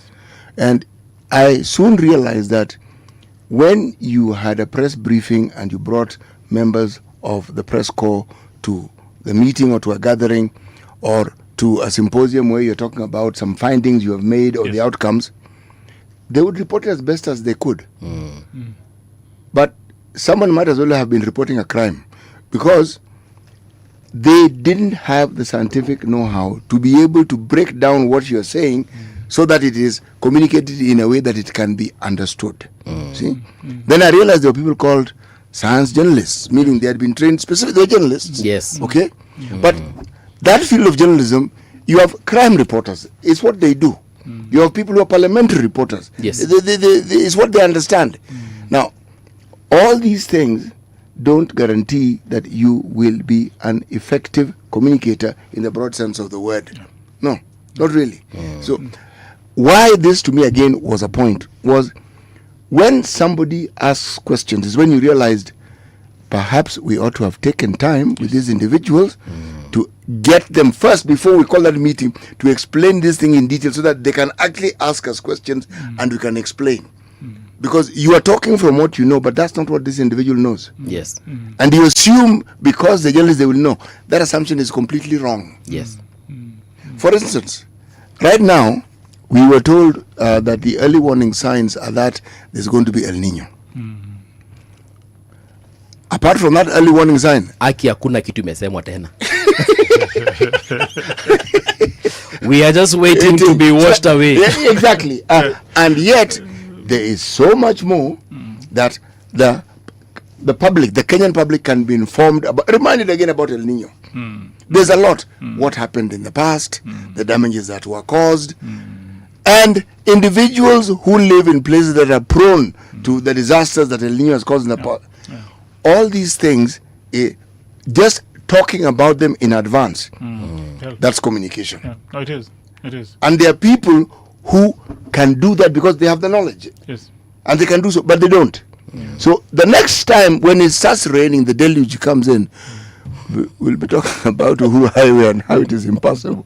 And I soon realized that when you had a press briefing and you brought members of the press corps to the meeting or to a gathering or to a symposium where you're talking about some findings you have made or the outcomes, they would report it as best as they could. But someone might as well have been reporting a crime, because they didn't have the scientific know-how to be able to break down what you're saying so that it is communicated in a way that it can be understood. See? Then I realized there were people called science journalists, meaning they had been trained specifically, they were journalists. Yes. Okay? But that field of journalism, you have crime reporters. It's what they do. You have people who are parliamentary reporters. Yes. It's what they understand. Now, all these things don't guarantee that you will be an effective communicator in the broad sense of the word. No, not really. So, why this to me again was a point was when somebody asks questions is when you realized perhaps we ought to have taken time with these individuals to get them first before we call that meeting to explain this thing in detail so that they can actually ask us questions and we can explain. Because you are talking from what you know, but that's not what this individual knows. Yes. And you assume because the journalists they will know. That assumption is completely wrong. Yes. For instance, right now, we were told that the early warning signs are that there's going to be El Nino. Apart from that early warning sign, hakuna kitu imesemwa tena. We are just waiting to be washed away. Exactly. And yet, there is so much more that the public, the Kenyan public, can be informed about, reminded again about El Nino. There's a lot. What happened in the past, the damages that were caused, and individuals who live in places that are prone to the disasters that El Nino has caused in the past. All these things, just talking about them in advance, that's communication. Yeah. No, it is. It is. And there are people who can do that because they have the knowledge. Yes. And they can do so, but they don't. So the next time when it starts raining, the deluge comes in, we'll be talking about Uhuru Highway and how it is impossible.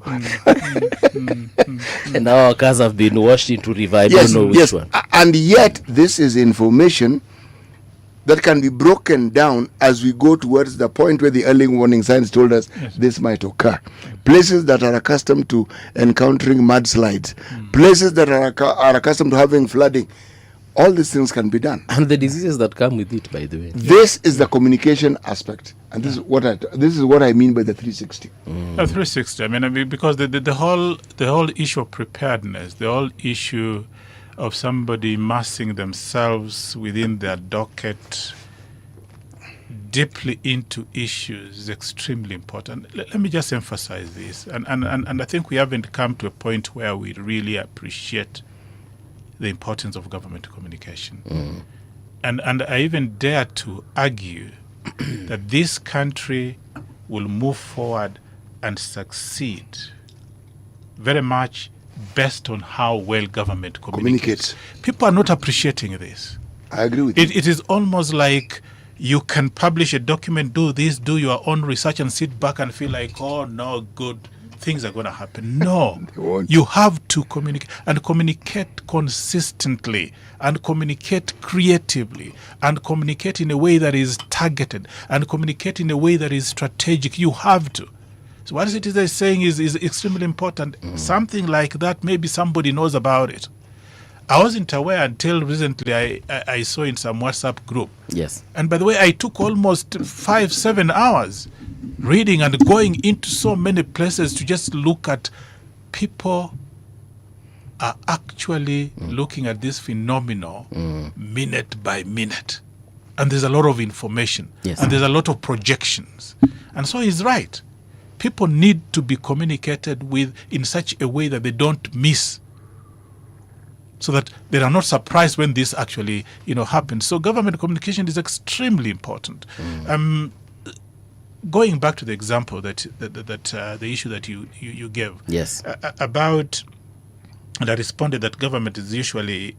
And now our cars have been washed into river. I don't know which one. And yet, this is information that can be broken down as we go towards the point where the early warning signs told us this might occur. Places that are accustomed to encountering mudslides, places that are accustomed to having flooding, all these things can be done. And the diseases that come with it, by the way. This is the communication aspect. And this is what I mean by the 360. 360. I mean, because the whole issue of preparedness, the whole issue of somebody immersing themselves within their docket deeply into issues is extremely important. Let me just emphasize this. And I think we haven't come to a point where we really appreciate the importance of government communication. And I even dare to argue that this country will move forward and succeed very much based on how well government communicates. People are not appreciating this. I agree with you. It is almost like you can publish a document, do this, do your own research, and sit back and feel like, oh no, good things are going to happen. No, you have to communicate, and communicate consistently, and communicate creatively, and communicate in a way that is targeted, and communicate in a way that is strategic. You have to. So what it is they're saying is extremely important. Something like that, maybe somebody knows about it. I wasn't aware until recently. I saw in some WhatsApp group. Yes. And by the way, I took almost 5-7 hours reading and going into so many places to just look at people are actually looking at this phenomenon minute by minute. And there's a lot of information. Yes. And there's a lot of projections. And so he's right. People need to be communicated with in such a way that they don't miss, so that they are not surprised when this actually, happens. So government communication is extremely important. Going back to the example that the issue that you gave, yes, about, and I responded that government is usually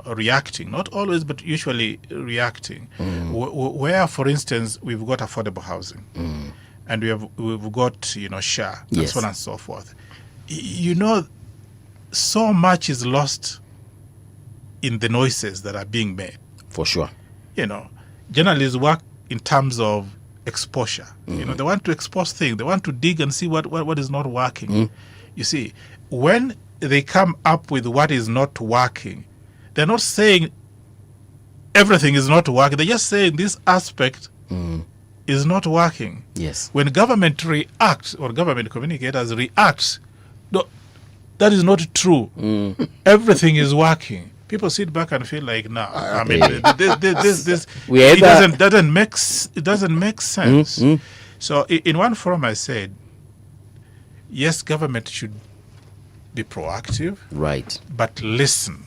reacting, not always, but usually reacting. Where, for instance, we've got affordable housing. And we've got SHA, and so on and so forth. So much is lost in the noises that are being made. For sure. Journalists work in terms of exposure. They want to expose things. They want to dig and see what is not working. You see, when they come up with what is not working, they're not saying everything is not working. They're just saying this aspect is not working. Yes. When government reacts, or government communicators react, no, that is not true. Everything is working. People sit back and feel like, no, I mean, this it doesn't make sense. So in one forum I said, yes, government should be proactive, right, but listen.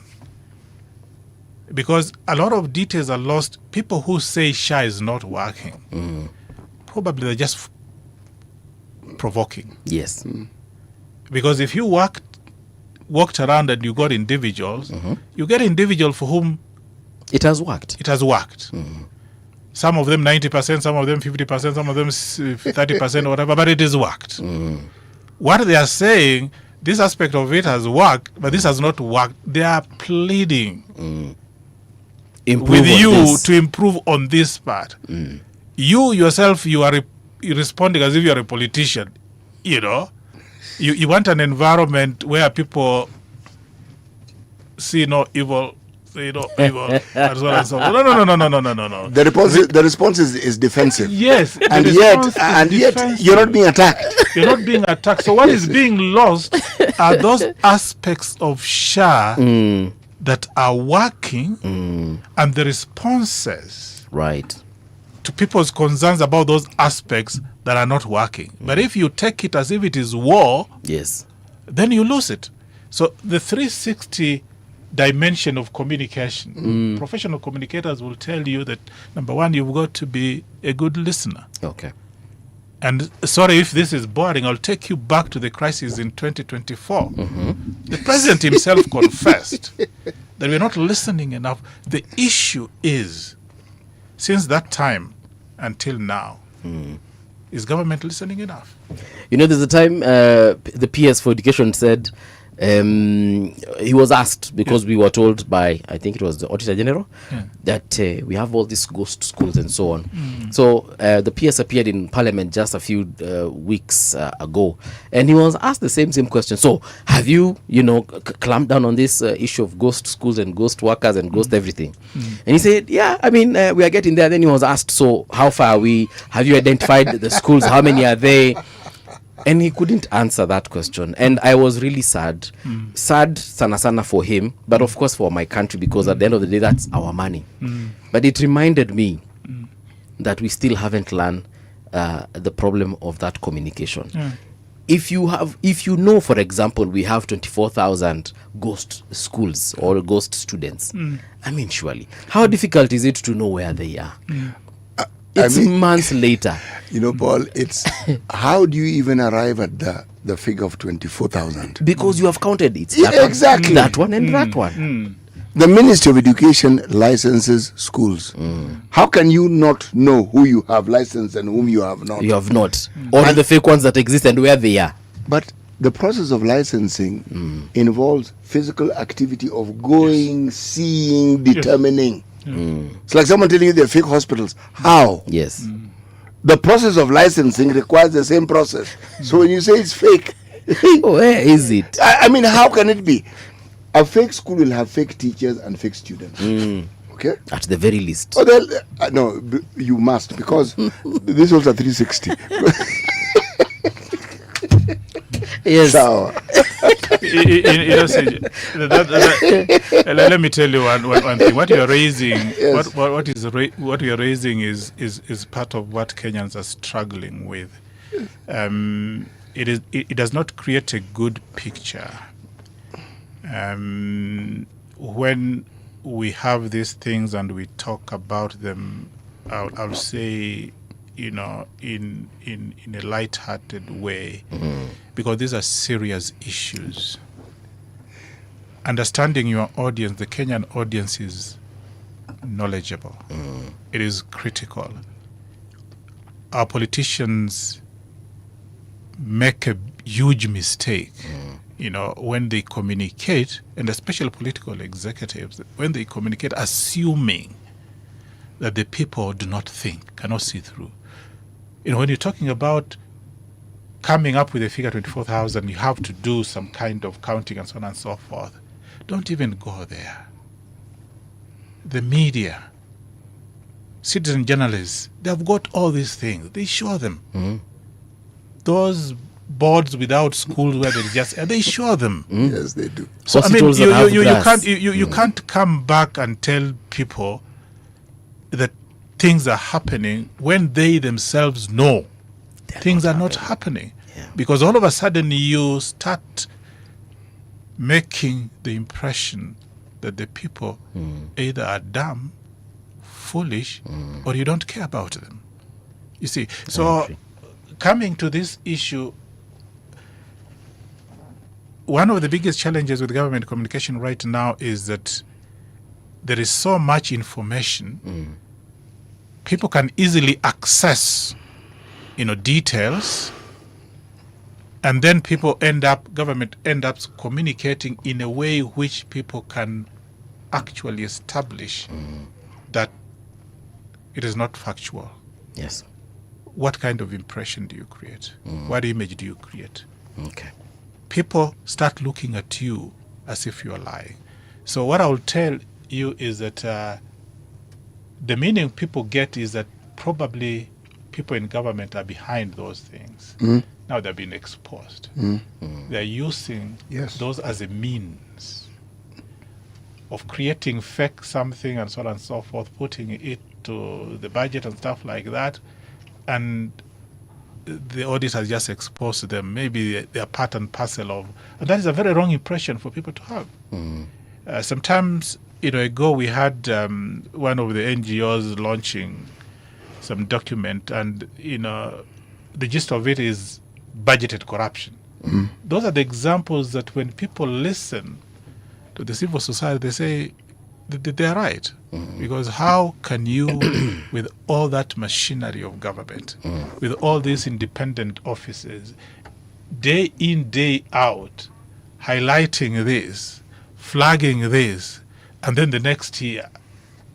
Because a lot of details are lost. People who say SHA is not working, probably they're just provoking. Yes. Because if you walked around and you got individuals, you get individual for whom it has worked. It has worked. Some of them 90%, some of them 50%, some of them 30% or whatever, but it has worked. What they are saying, this aspect of it has worked, but this has not worked. They are pleading with you to improve on this part. You yourself, you are responding as if you are a politician. You know, you want an environment where people see no evil. No. No. The response is defensive. Yes, and yet you're not being attacked. You're not being attacked. So what is being lost are those aspects of SHA that are working, and the responses to people's concerns about those aspects that are not working. But if you take it as if it is war, then you lose it. So the 360 dimension of communication, professional communicators will tell you that, number one, you've got to be a good listener. Okay. And sorry if this is boring, I'll take you back to the crisis in 2024. The president himself confessed that we're not listening enough. The issue is, since that time until now, is government listening enough? You know, there's a time the PS for Education said, he was asked, because we were told by, I think it was the Auditor General, that we have all these ghost schools and so on. So the PS appeared in Parliament just a few weeks ago, and he was asked the same question. So have you, clamped down on this issue of ghost schools and ghost workers and ghost everything? And he said, yeah, I mean, we are getting there. Then he was asked, so how far are we? Have you identified the schools? How many are they? And he couldn't answer that question. And I was really sad. Sad sana for him, but of course for my country, because at the end of the day, that's our money. But it reminded me that we still haven't learned the problem of that communication. If you know, for example, we have 24,000 ghost schools or ghost students, I mean, surely, how difficult is it to know where they are? It's months later. Paul, it's how do you even arrive at the figure of 24,000? Because you have counted it. Exactly. That one and that one. The Ministry of Education licenses schools. How can you not know who you have licensed and whom you have not? You have not. Or the fake ones that exist and where they are. But the process of licensing involves physical activity of going, seeing, determining. It's like someone telling you they're fake hospitals. How? Yes. The process of licensing requires the same process. So when you say it's fake, where is it? I mean, how can it be? A fake school will have fake teachers and fake students. Okay? At the very least. No, you must, because this was a 360. Yes. So. Let me tell you one thing. What you are raising, what you are raising is part of what Kenyans are struggling with. It does not create a good picture. When we have these things and we talk about them, I'll say, in a light-hearted way, because these are serious issues. Understanding your audience, the Kenyan audience, is knowledgeable. It is critical. Our politicians make a huge mistake, when they communicate, and especially political executives, when they communicate assuming that the people do not think, cannot see through. When you're talking about coming up with a figure 24,000, you have to do some kind of counting and so on and so forth. Don't even go there. The media, citizen journalists, they've got all these things. They show them. Those boards without schools where they show them. Yes, they do. So you can't come back and tell people that things are happening when they themselves know things are not happening. Because all of a sudden you start making the impression that the people either are dumb, foolish, or you don't care about them. You see, so coming to this issue, one of the biggest challenges with government communication right now is that there is so much information people can easily access, details, and then government end up communicating in a way which people can actually establish that it is not factual. Yes. What kind of impression do you create? What image do you create? Okay. People start looking at you as if you're lying. So what I will tell you is that the meaning people get is that probably people in government are behind those things. Now they're being exposed. They're using those as a means of creating fake something and so on and so forth, putting it to the budget and stuff like that. And the audit has just exposed them. Maybe they are part and parcel of... And that is a very wrong impression for people to have. Sometimes, ago we had one of the NGOs launching some document, and, the gist of it is budgeted corruption. Those are the examples that when people listen to the civil society, they say they're right. Because how can you, with all that machinery of government, with all these independent offices, day in, day out, highlighting this, flagging this, and then the next year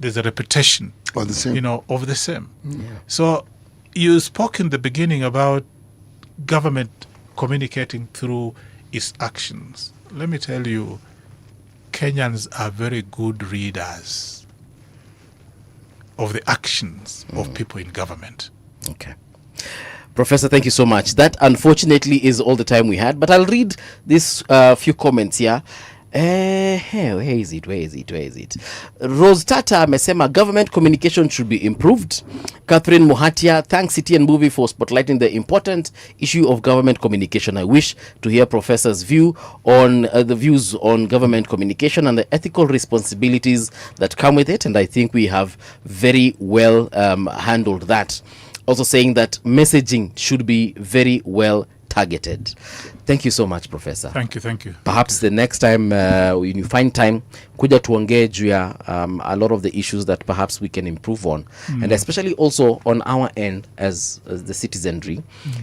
there's a repetition of the same. Of the same. So you spoke in the beginning about government communicating through its actions. Let me tell you, Kenyans are very good readers of the actions of people in government. Okay. Professor, thank you so much. That unfortunately is all the time we had, but I'll read these few comments here. Where is it? Rose Tata amesema government communication should be improved. Catherine Muhatia, thanks City and Movie for spotlighting the important issue of government communication. I wish to hear Professor's view on the views on government communication and the ethical responsibilities that come with it, and I think we have very well handled that. Also saying that messaging should be very well targeted. Thank you so much, Professor. Thank you. Perhaps the next time when you find time, kuja tuongee juu ya a lot of the issues that perhaps we can improve on, and especially also on our end as the citizenry,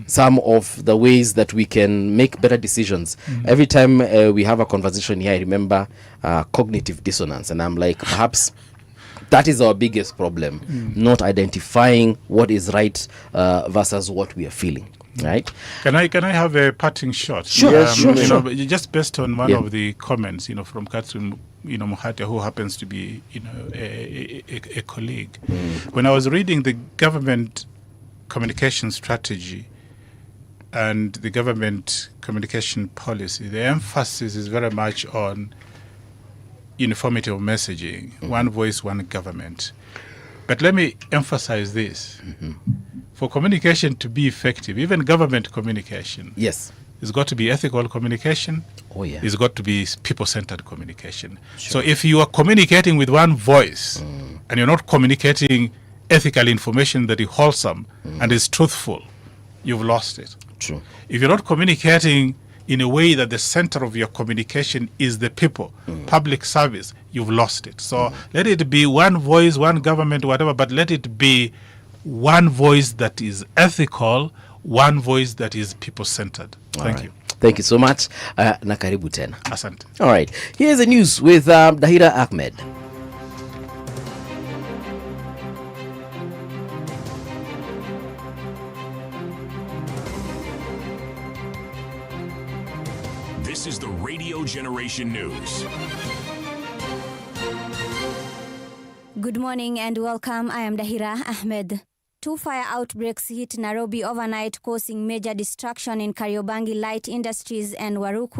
some of the ways that we can make better decisions. Every time we have a conversation here, I remember cognitive dissonance, and I'm like, perhaps that is our biggest problem, not identifying what is right versus what we are feeling. Right? Can I have a parting shot? Sure. Sure. Just based on one of the comments, from Catherine, Muhatia, who happens to be, a colleague. When I was reading the government communication strategy and the government communication policy, the emphasis is very much on uniformity of messaging, one voice, one government. But let me emphasize this. For communication to be effective, even government communication, it's got to be ethical communication. It's got to be people-centered communication. So if you are communicating with one voice and you're not communicating ethical information that is wholesome and is truthful, you've lost it. True. If you're not communicating in a way that the center of your communication is the people, public service, you've lost it. So let it be one voice, one government, whatever, but let it be one voice that is ethical, one voice that is people-centered. Thank you. Thank you so much. Na karibu tena. Asante. All right. Here's the news with Dahira Ahmed. This is the Radio Generation News. Good morning and welcome. I am Dahira Ahmed. 2 fire outbreaks hit Nairobi overnight, causing major destruction in Kariobangi Light Industries and Waruku